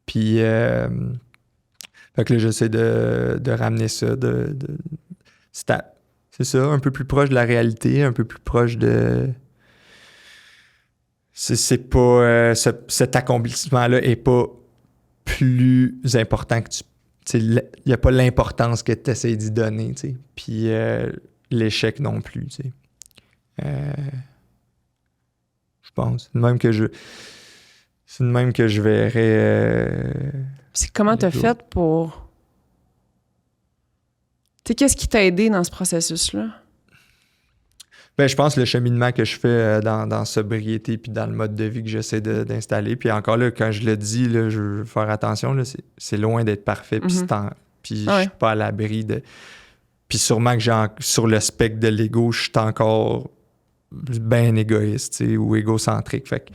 Puis, fait que là, j'essaie de ramener ça, c'est ça, un peu plus proche de la réalité, un peu plus proche de... C'est pas... cet accomplissement-là est pas plus important que tu... Il n'y a pas l'importance que tu essaies d'y donner, tu sais. Puis l'échec non plus, tu sais. Je pense. C'est de même que je verrais... Puis comment t'as fait pour... Tu sais, qu'est-ce qui t'a aidé dans ce processus-là? Ben, je pense le cheminement que je fais dans sobriété puis dans le mode de vie que j'essaie d'installer. Puis encore là, quand je le dis, là, je veux faire attention, là, c'est loin d'être parfait. Puis je suis pas à l'abri de... Puis sûrement que sur le spectre de l'ego, je suis encore bien égoïste, tu sais, ou égocentrique. Fait que,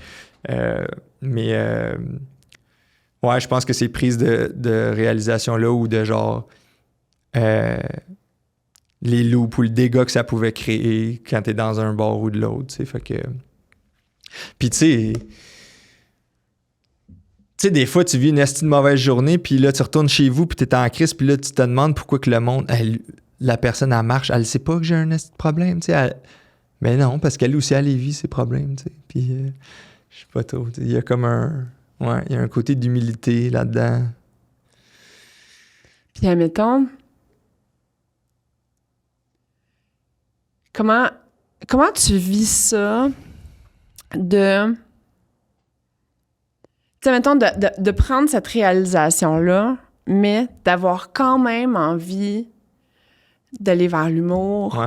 ouais, je pense que ces prises de réalisation-là ou de genre... les loops ou le dégât que ça pouvait créer quand t'es dans un bord ou de l'autre, tu sais, fait que... Puis tu sais, des fois, tu vis une esti de mauvaise journée, puis là, tu retournes chez vous, puis t'es en crise, puis là, tu te demandes pourquoi que le monde... la personne, elle marche, elle sait pas que j'ai un esti de problème, tu sais, mais non, parce qu'elle aussi, elle vit ses problèmes, tu sais, puis je sais pas trop, il y a comme un... Ouais, il y a un côté d'humilité là-dedans. Puis admettons... Comment tu vis ça de... Tu sais, mettons, de prendre cette réalisation-là, mais d'avoir quand même envie d'aller vers l'humour,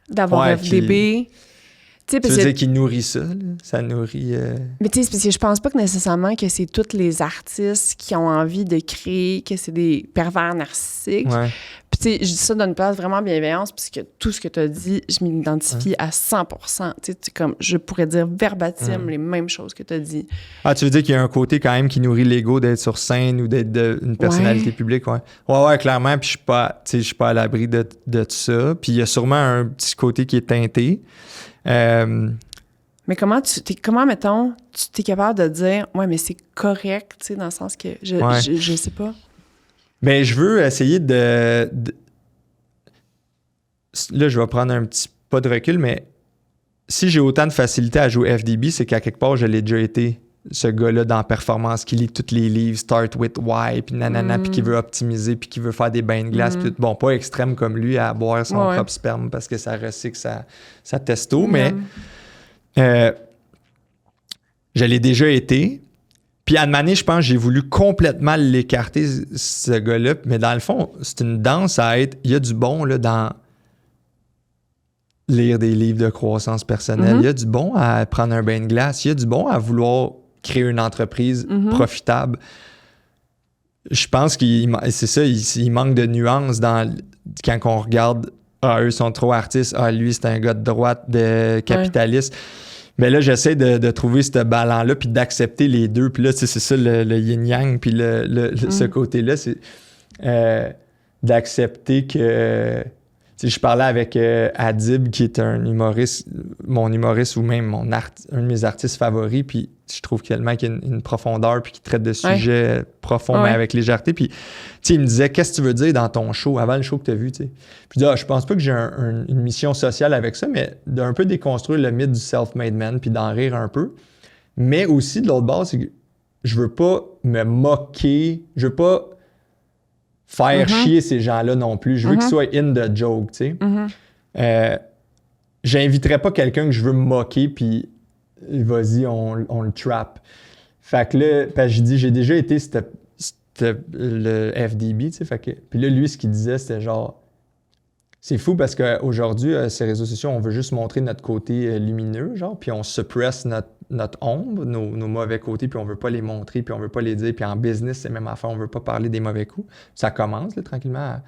d'avoir FDB. Tu veux dire qu'il nourrit ça, là? Ça nourrit... Mais tu sais, parce que je pense pas que nécessairement que c'est tous les artistes qui ont envie de créer, que c'est des pervers narcissiques. Ouais. Puis tu sais, je dis ça d'une place vraiment bienveillance, puisque tout ce que tu as dit, je m'identifie à 100%. Tu sais, comme je pourrais dire verbatim les mêmes choses que tu as dit. Ah, tu veux dire qu'il y a un côté quand même qui nourrit l'ego d'être sur scène ou d'être une personnalité publique, ouais, clairement, puis je suis pas à l'abri de tout ça. Puis il y a sûrement un petit côté qui est teinté. Mais mettons, tu es capable de dire, ouais, mais c'est correct, tu sais, dans le sens que je sais pas. Mais je veux essayer de... Là, je vais prendre un petit pas de recul, mais si j'ai autant de facilité à jouer FDB, c'est qu'à quelque part, je l'ai déjà été, ce gars-là dans la performance, qui lit tous les livres, Start with Why, puis nanana, puis qui veut optimiser, puis qui veut faire des bains de glace, puis bon, pas extrême comme lui, à boire son propre sperme parce que ça recycle sa testo, mais je l'ai déjà été. Puis à un moment donné, je pense que j'ai voulu complètement l'écarter, ce gars-là. Mais dans le fond, c'est une danse à être... Il y a du bon là, dans lire des livres de croissance personnelle. Il y a du bon à prendre un bain de glace. Il y a du bon à vouloir créer une entreprise profitable. Je pense c'est ça, il manque de nuances quand on regarde « Ah, eux sont trop artistes. Ah, lui, c'est un gars de droite, de capitaliste. » Mais là, j'essaie de trouver ce ballon-là puis d'accepter les deux. Puis là, c'est ça le yin-yang. Puis ce côté-là, c'est d'accepter que... je parlais avec Adib, qui est un humoriste, mon humoriste ou même un de mes artistes favoris. Puis je trouve tellement qu'il y a une profondeur puis qu'il traite de sujets profonds, mais avec légèreté. Puis il me disait, qu'est-ce que tu veux dire dans ton show, avant le show que tu as vu? T'sais. Puis je pense pas que j'ai une mission sociale avec ça, mais d'un peu déconstruire le mythe du self-made man puis d'en rire un peu. Mais aussi, de l'autre bord, c'est que je veux pas me moquer, je veux pas faire chier ces gens-là non plus. Je veux qu'ils soient in the joke, tu sais. J'inviterais pas quelqu'un que je veux me moquer puis vas-y, on le trap. Fait que là, parce que je dis, j'ai déjà été le FDB, tu sais. Fait que, puis là, lui, ce qu'il disait, c'était genre, c'est fou parce qu'aujourd'hui, ces réseaux sociaux, on veut juste montrer notre côté lumineux, genre, puis on suppresse notre ombre, nos mauvais côtés, puis on veut pas les montrer, puis on veut pas les dire. Puis en business, c'est même affaire, on veut pas parler des mauvais coups. Ça commence, là, tranquillement.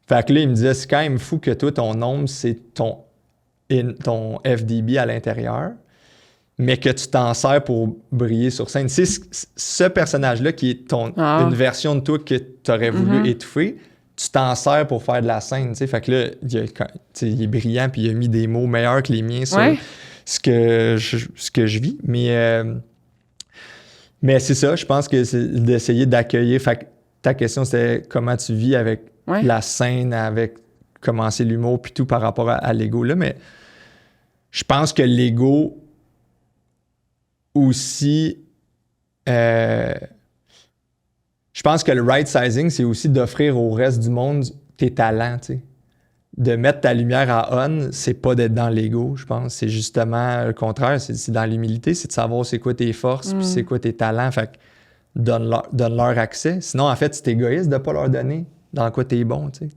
Fait que là, il me disait, c'est quand même fou que toi, ton ombre, c'est ton FDB à l'intérieur, mais que tu t'en sers pour briller sur scène. C'est ce personnage-là qui est une version de toi que tu aurais voulu étouffer, tu t'en sers pour faire de la scène, tu sais. Fait que là, il est brillant, puis il a mis des mots meilleurs que les miens sur ce que je vis. Mais Mais c'est ça, je pense que c'est d'essayer d'accueillir. Fait que ta question, c'était comment tu vis avec la scène, avec commencer l'humour, puis tout par rapport à l'ego. Là, mais je pense que l'ego aussi... je pense que le right sizing, c'est aussi d'offrir au reste du monde tes talents, tu sais. De mettre ta lumière à on, c'est pas d'être dans l'ego, je pense. C'est justement le contraire, c'est dans l'humilité, c'est de savoir c'est quoi tes forces, puis c'est quoi tes talents. Fait que donne-leur accès. Sinon, en fait, c'est égoïste de pas leur donner dans quoi t'es bon, tu sais.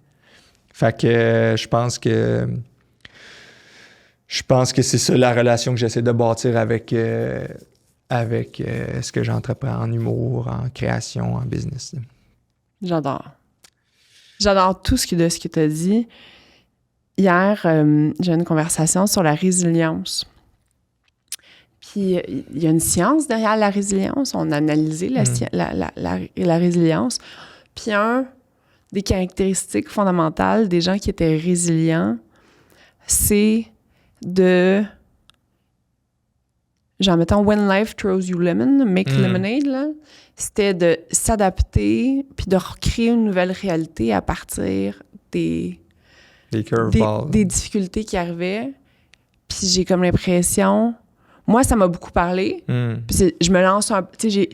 Fait que je pense que c'est ça la relation que j'essaie de bâtir avec ce que j'entreprends en humour, en création, en business. J'adore. J'adore tout ce que tu as dit. Hier, j'ai eu une conversation sur la résilience. Puis, il y a une science derrière la résilience. On a analysé la résilience. Puis, des caractéristiques fondamentales des gens qui étaient résilients, c'est de... Genre, mettons, when life throws you lemon, make lemonade, là. C'était de s'adapter puis de recréer une nouvelle réalité à partir des difficultés qui arrivaient. Puis j'ai comme l'impression... Moi, ça m'a beaucoup parlé. Puis je me lance un... Tu sais,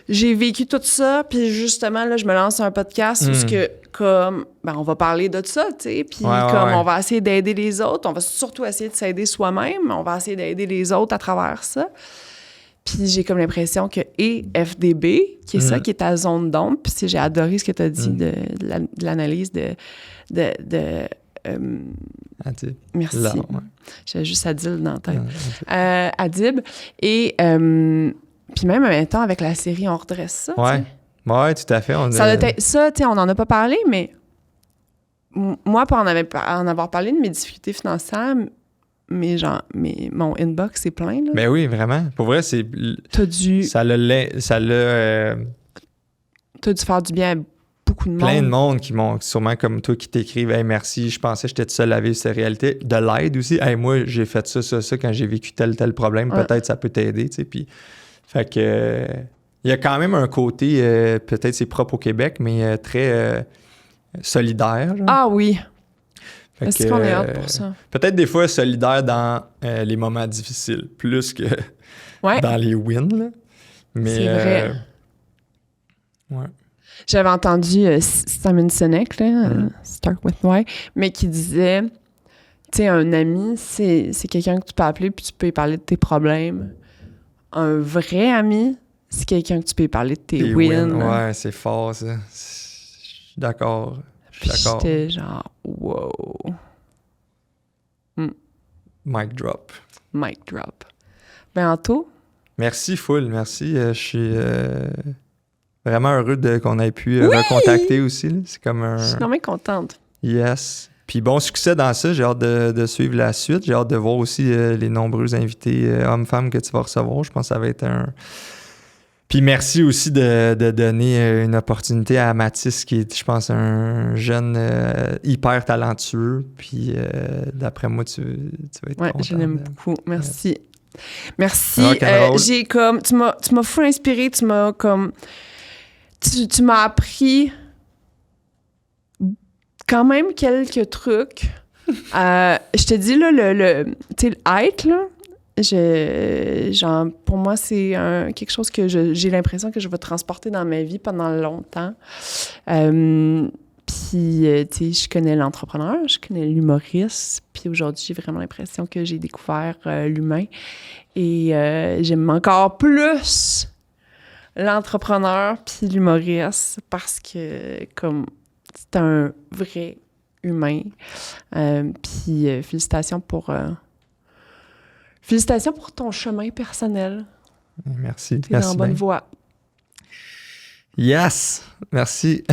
j'ai vécu tout ça, puis justement, là, je me lance un podcast où on va parler de ça, tu sais. Puis on va essayer d'aider les autres. On va surtout essayer de s'aider soi-même. On va essayer d'aider les autres à travers ça. Puis j'ai comme l'impression que FDB, qui est ça, qui est ta zone d'ombre, puis j'ai adoré ce que tu as dit de l'analyse de Adib. Merci. Là, ouais. J'avais juste Adil dans la tête. Adib. Et puis même en même temps, avec la série, on redresse ça. Ouais. Ouais, tout à fait. Ça, tu sais, on n'en a pas parlé, mais moi, pour en avoir parlé de mes difficultés financières, mon inbox est plein. Là. Ben oui, vraiment. Pour vrai, c'est... T'as dû... Ça l'a... T'as dû faire du bien à beaucoup de monde. Plein de monde qui m'ont, sûrement comme toi, qui t'écrivent « Hey, merci, je pensais que j'étais tout seul à vivre cette réalité. » De l'aide aussi. « Hey, moi, j'ai fait ça, quand j'ai vécu tel problème. Peut-être ça peut t'aider. » Tu sais, puis... Fait que... Il y a quand même un côté, peut-être c'est propre au Québec, mais très solidaire. Genre. Ah oui! Est-ce qu'on est hâte pour ça? Peut-être des fois solidaire dans les moments difficiles, plus que dans les wins. Là. Mais, c'est vrai. Ouais. J'avais entendu Simon Sinek, là, Start With Why, mais qui disait, tu sais, un ami, c'est quelqu'un que tu peux appeler puis tu peux lui parler de tes problèmes. Un vrai ami, c'est quelqu'un que tu peux lui parler de tes wins. Ouais, c'est fort, ça. Je suis d'accord. J'étais genre, wow. Mic drop. Mic drop. Ben, Anto? Merci, full. Merci. Je suis vraiment heureux qu'on ait pu recontacter aussi. Là. C'est comme un... Je suis vraiment contente. Yes. Puis bon succès dans ça. J'ai hâte de suivre la suite. J'ai hâte de voir aussi les nombreux invités hommes-femmes que tu vas recevoir. Je pense que ça va être un... Puis merci aussi de donner une opportunité à Mathis, qui est, je pense, un jeune hyper talentueux. Puis d'après moi, tu vas être content. Ouais, je l'aime beaucoup. Merci. Merci. J'ai comme... Tu m'as fou inspiré. Tu m'as comme... Tu m'as appris quand même quelques trucs. Je te dis, là, tu sais, le hike, là, genre, pour moi, c'est quelque chose que j'ai l'impression que je vais transporter dans ma vie pendant longtemps. Puis, tu sais, je connais l'entrepreneur, je connais l'humoriste, puis aujourd'hui, j'ai vraiment l'impression que j'ai découvert l'humain. Et j'aime encore plus l'entrepreneur puis l'humoriste parce que, comme, c'est un vrai humain. Puis, félicitations pour ton chemin personnel. Merci. T'es dans la bonne voie. Yes! Merci.